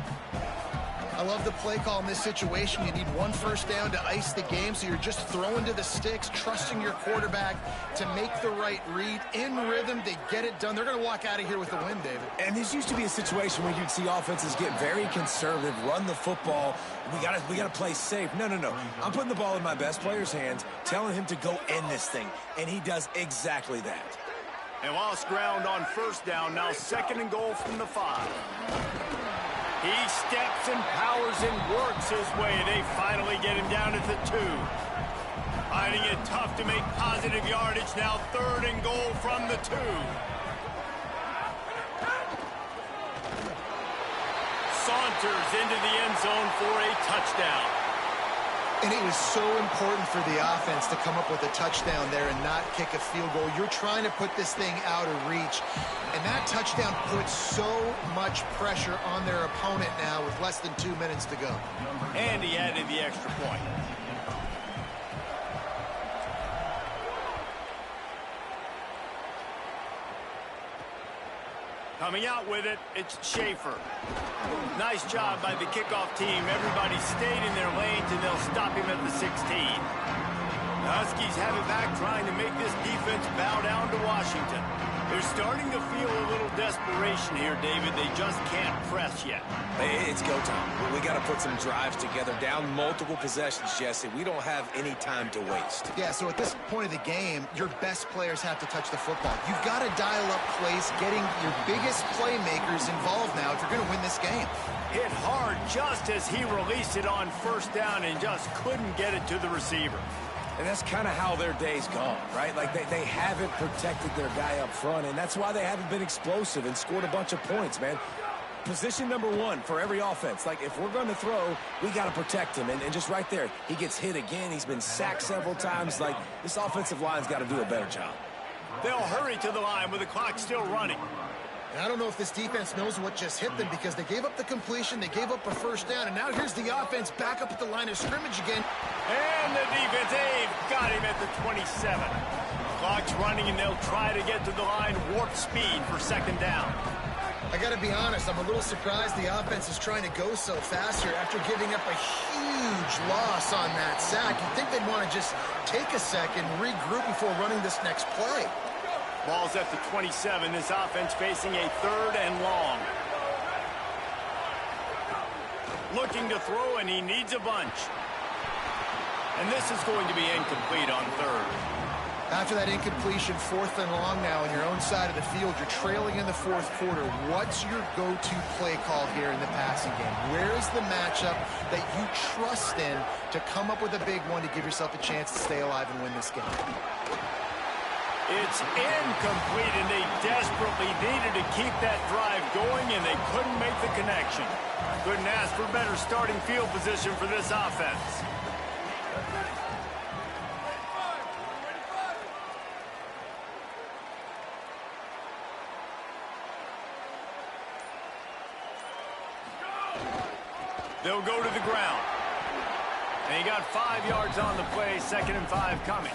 I love the play call in this situation. You need 1 first down to ice the game, so you're just throwing to the sticks, trusting your quarterback to make the right read. In rhythm, they get it done. They're going to walk out of here with the win, David. And this used to be a situation where you'd see offenses get very conservative, run the football. We gotta play safe. No. I'm putting the ball in my best player's hands, telling him to go end this thing, and he does exactly that. And lost ground on first down. Now 2nd and goal from the 5. He steps and powers and works his way. They finally get him down at the 2. Finding it tough to make positive yardage. Now 3rd and goal from the 2. Saunters into the end zone for a touchdown. And it was so important for the offense to come up with a touchdown there and not kick a field goal. You're trying to put this thing out of reach. And that touchdown puts so much pressure on their opponent now with less than 2 minutes to go. And he added the extra point. Coming out with it, it's Schaefer. Nice job by the kickoff team. Everybody stayed in their lanes, and they'll stop him at the 16. The Huskies have it back, trying to make this defense bow down to Washington. They're starting to feel a little desperation here, David. They just can't press yet. Hey, it's go time. We got to put some drives together, down multiple possessions, Jesse. We don't have any time to waste. Yeah, so at this point of the game, your best players have to touch the football. You've got to dial up plays, getting your biggest playmakers involved now if you're going to win this game. Hit hard just as he released it on first down and just couldn't get it to the receiver. And that's kind of how their day's gone, right? Like, they haven't protected their guy up front, and that's why they haven't been explosive and scored a bunch of points, man. Position number 1 for every offense. Like, if we're going to throw, we got to protect him. And just right there, he gets hit again. He's been sacked several times. Like, this offensive line's got to do a better job. They'll hurry to the line with the clock still running. And I don't know if this defense knows what just hit them because they gave up the completion, they gave up a first down, and now here's the offense back up at the line of scrimmage again. And the defense, they've got him at the 27. Clock's running, and they'll try to get to the line warp speed for 2nd down. I got to be honest, I'm a little surprised the offense is trying to go so fast here after giving up a huge loss on that sack. You'd think they'd want to just take a second, regroup before running this next play. Ball's at the 27. This offense facing a 3rd and long. Looking to throw, and he needs a bunch. And this is going to be incomplete on 3rd. After that incompletion, 4th and long now on your own side of the field, you're trailing in the 4th quarter. What's your go-to play call here in the passing game? Where is the matchup that you trust in to come up with a big one to give yourself a chance to stay alive and win this game? It's incomplete, and they desperately needed to keep that drive going, and they couldn't make the connection. Couldn't ask for better starting field position for this offense. They'll go to the ground. And he got 5 yards on the play, 2nd and 5 coming.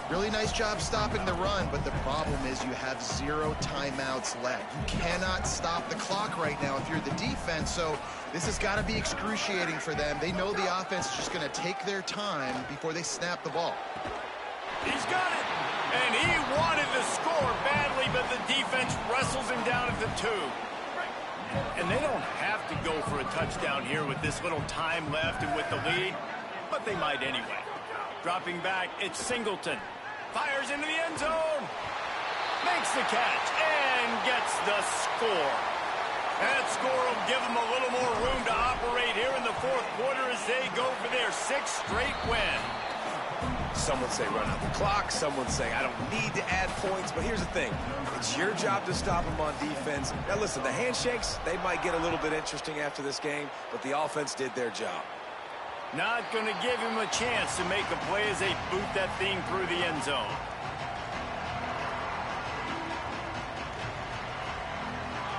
Really nice job stopping the run, but the problem is you have 0 timeouts left. You cannot stop the clock right now if you're the defense, so this has got to be excruciating for them. They know the offense is just going to take their time before they snap the ball. He's got it, and he wanted the score badly, but the defense wrestles him down at the 2. And they don't have to go for a touchdown here with this little time left and with the lead, but they might anyway. Dropping back, it's Singleton. Fires into the end zone. Makes the catch and gets the score. That score will give them a little more room to operate here in the 4th quarter as they go for their 6th straight win. Some would say run out the clock. Some would say I don't need to add points. But here's the thing. It's your job to stop them on defense. Now, listen, the handshakes, they might get a little bit interesting after this game, but the offense did their job. Not going to give him a chance to make a play as they boot that thing through the end zone.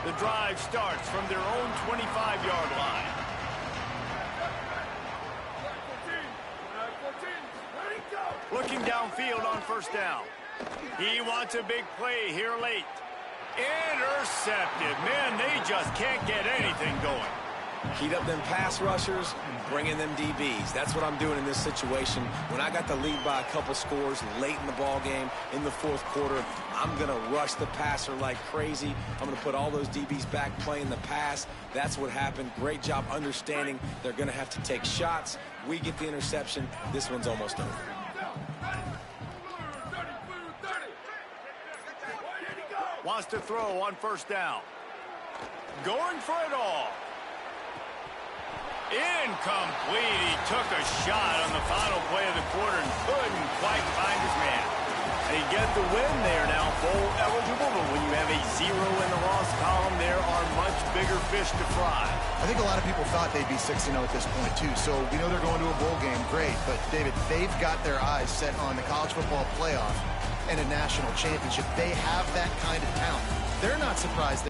The drive starts from their own 25-yard line. Looking downfield on 1st down. He wants a big play here late. Intercepted. Man, they just can't get anything going. Heat up them pass rushers, bring in them DBs. That's what I'm doing in this situation. When I got the lead by a couple scores late in the ball game in the 4th quarter, I'm going to rush the passer like crazy. I'm going to put all those DBs back playing the pass. That's what happened. Great job understanding they're going to have to take shots. We get the interception. This one's almost over. Wants to throw on 1st down. Going for it all. Incomplete. He took a shot on the final play of the quarter and couldn't quite find his man. They get the win there now, bowl eligible, but when you have a 0 in the loss column, there are much bigger fish to fry. I think a lot of people thought they'd be 6-0 at this point, too. So we know they're going to a bowl game. Great. But, David, they've got their eyes set on the college football playoff and a national championship. They have that kind of talent. They're not surprised.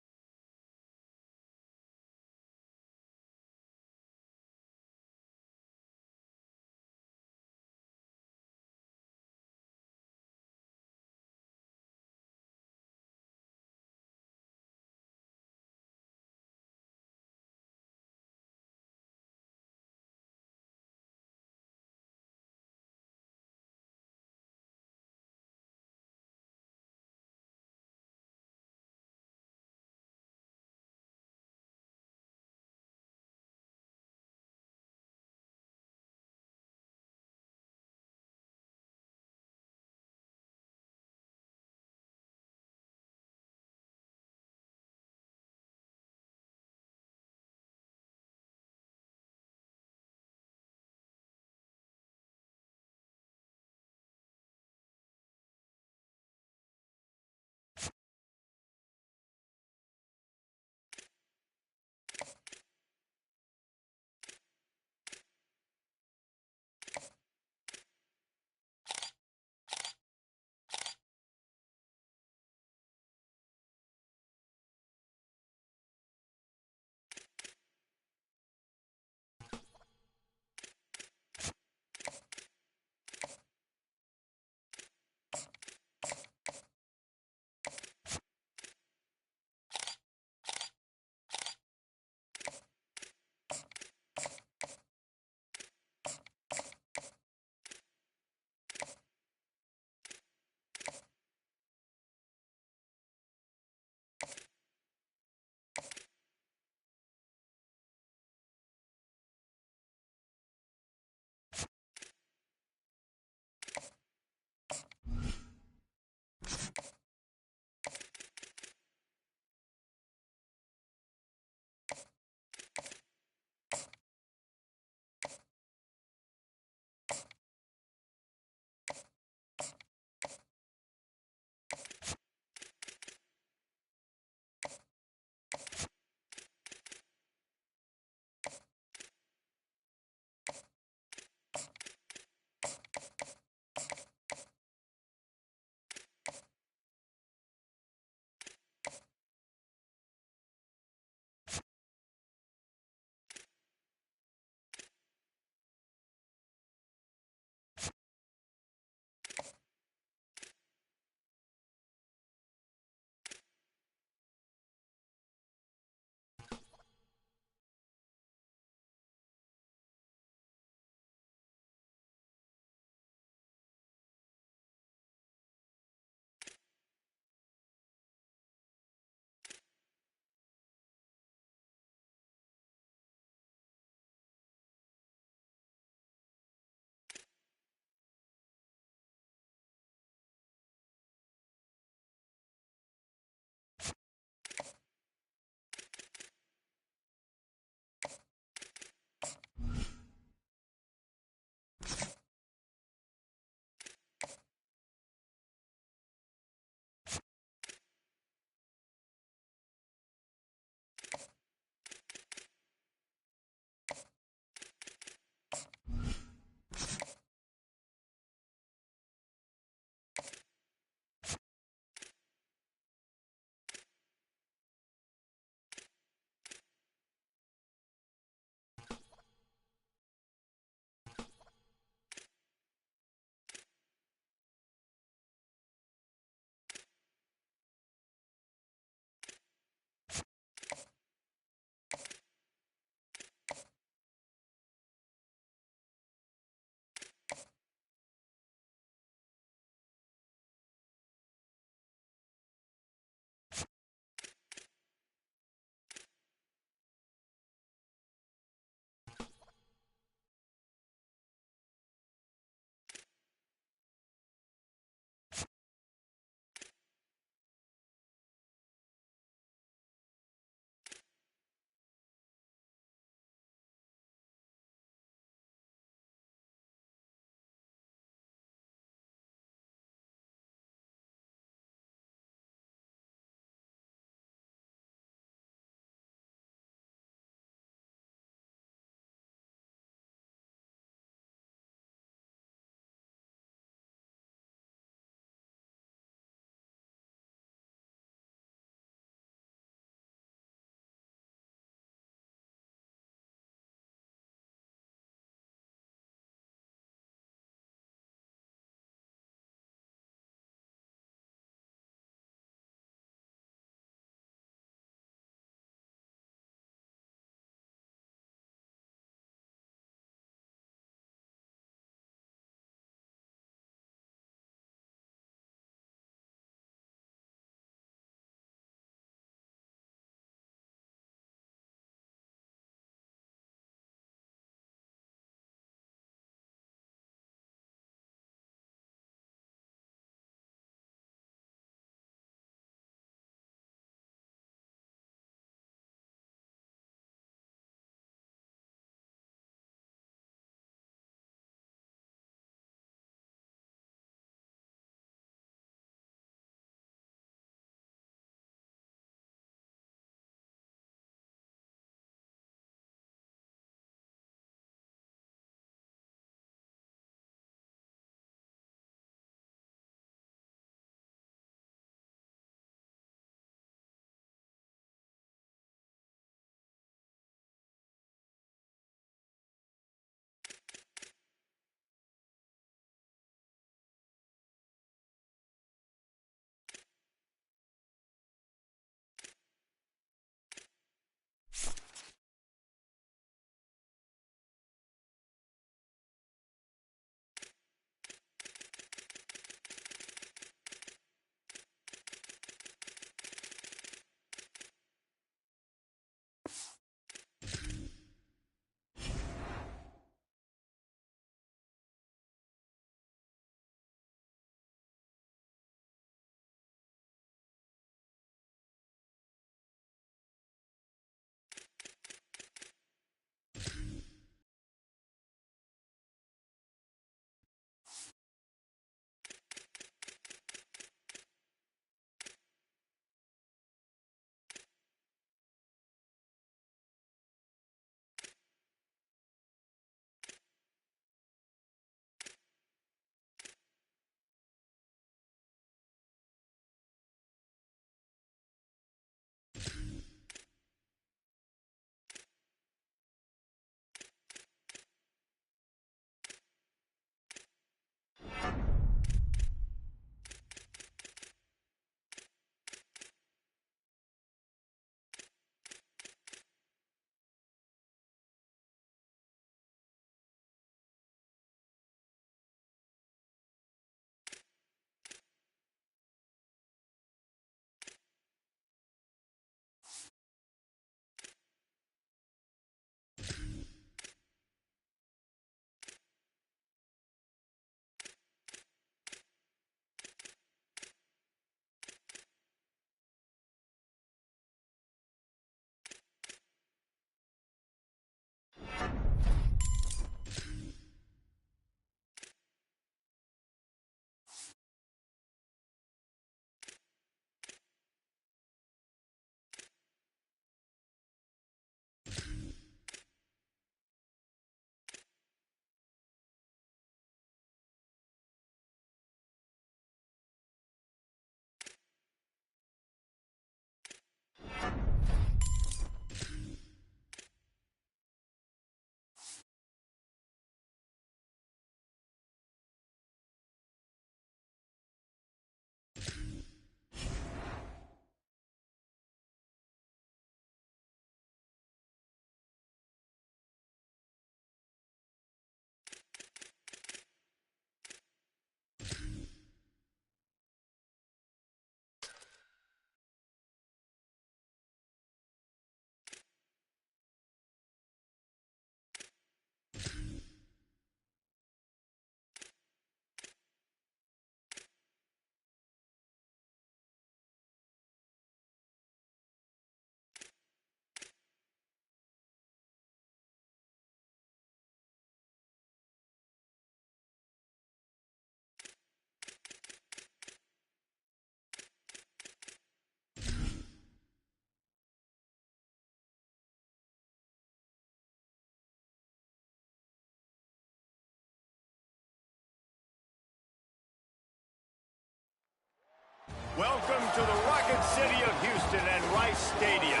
Welcome to the Rocket City of Houston and Rice Stadium.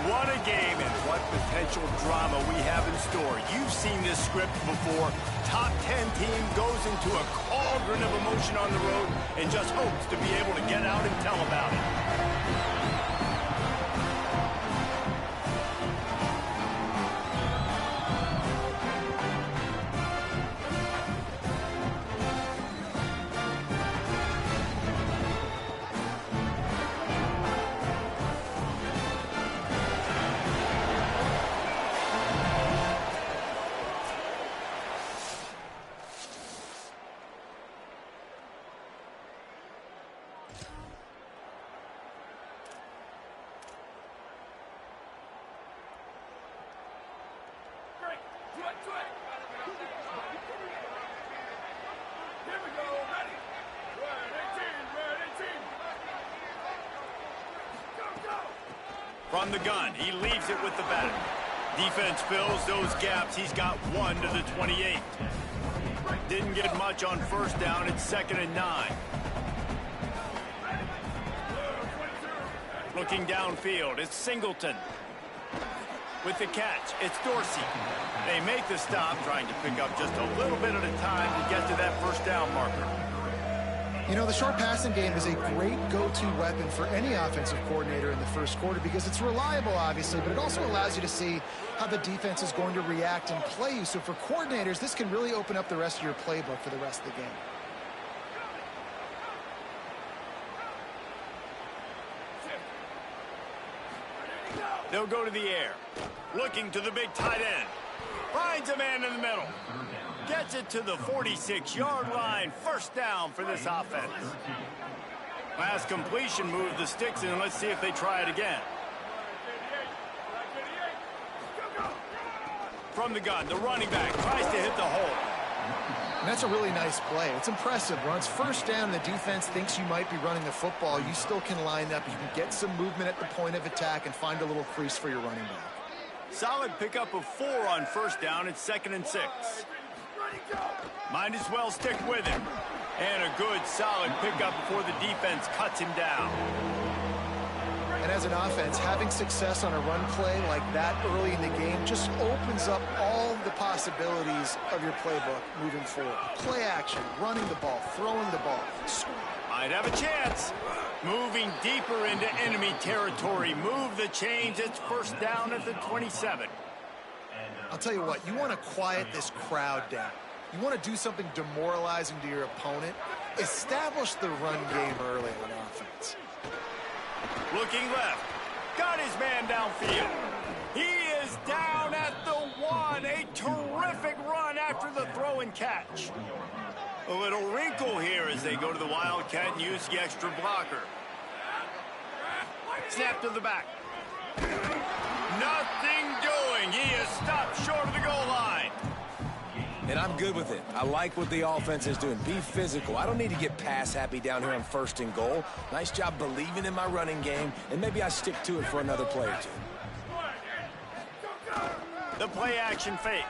What a game and what potential drama we have in store. You've seen this script before. Top 10 team goes into a cauldron of emotion on the road and just hopes to be able to get out and tell about it. From the gun, he leaves it with the back. Defense fills those gaps. He's got 1 to the 28. Didn't get much on first down. It's 2nd and 9. Looking downfield, it's Singleton. With the catch, it's Dorsey. They make the stop, trying to pick up just a little bit at a time to get to that first down marker. You know, the short passing game is a great go-to weapon for any offensive coordinator in the first quarter because it's reliable, obviously, but it also allows you to see how the defense is going to react and play you. So for coordinators, this can really open up the rest of your playbook for the rest of the game. They'll go to the air. Looking to the big tight end. Finds a man in the middle. Gets it to the 46-yard line. First down for this offense. Last completion moved the sticks in. Let's see if they try it again. From the gun, the running back tries to hit the hole. And that's a really nice play. It's impressive. When it's first down, the defense thinks you might be running the football. You still can line up. You can get some movement at the point of attack and find a little crease for your running back. Solid pickup of 4 on first down. It's 2nd and 6. Might as well stick with him. And a good, solid pickup before the defense cuts him down. And as an offense, having success on a run play like that early in the game just opens up all the possibilities of your playbook moving forward. Play action, running the ball, throwing the ball. Might have a chance. Moving deeper into enemy territory. Move the chains. It's first down at the 27. I'll tell you what, you want to quiet this crowd down. You want to do something demoralizing to your opponent. Establish the run game early on offense. Looking left. Got his man downfield. He is down at the 1. A terrific run after the throw and catch. A little wrinkle here as they go to the Wildcat and use the extra blocker. Snap to the back. Nothing doing. He is stopped short of the goal line. And I'm good with it. I like what the offense is doing. Be physical. I don't need to get pass happy down here on 1st and goal. Nice job believing in my running game, and maybe I stick to it for another play or two. The play action fake.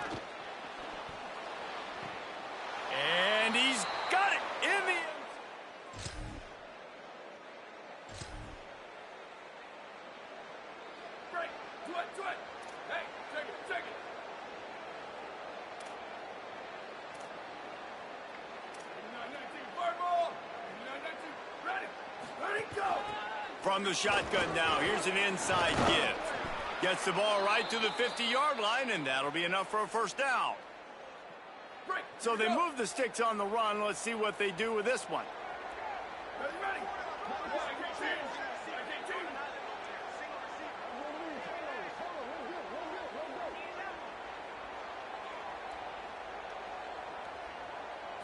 And he's got it in the end. From the shotgun now, here's an inside give. Gets the ball right to the 50-yard line, and that'll be enough for a first down. So they move the sticks on the run. Let's see what they do with this one.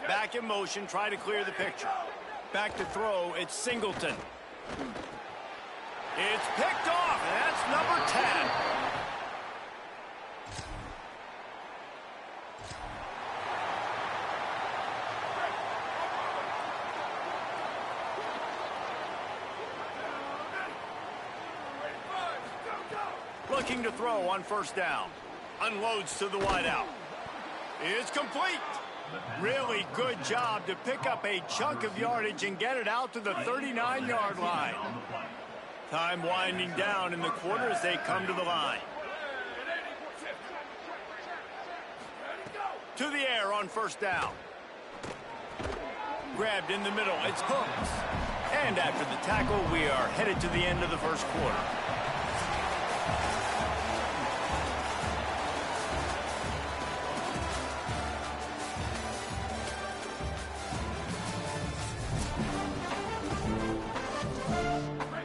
Back in motion, try to clear the picture. Back to throw, it's Singleton. It's picked off, and that's number 10. Looking to throw on first down. Unloads to the wideout. is complete. Really good job to pick up a chunk of yardage and get it out to the 39-yard line. Time winding down in the quarter as they come to the line. To the air on first down. Grabbed in the middle. It's Hooks. And after the tackle, we are headed to the end of the first quarter.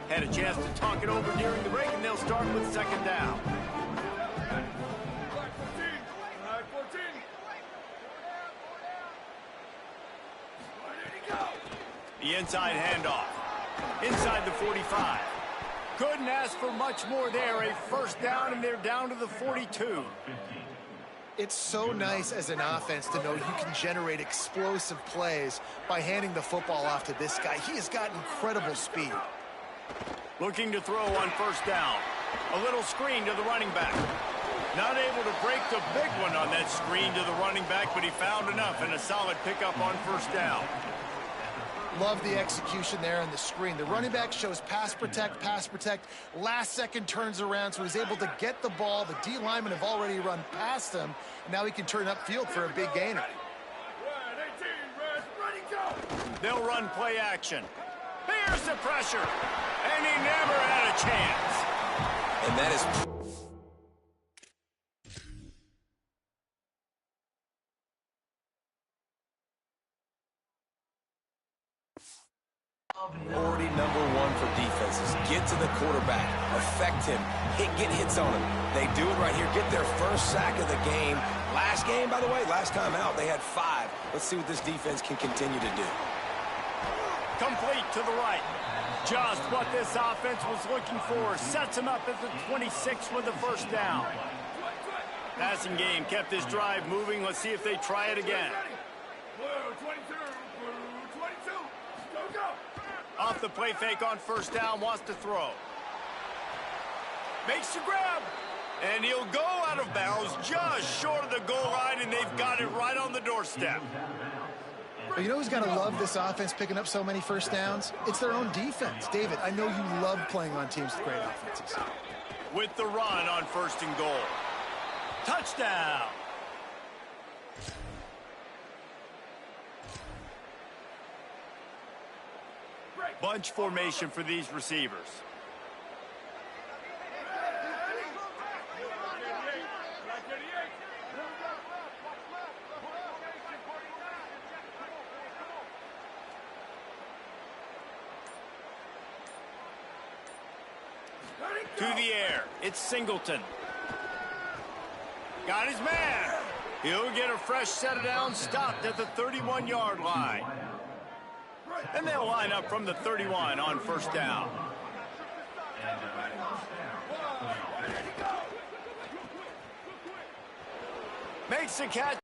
Had a chance to talk it over during the break, and they'll start with second down. The inside handoff. Inside the 45. Couldn't ask for much more there. A first down, and they're down to the 42. It's so nice as an offense to know you can generate explosive plays by handing the football off to this guy. He has got incredible speed. Looking to throw on first down. A little screen to the running back. Not able to break the big one on that screen to the running back, but he found enough and a solid pickup on first down. Love the execution there on the screen. The running back shows pass protect, last second turns around, so he's able to get the ball. The D linemen have already run past him, and now he can turn upfield for a big gainer. They'll run play action. Here's the pressure, and he never had a chance. And that is... Priority number one for defenses. Get to the quarterback. Affect him. Get hits on him. They do it right here. Get their first sack of the game. Last game, by the way, last time out, they had 5. Let's see what this defense can continue to do. Complete to the right. Just what this offense was looking for. Sets him up at the 26 with the first down. Passing game kept this drive moving. Let's see if they try it again. Off the play fake on first down, wants to throw. Makes the grab. And he'll go out of bounds just short of the goal line, and they've got it right on the doorstep. You know who's got to love this offense picking up so many first downs? It's their own defense. David, I know you love playing on teams with great offenses. With the run on first and goal. Touchdown. Bunch formation for these receivers. To the air. It's Singleton. Got his man. He'll get a fresh set of downs, stopped at the 31-yard line. And they'll line up from the 31 on first down. Makes the catch.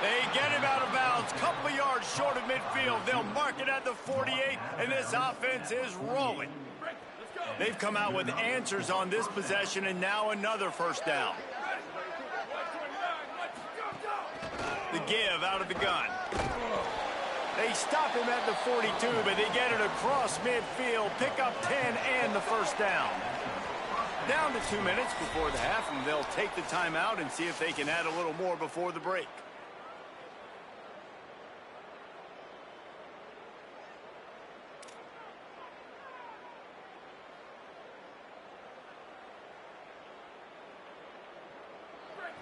They get him out of bounds. Couple of yards short of midfield. They'll mark it at the 48, and this offense is rolling. They've come out with answers on this possession, and now another first down. The give out of the gun. They stop him at the 42, but they get it across midfield, pick up 10 and the first down. Down to 2 minutes before the half, and they'll take the timeout and see if they can add a little more before the break.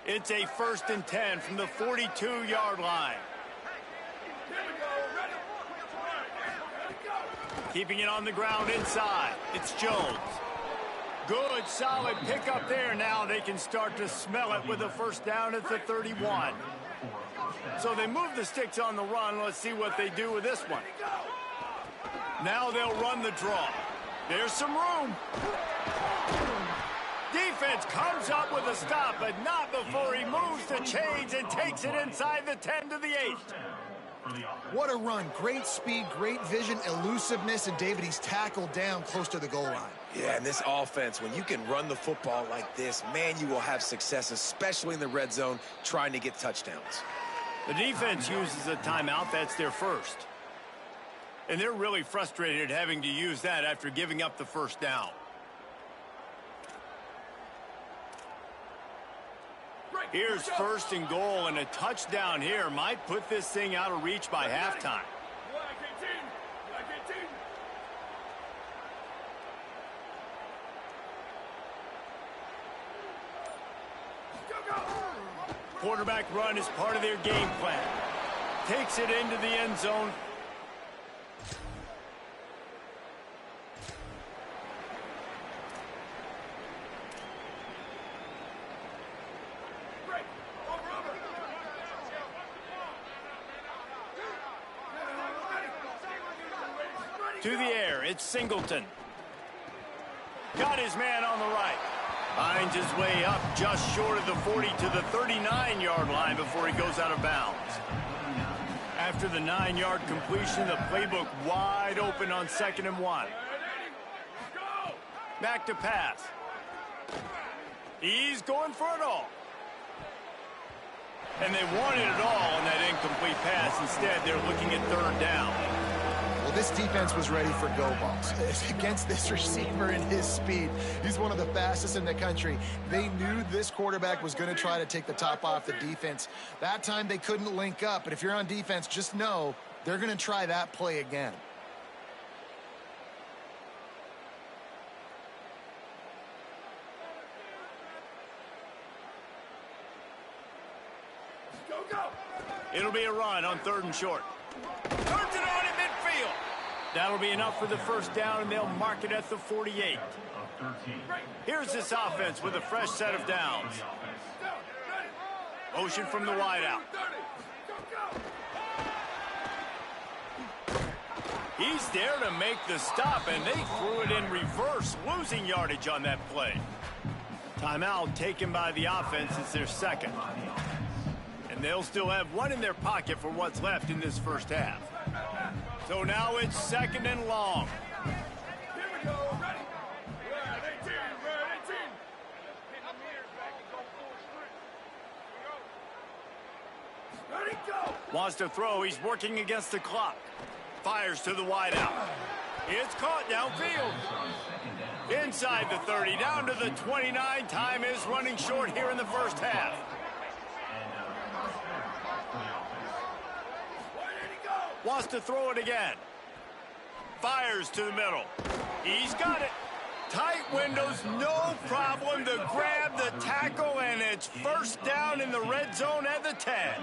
It's a 1st and 10 from the 42-yard line. Keeping it on the ground inside. It's Jones. Good, solid pickup there. Now they can start to smell it with a first down at the 31. So they move the sticks on the run. Let's see what they do with this one. Now they'll run the draw. There's some room. Defense comes up with a stop, but not before he moves the chains and takes it inside the 10 to the 8. What a run. Great speed, great vision, elusiveness, and David, he's tackled down close to the goal line. Yeah, and this offense, when you can run the football like this, man, you will have success, especially in the red zone, trying to get touchdowns. The defense uses a timeout. That's their first. And they're really frustrated having to use that after giving up the first down. Here's first and goal, and a touchdown here might put this thing out of reach by halftime. Quarterback run is part of their game plan. Takes it into the end zone. To the air, it's Singleton. Got his man on the right. Finds his way up just short of the 40 to the 39-yard line before he goes out of bounds. After the 9-yard completion, the playbook wide open on 2nd and 1. Back to pass. He's going for it all. And they wanted it all on that incomplete pass. Instead, they're looking at 3rd down. Well, this defense was ready for go balls against this receiver and his speed. He's one of the fastest in the country. They knew this quarterback was going to try to take the top off the defense. That time they couldn't link up, but if you're on defense, just know they're going to try that play again. It'll be a run on 3rd and short. Turns it on at midfield. That'll be enough for the first down, and they'll mark it at the 48. Here's this offense with a fresh set of downs. Motion from the wideout. He's there to make the stop, and they threw it in reverse, losing yardage on that play. Timeout taken by the offense. It's their second. And they'll still have one in their pocket for what's left in this first half. So now it's 2nd and long. Here we go. Ready? Red 18. Red 18. Ready, go. Wants to throw. He's working against the clock. Fires to the wideout. It's caught downfield. Inside the 30, down to the 29. Time is running short here in the first half. Wants to throw it again. Fires to the middle. He's got it. Tight windows, no problem to grab the tackle, and it's first down in the red zone at the 10.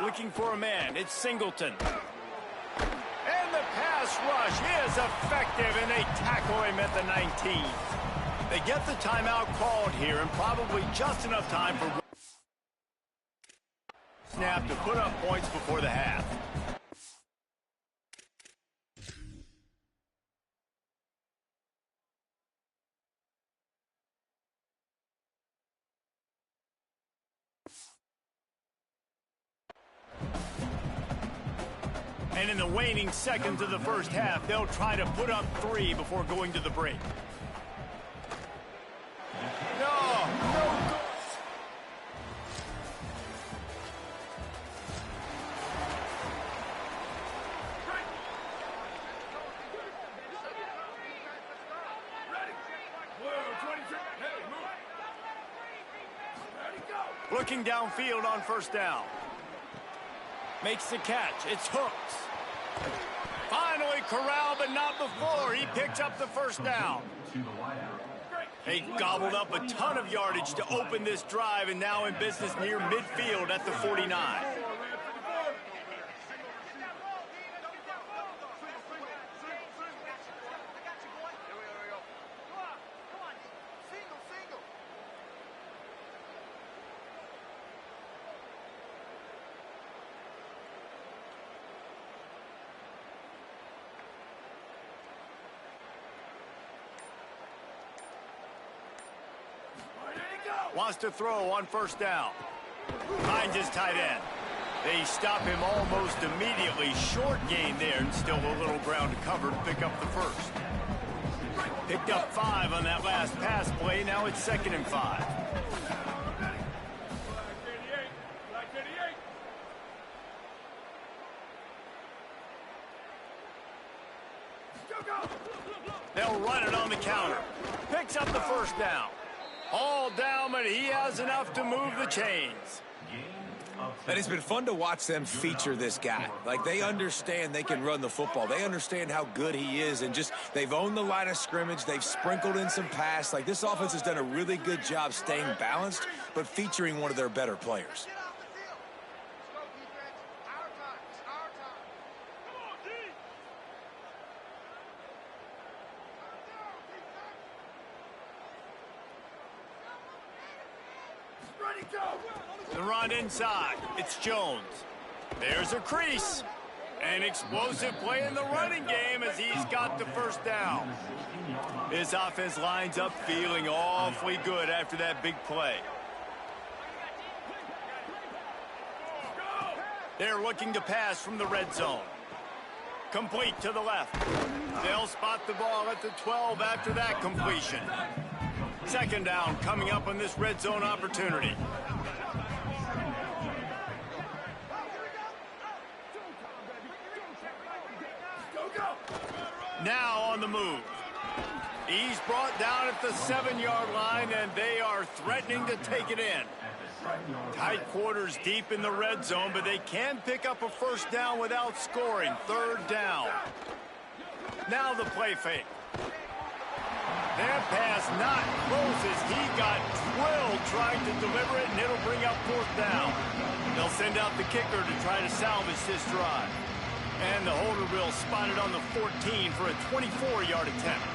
Looking for a man. It's Singleton. And the pass rush is effective, and they tackle him at the 19. They get the timeout called here, and probably just enough time for snap to put up points before the half. And in the waning seconds of the first half, they'll try to put up 3 before going to the break. No good. Looking downfield on first down. Makes the catch. It's Hooks. Finally corralled, but not before. He picks up the first down. They gobbled up a ton of yardage to open this drive, and now in business near midfield at the 49. Wants to throw on first down. Finds his tight end. They stop him almost immediately. Short gain there, and still a little ground to cover to pick up the first. Picked up 5 on that last pass play. Now it's 2nd and 5. They'll run it on the counter. Picks up the first down. All down, but he has enough to move the chains. And it's been fun to watch them feature this guy. Like, they understand they can run the football. They understand how good he is, and just they've owned the line of scrimmage. They've sprinkled in some pass. Like, this offense has done a really good job staying balanced, but featuring one of their better players. The run inside. It's Jones. There's a crease. An explosive play in the running game as he's got the first down. This offense lines up feeling awfully good after that big play. They're looking to pass from the red zone. Complete to the left. They'll spot the ball at the 12 after that completion. 2nd down coming up on this red zone opportunity. Now on the move. He's brought down at the 7-yard line, and they are threatening to take it in. Tight quarters deep in the red zone, but they can pick up a first down without scoring. 3rd down. Now the play fake. That pass not close as he got drilled trying to deliver it, and it'll bring up 4th down. They'll send out the kicker to try to salvage this drive. And the holder will spot it on the 14 for a 24-yard attempt.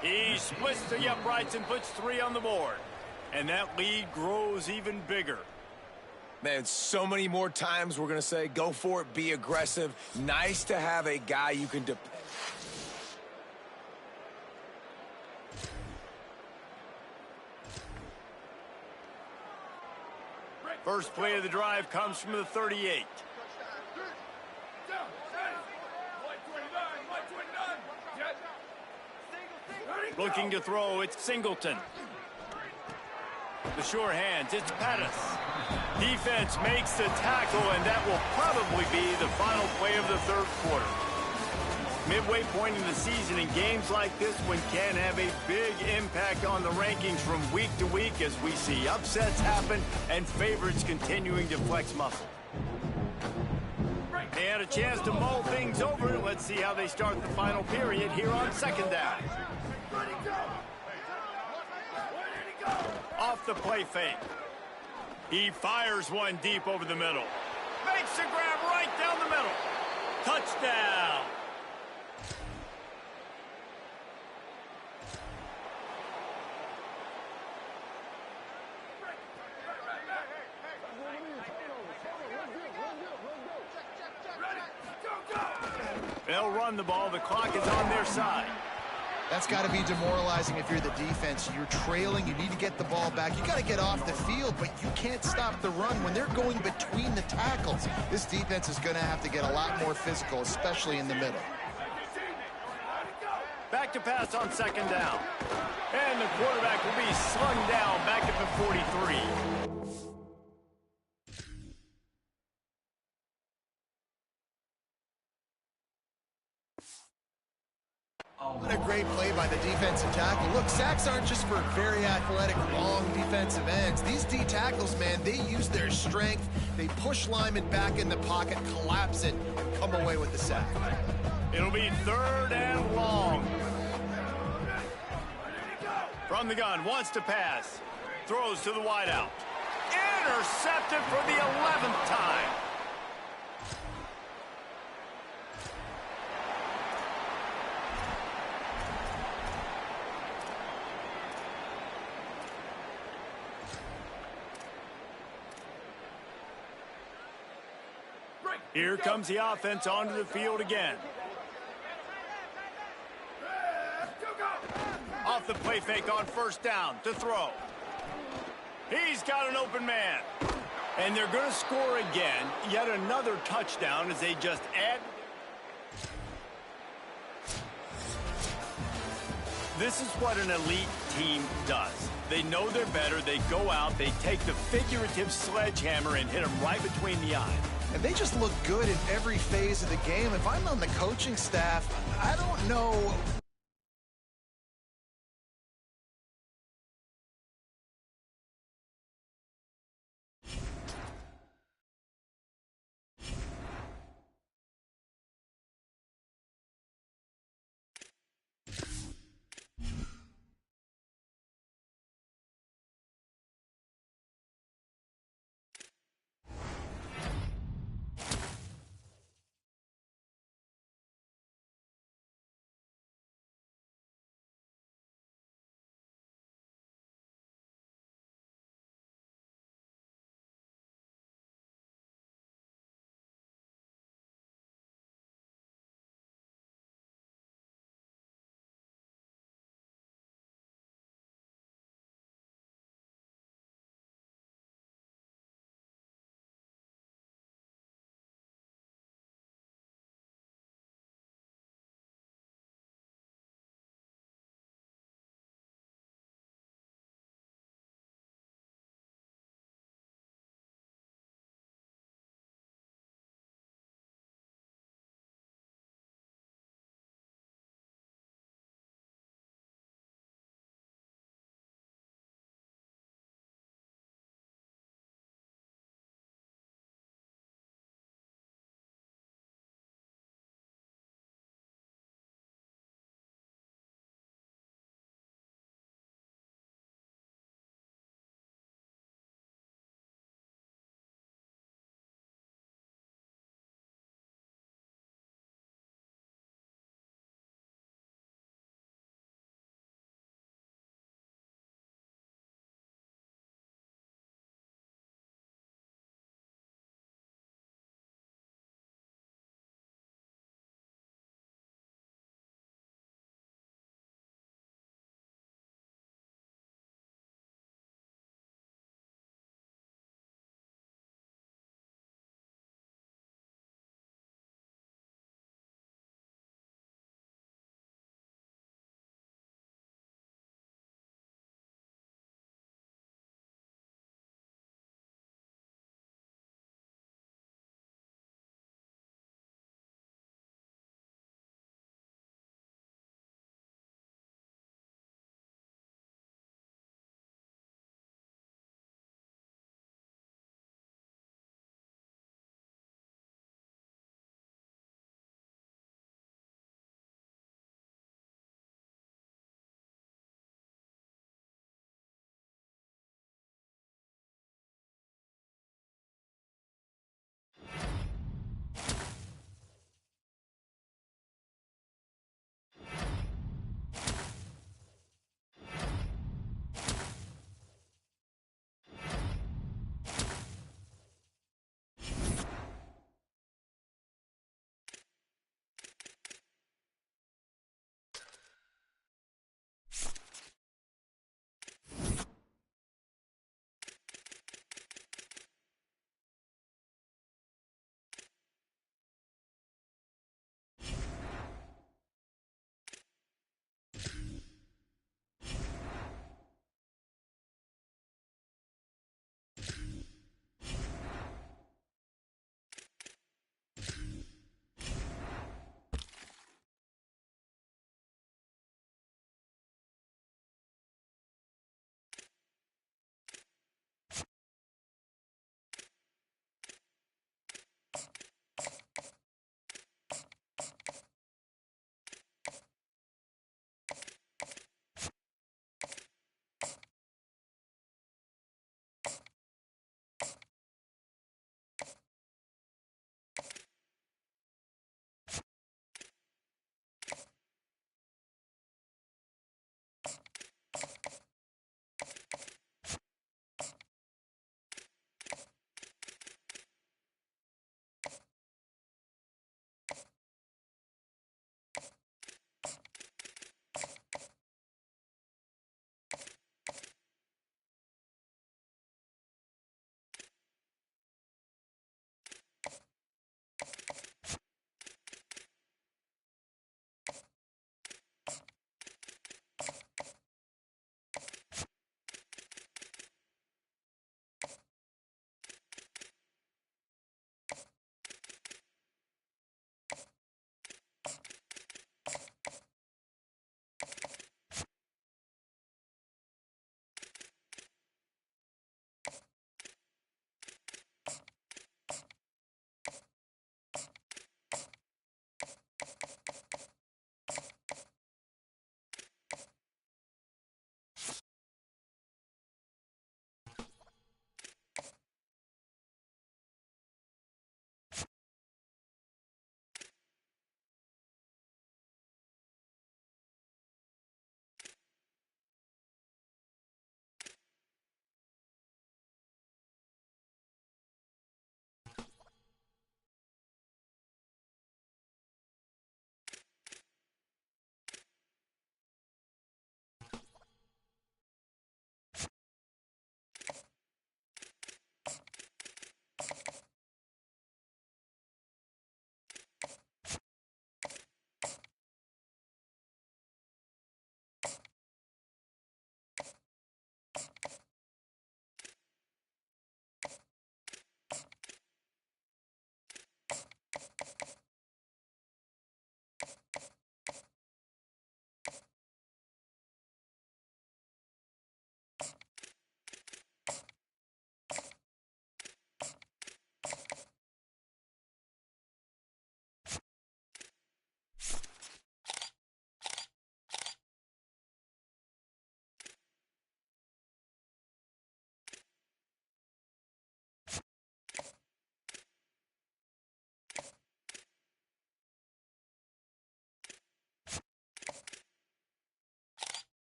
He splits the uprights and puts 3 on the board. And that lead grows even bigger. Man, so many more times we're going to say, go for it, be aggressive. Nice to have a guy you can depend. First play of the drive comes from the 38. Looking to throw, it's Singleton. The sure hands, it's Pettis. Defense makes the tackle, and that will probably be the final play of the 3rd quarter. Midway point in the season, in games like this one can have a big impact on the rankings from week to week as we see upsets happen and favorites continuing to flex muscle. They had a chance to mull things over. Let's see how they start the final period here on 2nd down. Off the play fake. He fires one deep over the middle. Makes the grab right down the middle. Touchdown. They'll run the ball. The clock is on their side. That's got to be demoralizing if you're the defense. You're trailing. You need to get the ball back. You got to get off the field, but you can't stop the run when they're going between the tackles. This defense is going to have to get a lot more physical, especially in the middle. Back to pass on 2nd down. And the quarterback will be slung down back at the 43. What a great play by the defensive tackle. Look, sacks aren't just for very athletic, long defensive ends. These D tackles, man, they use their strength. They push linemen back in the pocket, collapse it, and come away with the sack. It'll be 3rd and long. From the gun, wants to pass. Throws to the wideout. Intercepted for the 11th time. Here comes the offense onto the field again. Off the play fake on 1st down to throw. He's got an open man. And they're going to score again. Yet another touchdown as they just add. This is what an elite team does. They know they're better. They go out. They take the figurative sledgehammer and hit them right between the eyes. And they just look good in every phase of the game. If I'm on the coaching staff, I don't know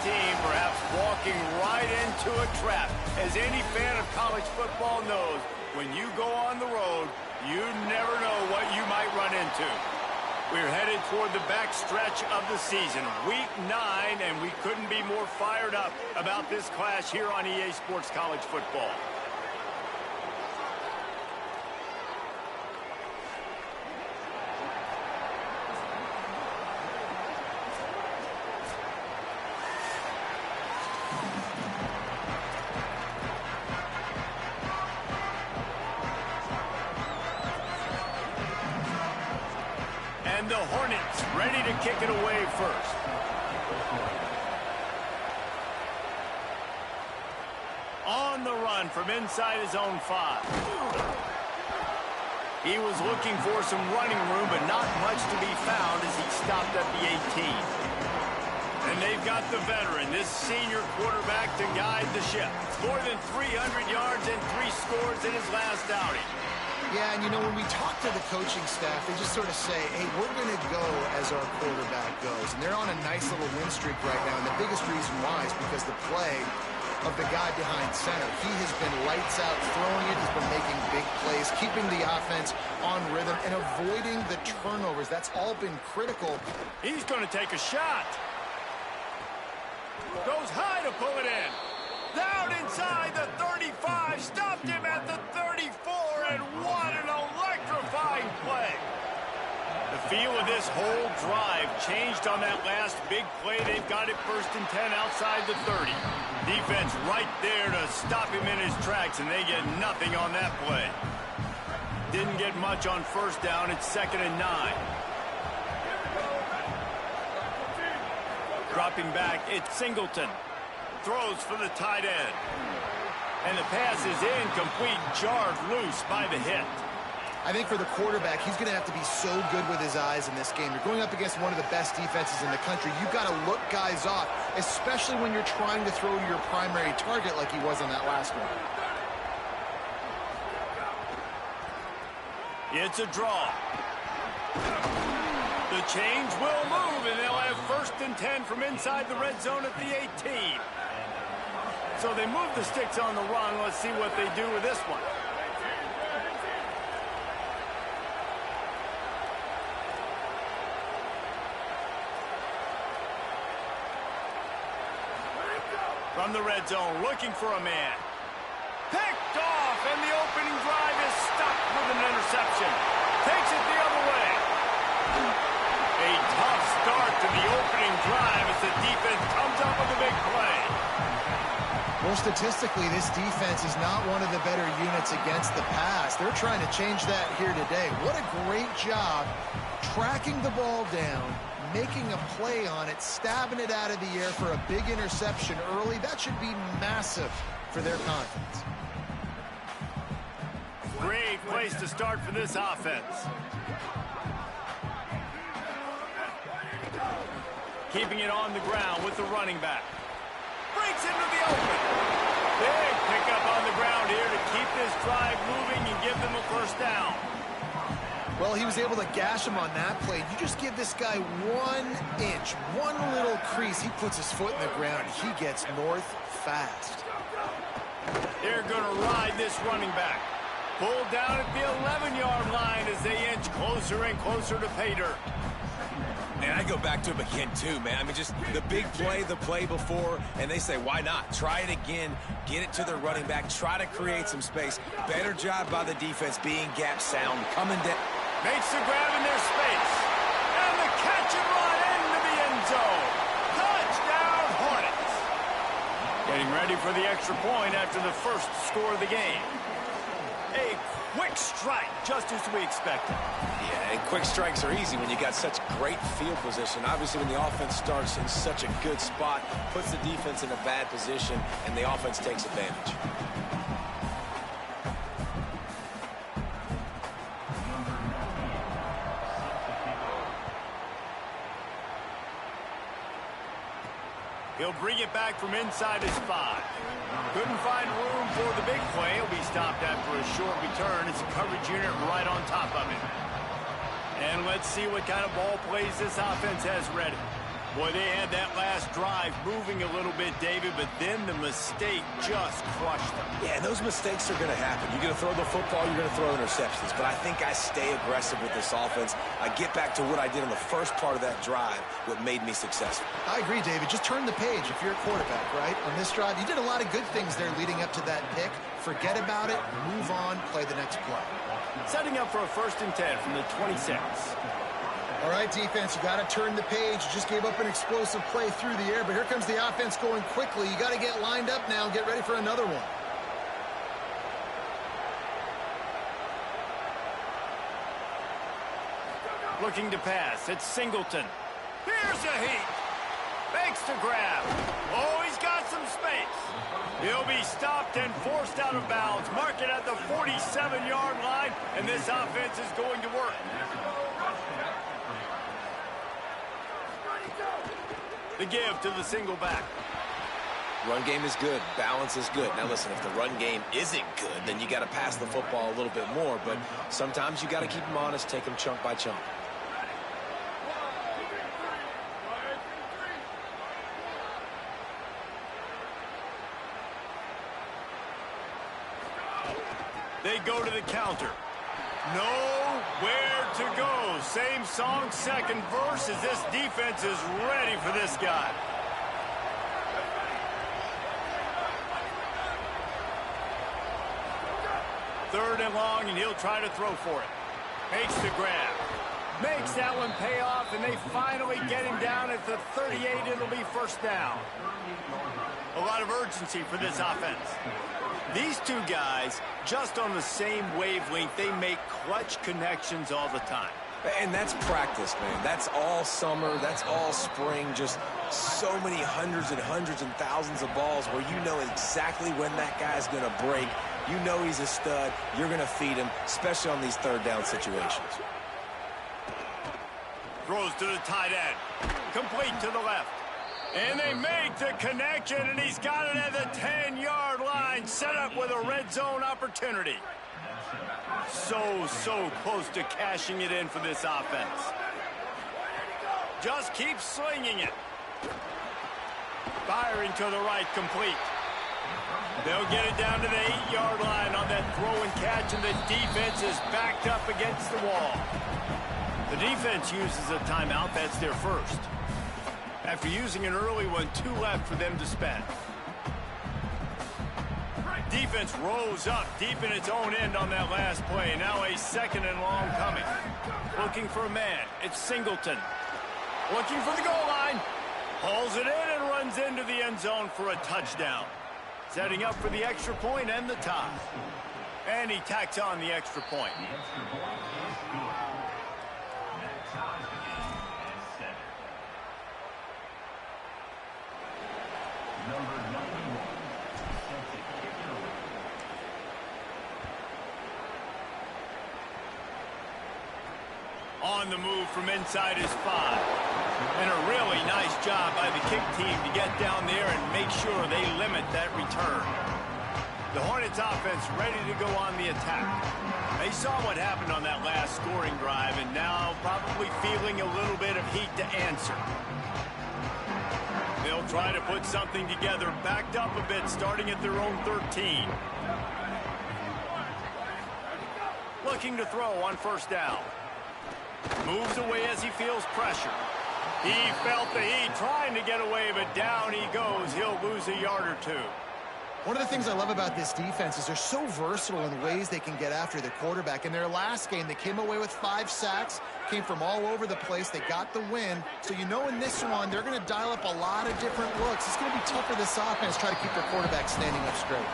team perhaps walking right into a trap. As any fan of college football knows, when you go on the road, you never know what you might run into. We're headed toward the back stretch of the season, Week 9, and we couldn't be more fired up about this clash here on EA Sports College Football. And the Hornets ready to kick it away first. On the run from inside his own 5. He was looking for some running room, but not much to be found as he stopped at the 18. And they've got the veteran, this senior quarterback, to guide the ship. More than 300 yards and 3 scores in his last outing. Yeah, and you know, when we talk to the coaching staff, they just sort of say, hey, we're going to go as our quarterback goes. And they're on a nice little win streak right now, and the biggest reason why is because the play of the guy behind center. He has been lights out throwing it. He's been making big plays, keeping the offense on rhythm, and avoiding the turnovers. That's all been critical. He's going to take a shot. Goes high to pull it in. Down inside the 35, stopped him at the 34, and what an electrifying play. The feel of this whole drive changed on that last big play. They've got it 1st and 10 outside the 30. Defense right there to stop him in his tracks, and they get nothing on that play. Didn't get much on 1st down. It's 2nd and 9. Dropping back, it's Singleton. Throws for the tight end. And the pass is incomplete, jarred loose by the hit. I think for the quarterback, he's going to have to be so good with his eyes in this game. You're going up against one of the best defenses in the country. You've got to look guys off, especially when you're trying to throw to your primary target like he was on that last one. It's a draw. The change will move, and they'll have 1st and 10 from inside the red zone at the 18. So they move the sticks on the run. Let's see what they do with this one. From the red zone, looking for a man. Picked off, and the opening drive is stopped with an interception. Takes it the other way. A tough start to the opening drive as the defense comes up with a big play. Well, statistically, this defense is not one of the better units against the pass. They're trying to change that here today. What a great job tracking the ball down, making a play on it, stabbing it out of the air for a big interception early. That should be massive for their confidence. Great place to start for this offense. Keeping it on the ground with the running back. Breaks into the open. Big pickup on the ground here to keep this drive moving and give them a 1st down. Well, he was able to gash him on that play. You just give this guy 1 inch, one little crease. He puts his foot in the ground. He gets north fast. They're going to ride this running back. Pulled down at the 11-yard line as they inch closer and closer to pay dirt. Man, I go back to him again, too, man. I mean, just the big play, the play before, and they say, why not? Try it again, get it to the running back, try to create some space. Better job by the defense being gap sound, coming down. Makes the grab in their space. And the catch and run into the end zone. Touchdown, Hornets. Getting ready for the extra point after the 1st score of the game. A quick strike, just as we expected. Yeah, and quick strikes are easy when you got such great field position. Obviously, when the offense starts in such a good spot, puts the defense in a bad position, and the offense takes advantage. He'll bring it back from inside his 5. Couldn't find room for the big play. He'll be stopped after a short return. It's a coverage unit right on top of him. And let's see what kind of ball plays this offense has ready. Boy, they had that last drive moving a little bit, David, but then the mistake just crushed them. Yeah, and those mistakes are going to happen. You're going to throw the football, you're going to throw interceptions. But I think I stay aggressive with this offense. I get back to what I did on the first part of that drive, what made me successful. I agree, David. Just turn the page if you're a quarterback, right? On this drive, you did a lot of good things there leading up to that pick. Forget about it, move on, play the next play. Setting up for a 1st and 10 from the 26. All right, defense, you got to turn the page. You just gave up an explosive play through the air, but here comes the offense going quickly. You got to get lined up now and get ready for another one. Looking to pass. It's Singleton. Here's a heat. Makes the grab. Oh, he's got some space. He'll be stopped and forced out of bounds. Mark it at the 47-yard line, and this offense is going to work. The give to the single back. Run game is good. Balance is good. Now, listen, if the run game isn't good, then you got to pass the football a little bit more. But sometimes you got to keep them honest, take them chunk by chunk. They go to the counter. Nowhere to go. Same song, second verse, as this defense is ready for this guy. Third and long, and he'll try to throw for it. Makes the grab. Makes that one pay off, and they finally get him down at the 38. It'll be 1st down. A lot of urgency for this offense. These two guys, just on the same wavelength, they make clutch connections all the time. And that's practice, man. That's all summer. That's all spring. Just so many hundreds and thousands of balls where you know exactly when that guy's going to break. You know he's a stud. You're going to feed him, especially on these 3rd down situations. Throws to the tight end. Complete to the left. And they make the connection, and he's got it at the 10-yard line, set up with a red zone opportunity. So close to cashing it in for this offense. Just keep slinging it. Firing to the right, complete. They'll get it down to the 8-yard line on that throw and catch, and the defense is backed up against the wall. The defense uses a timeout. That's their first. After using an early one, 2 left for them to spend. Defense rose up deep in its own end on that last play. Now a 2nd and long coming. Looking for a man. It's Singleton. Looking for the goal line. Hauls it in and runs into the end zone for a touchdown. Setting up for the extra point and the tie. And he tacks on the extra point. The extra point is good. That ties the game at 7. Number 91, set to kick it away. On the move from inside his 5. And a really nice job by the kick team to get down there and make sure they limit that return. The Hornets offense ready to go on the attack. They saw what happened on that last scoring drive, and now probably feeling a little bit of heat to answer. They'll try to put something together, backed up a bit, starting at their own 13. Looking to throw on 1st down. Moves away as he feels pressure. He felt the heat trying to get away, but down he goes. He'll lose a yard or 2. One of the things I love about this defense is they're so versatile in ways they can get after the quarterback. In their last game, they came away with 5 sacks, came from all over the place. They got the win. So you know in this one, they're going to dial up a lot of different looks. It's going to be tough for this offense to try to keep their quarterback standing up straight.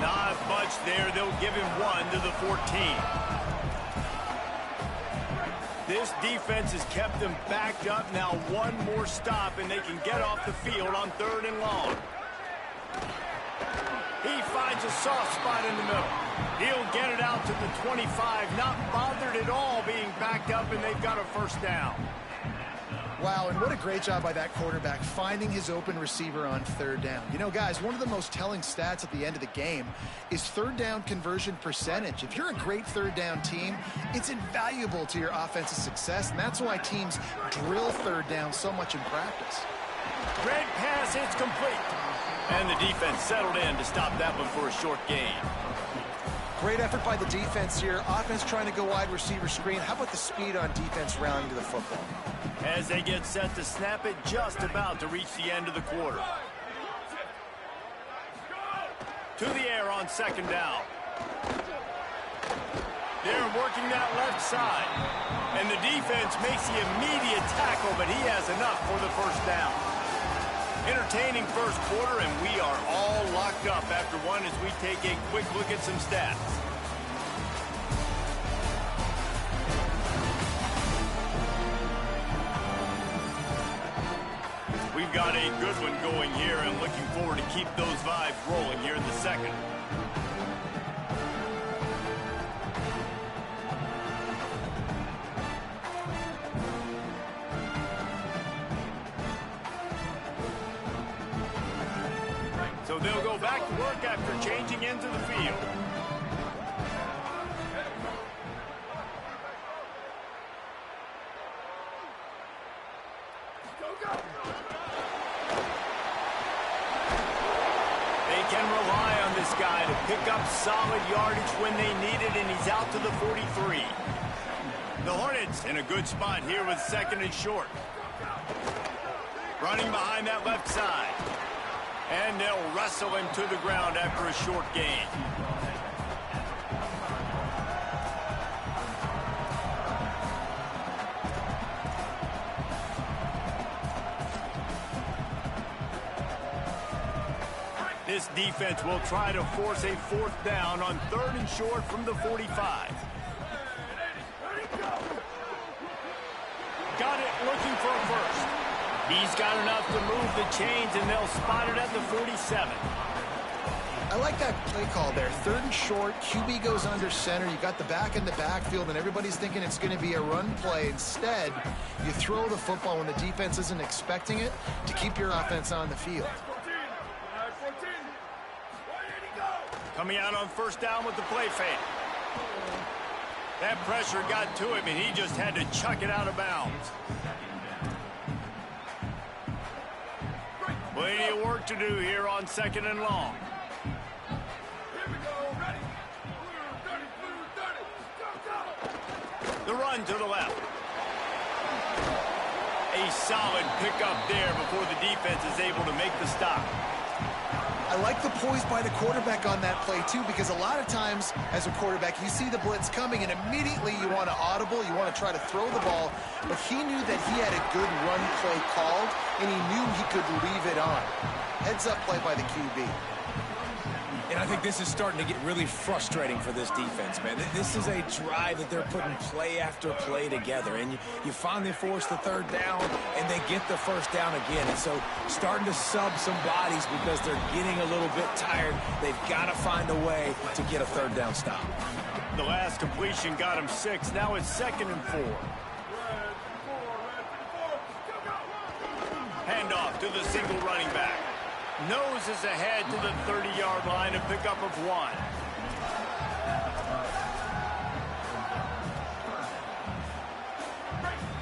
Not much there. They'll give him 1 to the 14. This defense has kept them backed up. Now 1 more stop, and they can get off the field on 3rd and long. He finds a soft spot in the middle. He'll get it out to the 25, not bothered at all being backed up, and they've got a 1st down. Wow, and what a great job by that quarterback finding his open receiver on third down. You know, guys, one of the most telling stats at the end of the game is third down conversion percentage. If you're a great third down team, it's invaluable to your offensive success, and that's why teams drill third down so much in practice. Great pass, it's complete. And the defense settled in to stop that one for a short gain. Great effort by the defense here. Offense trying to go wide receiver screen. How about the speed on defense rallying to the football? As they get set to snap it, just about to reach the end of the quarter. To the air on second down. They're working that left side. And the defense makes the immediate tackle, but he has enough for the first down. Entertaining first quarter, and we are all locked up after one as we take a quick look at some stats. We've got a good one going here, and looking forward to keep those vibes rolling here in the second. So they'll go back to work after changing into the field. They can rely on this guy to pick up solid yardage when they need it, and he's out to the 43. The Hornets in a good spot here with second and short. Running behind that left side. And they'll wrestle him to the ground after a short gain. This defense will try to force a fourth down on third and short from the 45. Got it, looking for a first. He's got enough to move the chains, and they'll spot it at the 47. I like that play call there. Third and short, QB goes under center. You got the back in the backfield, and everybody's thinking it's going to be a run play. Instead, you throw the football when the defense isn't expecting it to keep your offense on the field. Coming out on first down with the play fake. That pressure got to him, and he just had to chuck it out of bounds. Plenty of work to do here on second and long. The run to the left. A solid pickup there before the defense is able to make the stop. I like the poise by the quarterback on that play, too, because a lot of times, as a quarterback, you see the blitz coming, and immediately you want to audible, you want to try to throw the ball, but he knew that he had a good run play called, and he knew he could leave it on. Heads-up play by the QB. And I think this is starting to get really frustrating for this defense, man. This is a drive that they're putting play after play together. And you finally force the third down, and they get the first down again. And so starting to sub some bodies because they're getting a little bit tired. They've got to find a way to get a third down stop. The last completion got him 6. Now it's second and 4. Handoff to the single running back. Noses ahead to the 30-yard line, a pickup of 1.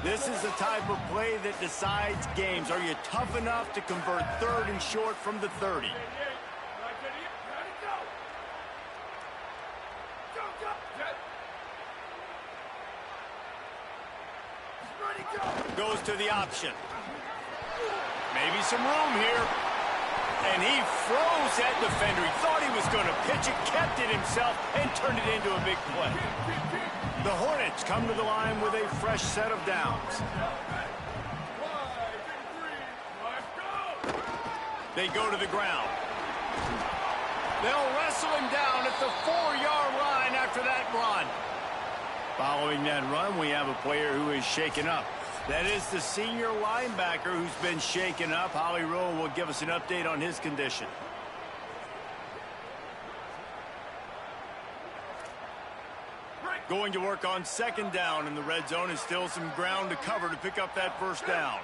This is the type of play that decides games. Are you tough enough to convert third and short from the 30? Goes to the option. Maybe some room here. And he froze that defender. He thought he was going to pitch it, kept it himself, and turned it into a big play. The Hornets come to the line with a fresh set of downs. They go to the ground. They'll wrestle him down at the 4-yard line after that run. Following that run, we have a player who is shaken up. That is the senior linebacker who's been shaken up. Holly Rowe will give us an update on his condition. Going to work on second down in the red zone, and still some ground to cover to pick up that first down.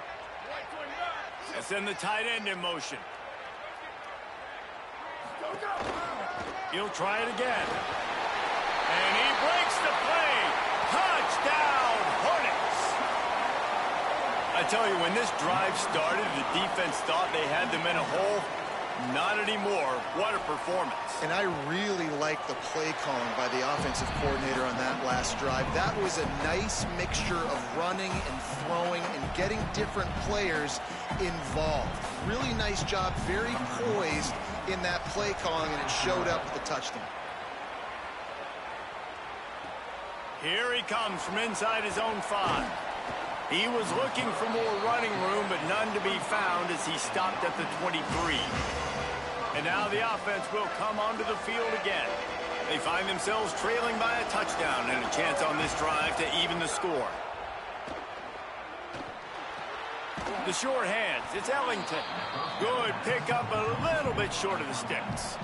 And send the tight end in motion. He'll try it again. And he breaks the play. Touchdown, Hornets. I tell you, when this drive started, the defense thought they had them in a hole. Not anymore. What a performance. And I really like the play calling by the offensive coordinator on that last drive. That was a nice mixture of running and throwing and getting different players involved. Really nice job, very poised in that play calling, and it showed up with the touchdown. Here he comes from inside his own 5. He was looking for more running room, but none to be found as he stopped at the 23. And now the offense will come onto the field again. They find themselves trailing by a touchdown and a chance on this drive to even the score. The short hands, it's Ellington. Good pickup, a little bit short of the sticks.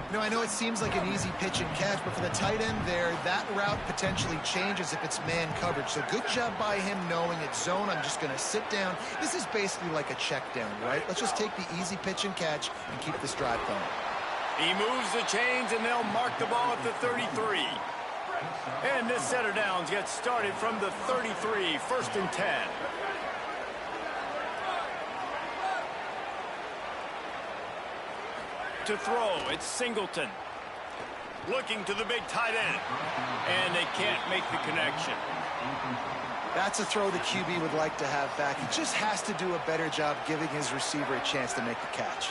You know, I know it seems like an easy pitch and catch, but for the tight end there, that route potentially changes if it's man coverage. So good job by him knowing it's zone. I'm just going to sit down. This is basically like a check down, right? Let's just take the easy pitch and catch and keep this drive going. He moves the chains, and they'll mark the ball at the 33. And this set of downs gets started from the 33, 1st and 10. To throw, it's Singleton. Looking to the big tight end. And they can't make the connection. That's a throw the QB would like to have back. He just has to do a better job giving his receiver a chance to make the catch.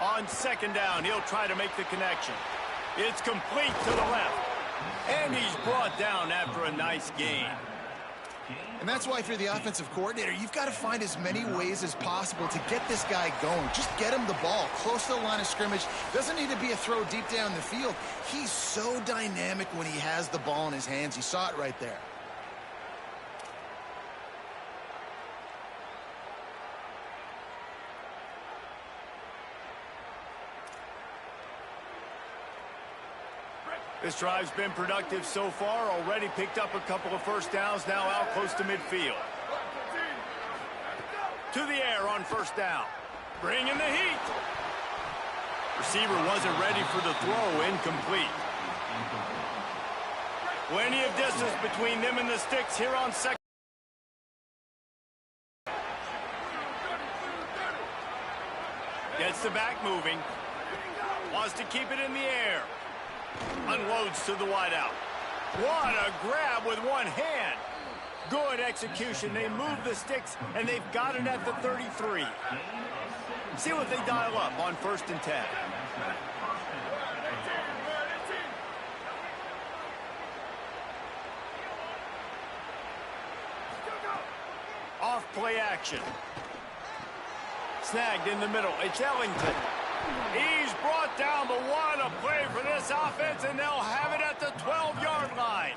On second down, he'll try to make the connection. It's complete to the left. And he's brought down after a nice gain. And that's why if you're the offensive coordinator, you've got to find as many ways as possible to get this guy going. Just get him the ball close to the line of scrimmage. Doesn't need to be a throw deep down the field. He's so dynamic when he has the ball in his hands. You saw it right there. This drive's been productive so far. Already picked up a couple of first downs, now out close to midfield. To the air on first down. Bringing the heat. Receiver wasn't ready for the throw, incomplete. Plenty of distance between them and the sticks here on second. Gets the back moving. Wants to keep it in the air. Unloads to the wideout. What a grab with one hand. Good execution. They move the sticks, and they've got it at the 33. See what they dial up on 1st and 10. Off play action. Snagged in the middle. It's Ellington. He's brought down, but what a play for this offense, and they'll have it at the 12-yard line.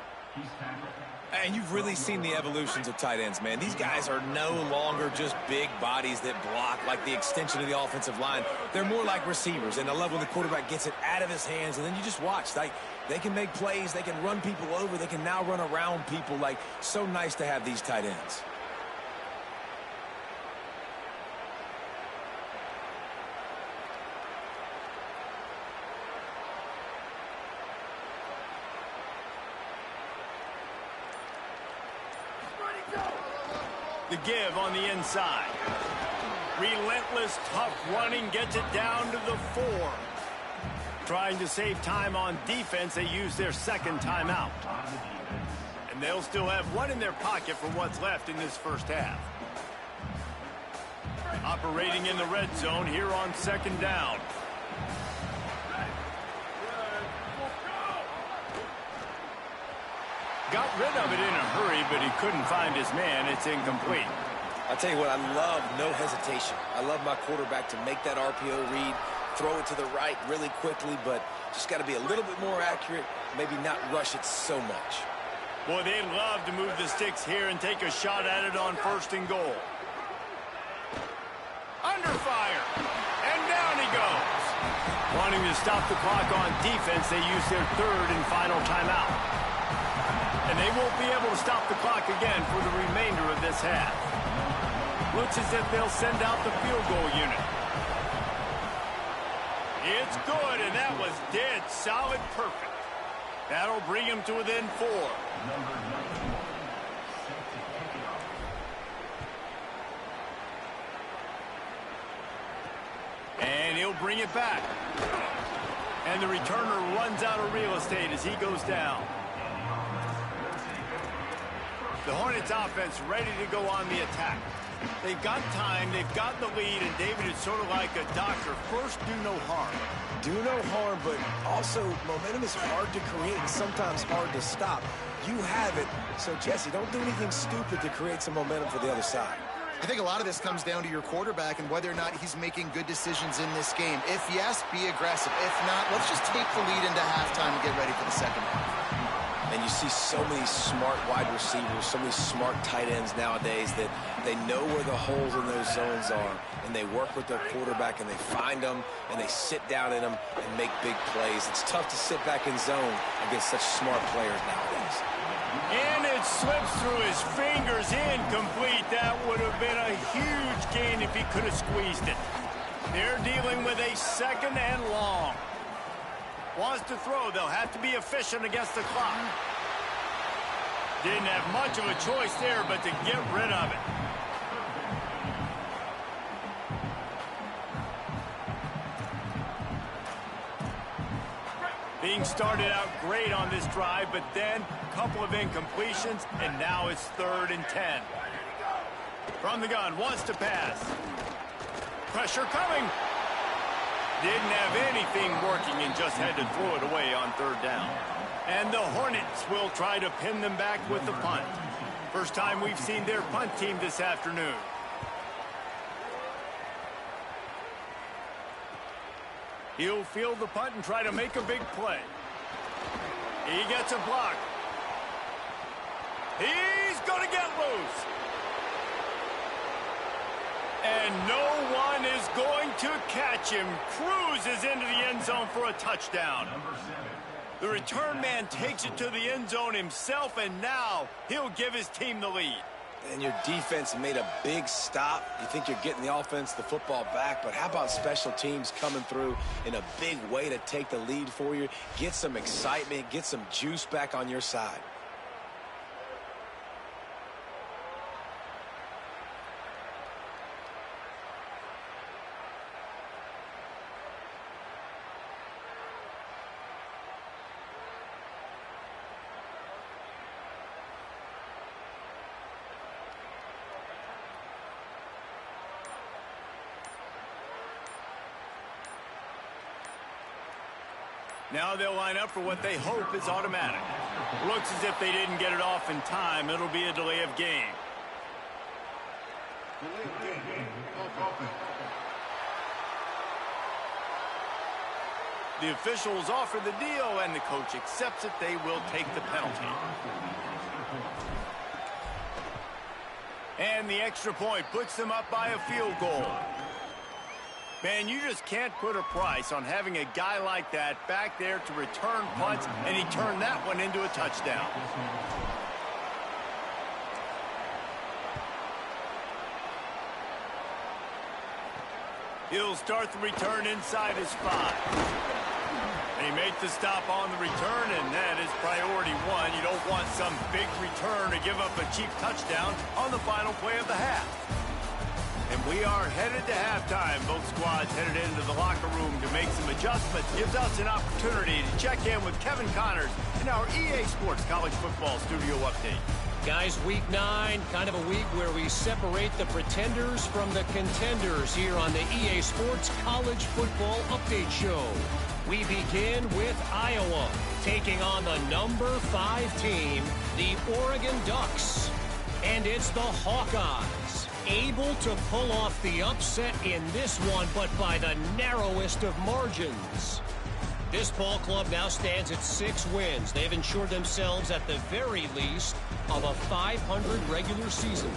And you've really seen the evolutions of tight ends, man. These guys are no longer just big bodies that block like the extension of the offensive line. They're more like receivers, and I love when the quarterback gets it out of his hands, and then you just watch. Like, they can make plays. They can run people over. They can now run around people. Like, so nice to have these tight ends. The give on the inside. Relentless, tough running gets it down to the 4. Trying to save time on defense, they use their second timeout. And they'll still have one in their pocket for what's left in this first half. Operating in the red zone here on second down. Got rid of it in a hurry, but he couldn't find his man. It's incomplete. I'll tell you what, I love no hesitation. I love my quarterback to make that RPO read, throw it to the right really quickly, but just got to be a little bit more accurate, maybe not rush it so much. Boy, they'd love to move the sticks here and take a shot at it on 1st and goal. Under fire, and down he goes. Wanting to stop the clock on defense, they use their 3rd and final timeout. And they won't be able to stop the clock again for the remainder of this half. Looks as if they'll send out the field goal unit. It's good, and that was dead solid perfect. That'll bring him to within 4. Number 91, set to kick it off. And he'll bring it back. And the returner runs out of real estate as he goes down. The Hornets offense ready to go on the attack. They've got time, they've got the lead, and David is sort of like a doctor. First, do no harm. Do no harm, but also momentum is hard to create and sometimes hard to stop. You have it, so Jesse, don't do anything stupid to create some momentum for the other side. I think a lot of this comes down to your quarterback and whether or not he's making good decisions in this game. If yes, be aggressive. If not, let's just take the lead into halftime and get ready for the second half. And you see so many smart wide receivers, so many smart tight ends nowadays that they know where the holes in those zones are, and they work with their quarterback, and they find them, and they sit down in them and make big plays. It's tough to sit back in zone against such smart players nowadays. And it slips through his fingers, incomplete. That would have been a huge gain if he could have squeezed it. They're dealing with a 2nd and long. Wants to throw, they'll have to be efficient against the clock. Didn't have much of a choice there, but to get rid of it. Being started out great on this drive, but then a couple of incompletions, and now it's 3rd and 10. From the gun, wants to pass. Pressure coming. Didn't have anything working and just had to throw it away on 3rd down. And the Hornets will try to pin them back with the punt. First time we've seen their punt team this afternoon. He'll field the punt and try to make a big play. He gets a block. He's going to get loose. And no one is going to catch him. Cruises into the end zone for a touchdown. The return man takes it to the end zone himself, and now he'll give his team the lead. And your defense made a big stop. You think you're getting the offense, the football back, but how about special teams coming through in a big way to take the lead for you? Get some excitement, get some juice back on your side. Now they'll line up for what they hope is automatic. Looks as if they didn't get it off in time. It'll be a delay of game. The officials offer the deal, and the coach accepts it. They will take the penalty. And the extra point puts them up by a field goal. Man, you just can't put a price on having a guy like that back there to return punts, and he turned that one into a touchdown. He'll start the return inside his 5. And he makes the stop on the return, and that is priority 1. You don't want some big return to give up a cheap touchdown on the final play of the half. And we are headed to halftime. Both squads headed into the locker room to make some adjustments. Gives us an opportunity to check in with Kevin Connors in our EA Sports College Football Studio Update. Guys, week 9, kind of a week where we separate the pretenders from the contenders here on the EA Sports College Football Update Show. We begin with Iowa, taking on the number 5 team, the Oregon Ducks. And it's the Hawkeyes. Able to pull off the upset in this one, but by the narrowest of margins. This ball club now stands at 6 wins. They've ensured themselves at the very least of a 500 regular season.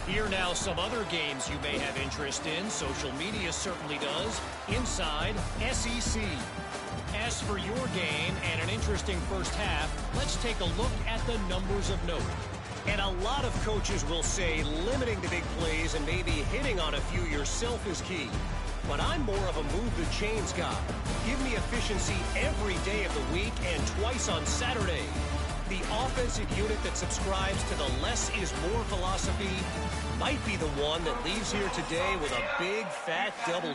Here now some other games you may have interest in. Social media certainly does. Inside SEC. As for your game and an interesting first half, let's take a look at the numbers of note. And a lot of coaches will say limiting the big plays and maybe hitting on a few yourself is key. But I'm more of a move the chains guy. Give me efficiency every day of the week and twice on Saturday. The offensive unit that subscribes to the less is more philosophy might be the one that leaves here today with a big fat W.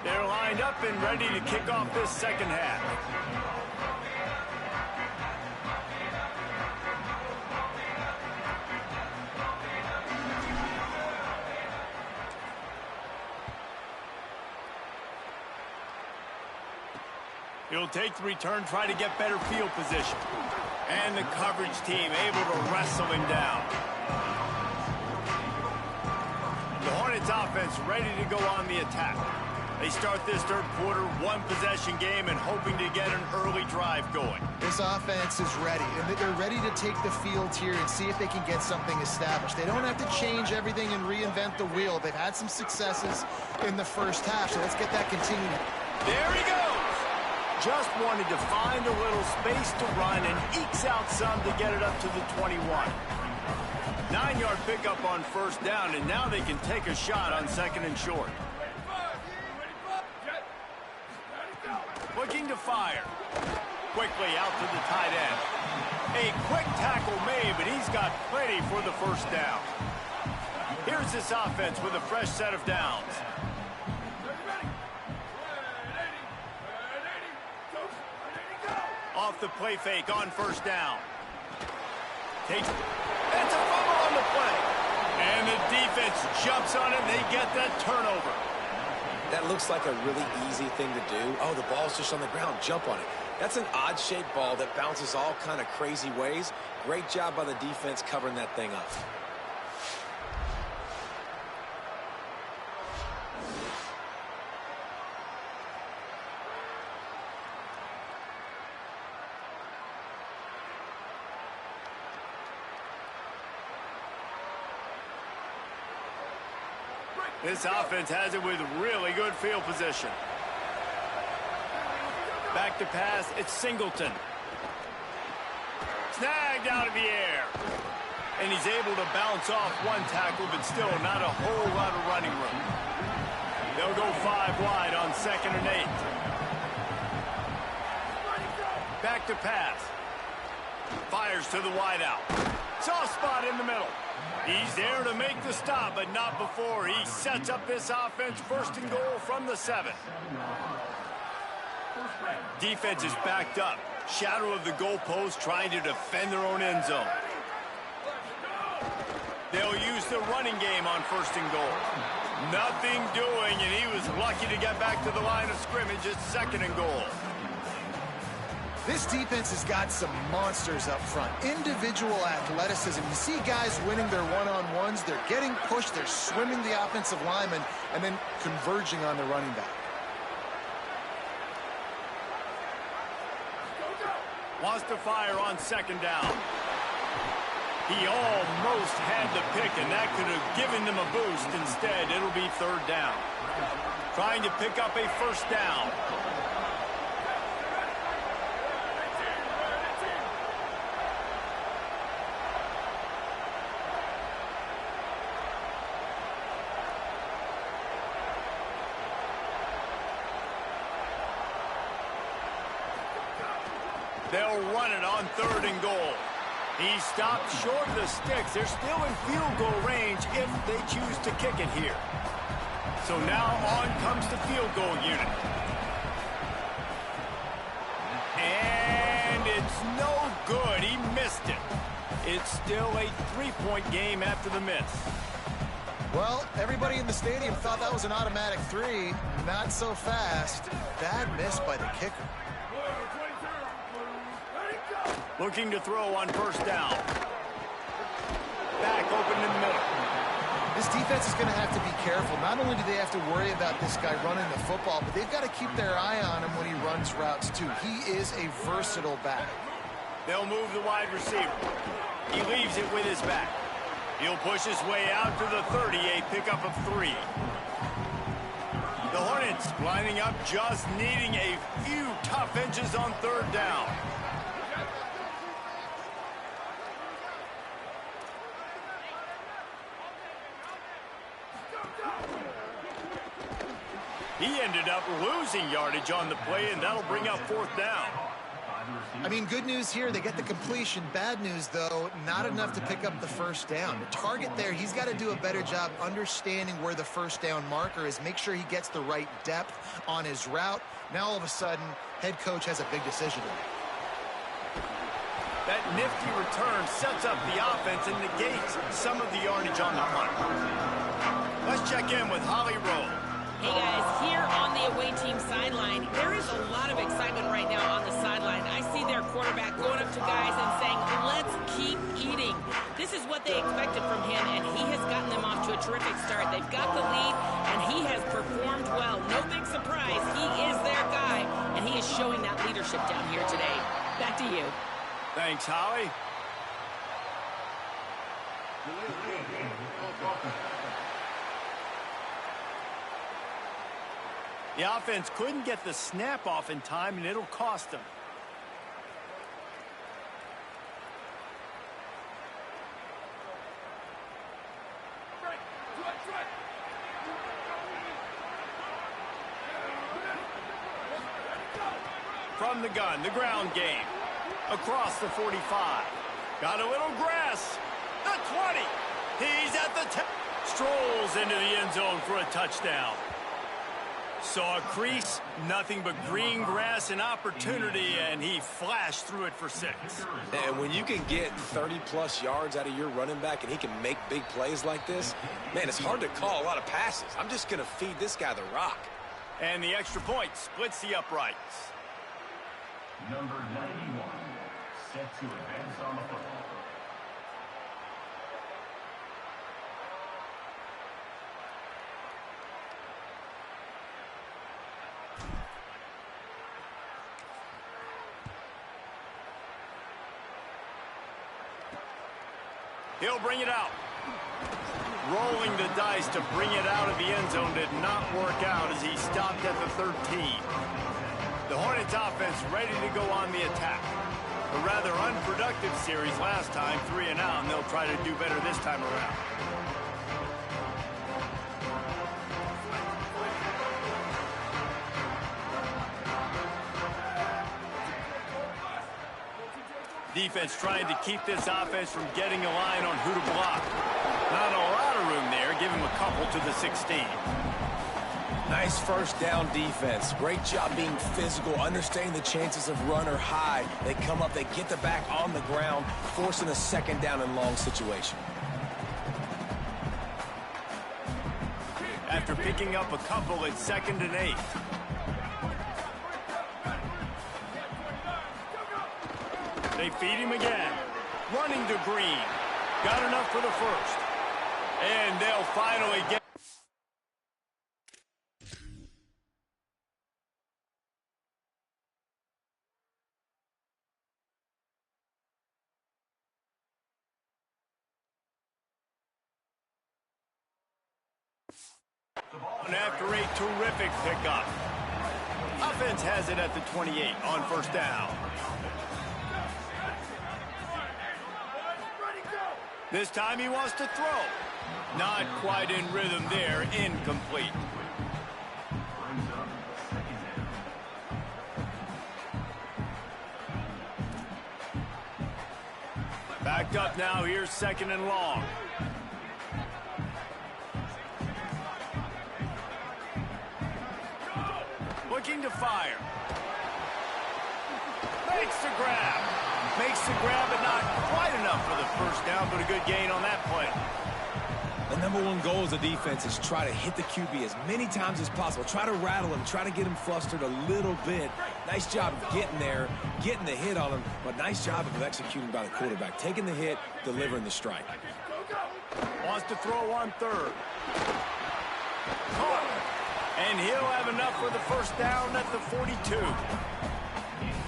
They're lined up and ready to kick off this second half. He'll take the return, try to get better field position. And the coverage team able to wrestle him down. The Hornets offense ready to go on the attack. They start this third quarter, one-possession game, and hoping to get an early drive going. This offense is ready, and they're ready to take the field here and see if they can get something established. They don't have to change everything and reinvent the wheel. They've had some successes in the first half, so let's get that continued. There he goes! Just wanted to find a little space to run and ekes out some to get it up to the 21. 9-yard pickup on first down, and now they can take a shot on second and short. Looking to fire. Quickly out to the tight end. A quick tackle made, but he's got plenty for the first down. Here's this offense with a fresh set of downs. Off the play fake on first down. Takes. That's a fumble on the play. And the defense jumps on it, and they get that turnover. That looks like a really easy thing to do. Oh, the ball's just on the ground. Jump on it. That's an odd-shaped ball that bounces all kind of crazy ways. Great job by the defense covering that thing up. This offense has it with really good field position. Back to pass, it's Singleton. Snagged out of the air. And he's able to bounce off one tackle, but still not a whole lot of running room. They'll go 5 wide on 2nd and 8. Back to pass. Fires to the wideout. Soft spot in the middle. He's there to make the stop, but not before he sets up this offense 1st and goal from the 7. Defense is backed up. Shadow of the goalpost trying to defend their own end zone. They'll use the running game on 1st and goal. Nothing doing, and he was lucky to get back to the line of scrimmage at 2nd and goal. This defense has got some monsters up front. Individual athleticism. You see guys winning their one-on-ones. They're getting pushed. They're swimming the offensive lineman and then converging on the running back. Wants to fire on 2nd down. He almost had the pick, and that could have given them a boost. Instead, it'll be 3rd down. Trying to pick up a 1st down. They'll run it on 3rd and goal. He stopped short of the sticks. They're still in field goal range if they choose to kick it here. So now on comes the field goal unit. And it's no good. He missed it. It's still a 3-point game after the miss. Well, everybody in the stadium thought that was an automatic three. Not so fast. Bad miss by the kicker. Looking to throw on first down. Back open in the middle. This defense is going to have to be careful. Not only do they have to worry about this guy running the football, but they've got to keep their eye on him when he runs routes too. He is a versatile back. They'll move the wide receiver. He leaves it with his back. He'll push his way out to the 30, a pickup of 3. The Hornets lining up, just needing a few tough inches on third down. He ended up losing yardage on the play, and that'll bring up fourth down. I mean, good news here, they get the completion. Bad news, though, not enough to pick up the first down. The target there, he's got to do a better job understanding where the first down marker is, make sure he gets the right depth on his route. Now, all of a sudden, head coach has a big decision to make. That nifty return sets up the offense and negates some of the yardage on the punt. Let's check in with Holly Rowe. Hey guys, here on the away team sideline, there is a lot of excitement right now on the sideline. I see their quarterback going up to guys and saying, let's keep eating. This is what they expected from him, and he has gotten them off to a terrific start. They've got the lead, and he has performed well. No big surprise. He is their guy, and he is showing that leadership down here today. Back to you. Thanks, Holly. The offense couldn't get the snap off in time, and it'll cost them. From the gun, the ground game. Across the 45. Got a little grass. The 20. He's at the 10. Strolls into the end zone for a touchdown. Saw a crease, nothing but green grass and opportunity, and he flashed through it for 6. And when you can get 30-plus yards out of your running back and he can make big plays like this, man, it's hard to call a lot of passes. I'm just going to feed this guy the rock. And the extra point splits the uprights. Number 91, set to advance on the football. He'll bring it out. Rolling the dice to bring it out of the end zone did not work out as he stopped at the 13. The Hornets offense ready to go on the attack. A rather unproductive series last time, 3 and out, and they'll try to do better this time around. Defense trying to keep this offense from getting a line on who to block. Not a lot of room there. Give him a couple to the 16. Nice first down defense. Great job being physical, understanding the chances of run are high. They come up, they get the back on the ground, forcing a second down and long situation. After picking up a couple, it's 2nd and 8. They feed him again. Running to Green. Got enough for the first. And they'll finally get... And after a terrific pickup. Offense has it at the 28 on first down. This time he wants to throw. Not quite in rhythm there. Incomplete. Backed up now. Here's 2nd and long. Looking to fire. Makes the grab. Makes the grab, but not quite enough for the first down, but a good gain on that play. number one goal as a defense is try to hit the QB as many times as possible. Try to rattle him, try to get him flustered a little bit. Nice job of getting there, getting the hit on him, but nice job of executing by the quarterback. Taking the hit, delivering the strike. Wants to throw on third. Caught. And he'll have enough for the first down at the 42.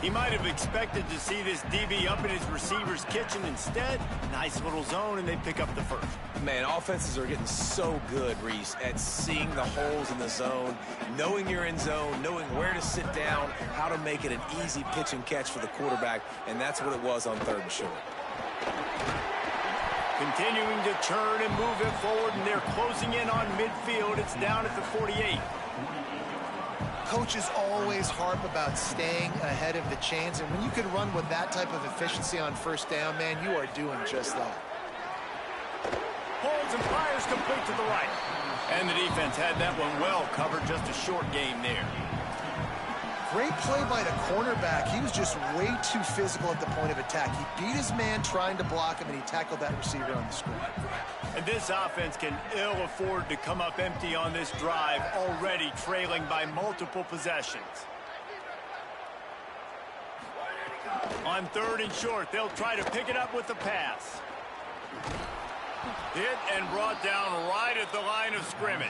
He might have expected to see this DB up in his receiver's kitchen. Instead, nice little zone, and they pick up the first. Man, offenses are getting so good, Reese, at seeing the holes in the zone, knowing you're in zone, knowing where to sit down, how to make it an easy pitch and catch for the quarterback, and that's what it was on third and short. Continuing to turn and move it forward, and they're closing in on midfield. It's down at the 48. Coaches always harp about staying ahead of the chains, and when you can run with that type of efficiency on first down, man, you are doing just that. Holds and fires complete to the right. And the defense had that one well covered, just a short game there. Great play by the cornerback. He was just way too physical at the point of attack. He beat his man trying to block him, and he tackled that receiver on the screen. And this offense can ill afford to come up empty on this drive, already trailing by multiple possessions. On third and short, they'll try to pick it up with the pass. Hit and brought down right at the line of scrimmage.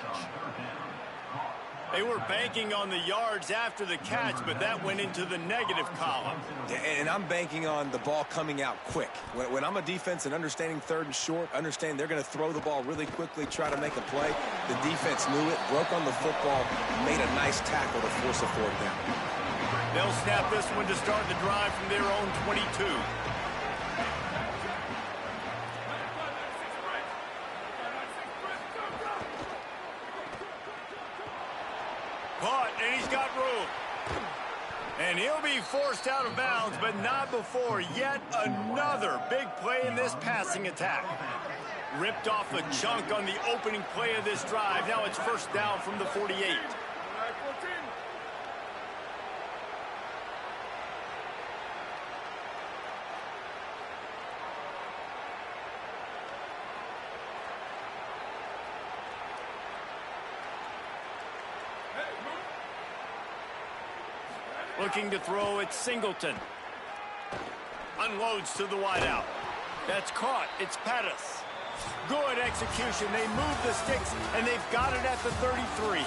They were banking on the yards after the catch, but that went into the negative column. And I'm banking on the ball coming out quick. When I'm a defense and understanding third and short, understand they're going to throw the ball really quickly, try to make a play. The defense knew it, broke on the football, made a nice tackle to force a fourth down. They'll snap this one to start the drive from their own 22. Caught, and he's got room. And he'll be forced out of bounds, but not before yet another big play in this passing attack. Ripped off a chunk on the opening play of this drive. Now it's first down from the 48. Looking to throw at Singleton. Unloads to the wideout. That's caught. It's Pettis. Good execution. They move the sticks, and they've got it at the 33.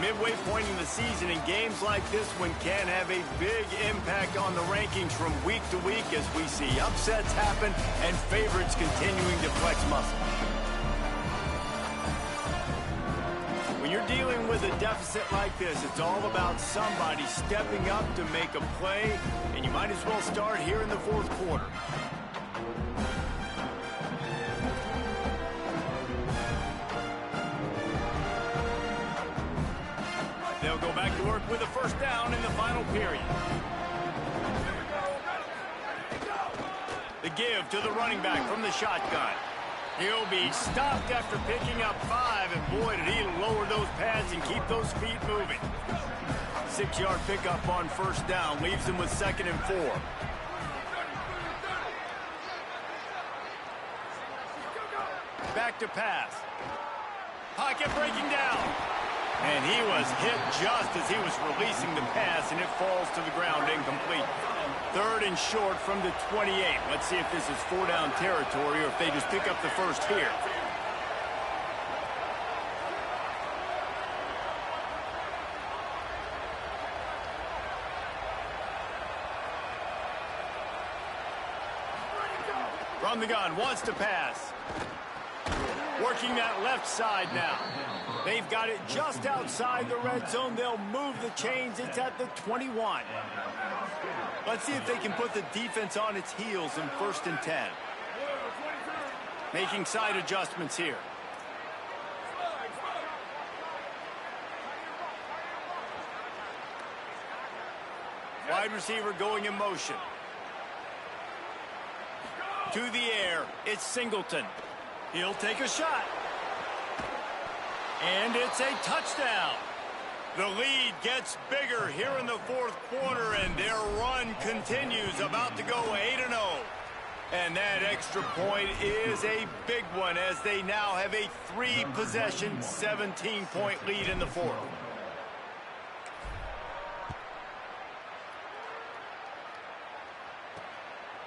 Midway point in the season, and games like this one can have a big impact on the rankings from week to week as we see upsets happen and favorites continuing to flex muscle. When you're dealing with a deficit like this, it's all about somebody stepping up to make a play, and you might as well start here in the fourth quarter. They'll go back to work with a first down in the final period. The give to the running back from the shotgun. He'll be stopped after picking up 5, and boy, did he lower those pads and keep those feet moving. 6-yard pickup on first down leaves him with 2nd and 4. Back to pass. Pocket breaking down. And he was hit just as he was releasing the pass, and it falls to the ground incomplete. 3rd and short from the 28. Let's see if this is 4-down territory or if they just pick up the first here. From the gun, wants to pass. Working that left side now. They've got it just outside the red zone. They'll move the chains. It's at the 21. Let's see if they can put the defense on its heels in 1st and 10. Making side adjustments here. Wide receiver going in motion. To the air, it's Singleton. He'll take a shot. And it's a touchdown. The lead gets bigger here in the fourth quarter, and their run continues, about to go 8-0. And that extra point is a big one as they now have a 3-possession, 17-point lead in the fourth.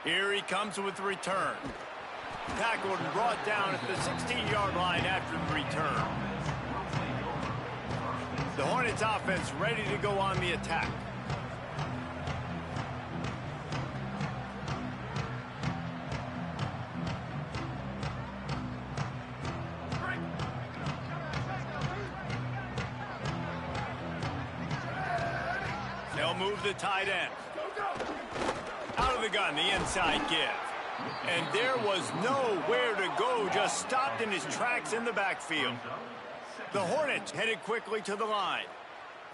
Here he comes with the return. Tackled and brought down at the 16-yard line after the return. The Hornets offense ready to go on the attack. They'll move the tight end. Out of the gun, the inside give. And there was nowhere to go, just stopped in his tracks in the backfield. The Hornets headed quickly to the line.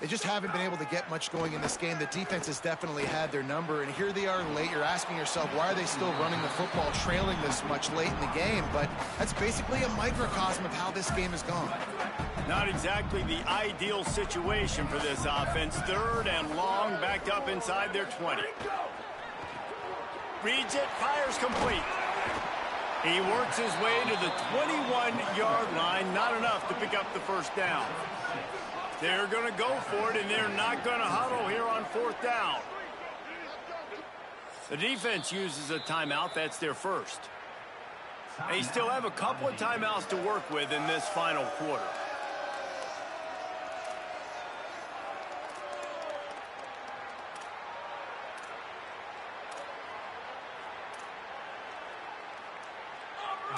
They just haven't been able to get much going in this game. The defense has definitely had their number, and here they are late. You're asking yourself, why are they still running the football, trailing this much late in the game? But that's basically a microcosm of how this game has gone. Not exactly the ideal situation for this offense. 3rd and long, backed up inside their 20. Reads it, fires complete. He works his way to the 21-yard line. Not enough to pick up the first down. They're going to go for it, and they're not going to huddle here on 4th down. The defense uses a timeout. That's their first. They still have a couple of timeouts to work with in this final quarter.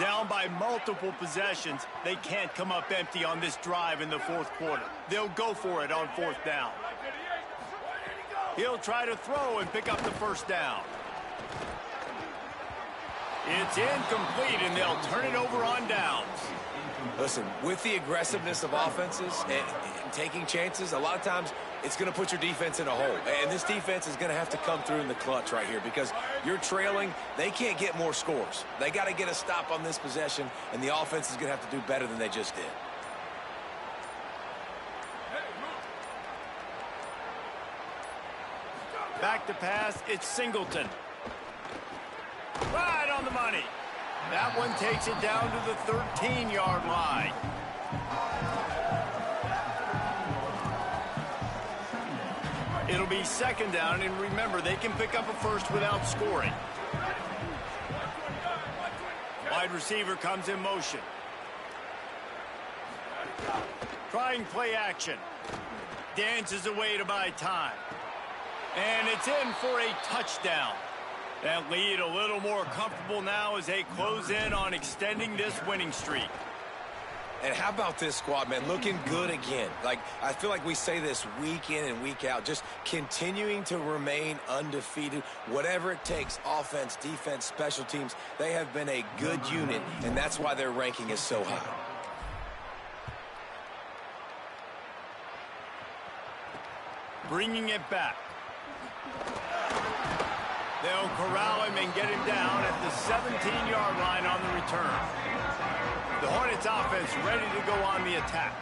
Down by multiple possessions, they can't come up empty on this drive in the 4th quarter. They'll go for it on 4th down. He'll try to throw and pick up the first down. It's incomplete, and they'll turn it over on downs. Listen, with the aggressiveness of offenses and taking chances, a lot of times it's going to put your defense in a hole. And this defense is going to have to come through in the clutch right here because you're trailing. They can't get more scores. They got to get a stop on this possession, and the offense is going to have to do better than they just did. Back to pass, it's Singleton. Right on the money. That one takes it down to the 13-yard line. It'll be 2nd down, and remember, they can pick up a first without scoring. Wide receiver comes in motion. Trying play action. Dances away to buy time. And it's in for a touchdown. That lead a little more comfortable now as they close in on extending this winning streak. And how about this squad, man? Looking good again. Like, I feel like we say this week in and week out, just continuing to remain undefeated. Whatever it takes, offense, defense, special teams, they have been a good unit, and that's why their ranking is so high. Bringing it back. They'll corral him and get him down at the 17-yard line on the return. The Hornets offense ready to go on the attack.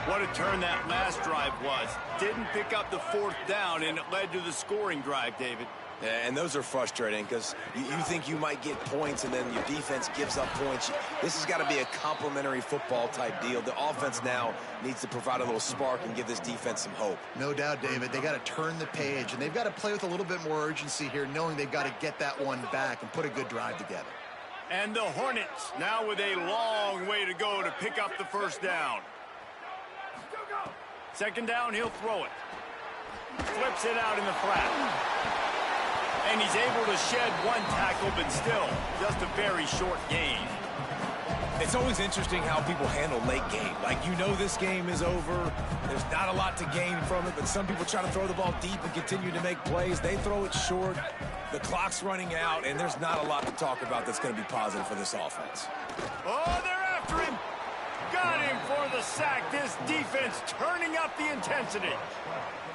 What a turn that last drive was. Didn't pick up the 4th down, and it led to the scoring drive, David. Yeah, and those are frustrating because you think you might get points and then your defense gives up points. This has got to be a complementary football type deal. The offense now needs to provide a little spark and give this defense some hope. No doubt, David. They got to turn the page, and they've got to play with a little bit more urgency here, knowing they've got to get that one back and put a good drive together. And the Hornets now with a long way to go to pick up the first down. 2nd down, he'll throw it. Flips it out in the flat. And he's able to shed one tackle, but still just a very short gain. It's always interesting how people handle late game. Like, you know this game is over. There's not a lot to gain from it, but some people try to throw the ball deep and continue to make plays. They throw it short. The clock's running out, and there's not a lot to talk about that's going to be positive for this offense. Oh, they're after him. Got him for the sack. This defense turning up the intensity.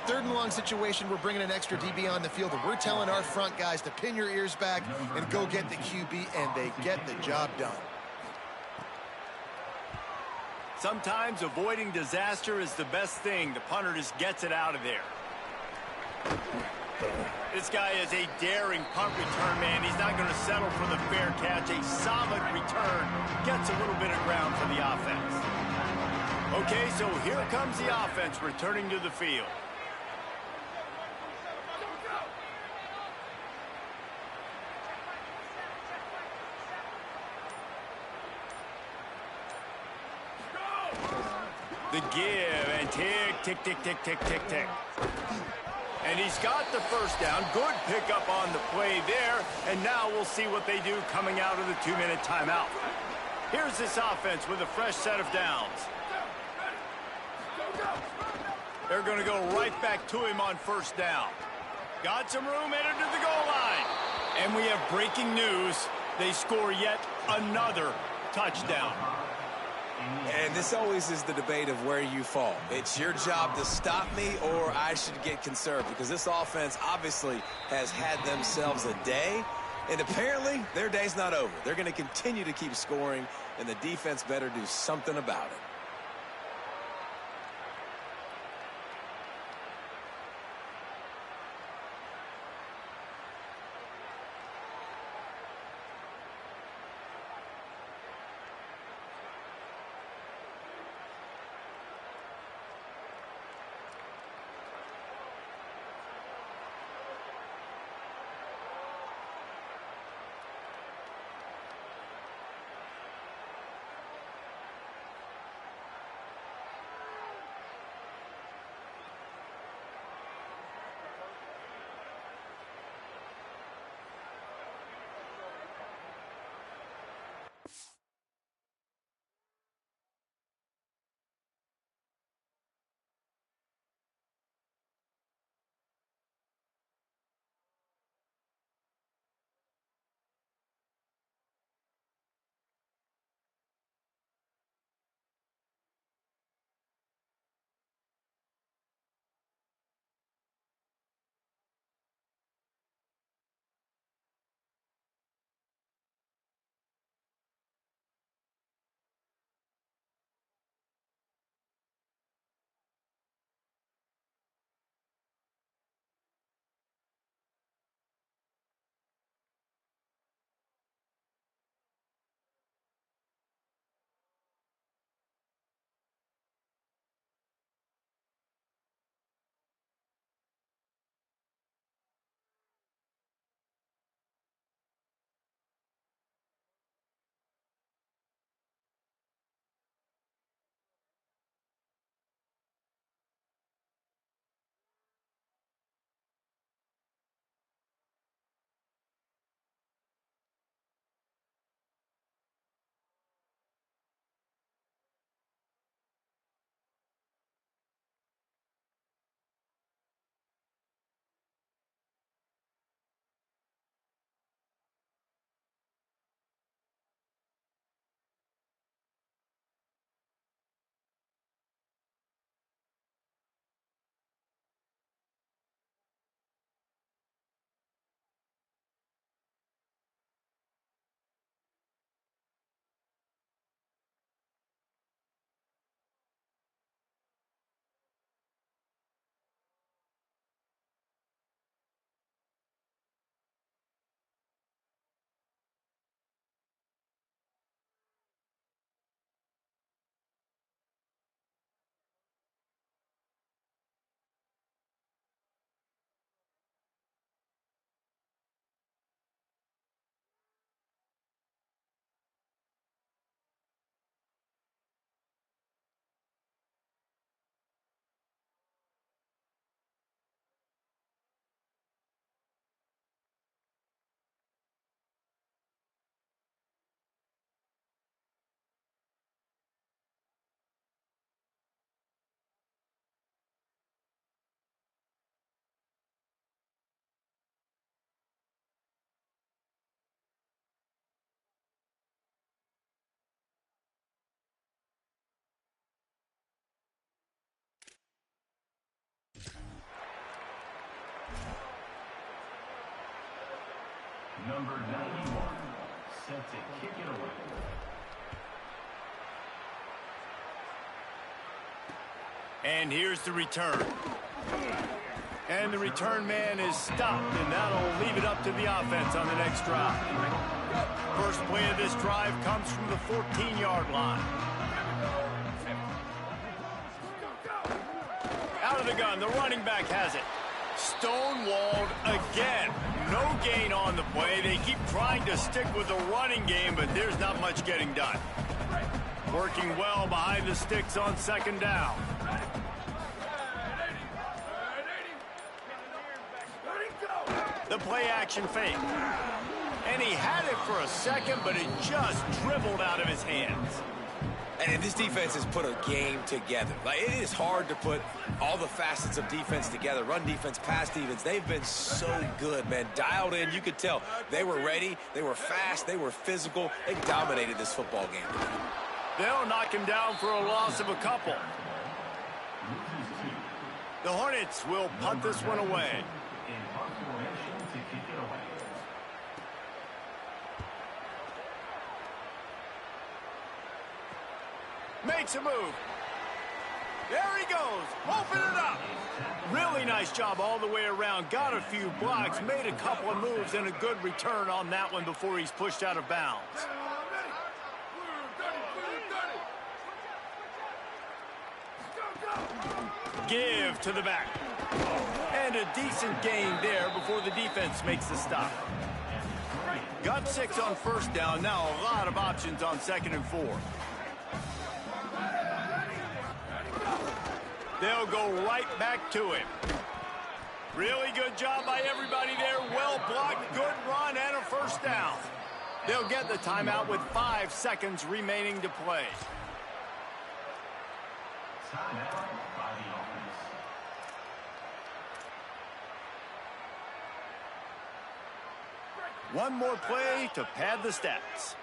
3rd and long situation, we're bringing an extra DB on the field, and we're telling our front guys to pin your ears back and go get the QB, and they get the job done. Sometimes avoiding disaster is the best thing. The punter just gets it out of there. This guy is a daring punt return man. He's not going to settle for the fair catch. A solid return gets a little bit of ground for the offense. Okay, so here comes the offense returning to the field. The give, and tick, tick, tick, tick, tick, tick, tick. And he's got the first down. Good pickup on the play there. And now we'll see what they do coming out of the 2-minute timeout. Here's this offense with a fresh set of downs. They're going to go right back to him on first down. Got some room, headed to the goal line. And we have breaking news. They score yet another touchdown. And this always is the debate of where you fall. It's your job to stop me, or I should get conserved, because this offense obviously has had themselves a day, and apparently their day's not over. They're going to continue to keep scoring, and the defense better do something about it. Number 91, set to kick it away. And here's the return. And the return man is stopped, and that'll leave it up to the offense on the next drive. First play of this drive comes from the 14-yard line. Out of the gun, the running back has it. Stonewalled again. No gain on the play. They keep trying to stick with the running game, but there's not much getting done. Working well behind the sticks on second down. The play action fake. And he had it for a second, but it just dribbled out of his hands. And this defense has put a game together. Like, it is hard to put all the facets of defense together. Run defense, pass defense. They've been so good, man. Dialed in. You could tell they were ready. They were fast. They were physical. They dominated this football game. They'll knock him down for a loss of a couple. The Hornets will punt this one away. Makes a move. There he goes. Open it up. Really nice job all the way around. Got a few blocks, made a couple of moves, and a good return on that one before he's pushed out of bounds. Give to the back. And a decent gain there before the defense makes the stop. Got 6 on first down. Now a lot of options on 2nd and 4. They'll go right back to him. Really good job by everybody there. Well blocked, good run, and a first down. They'll get the timeout with 5 seconds remaining to play. One more play to pad the stats.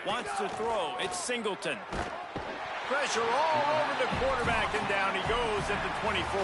Wants to throw. It's Singleton. Pressure all over the quarterback, and down he goes at the 24.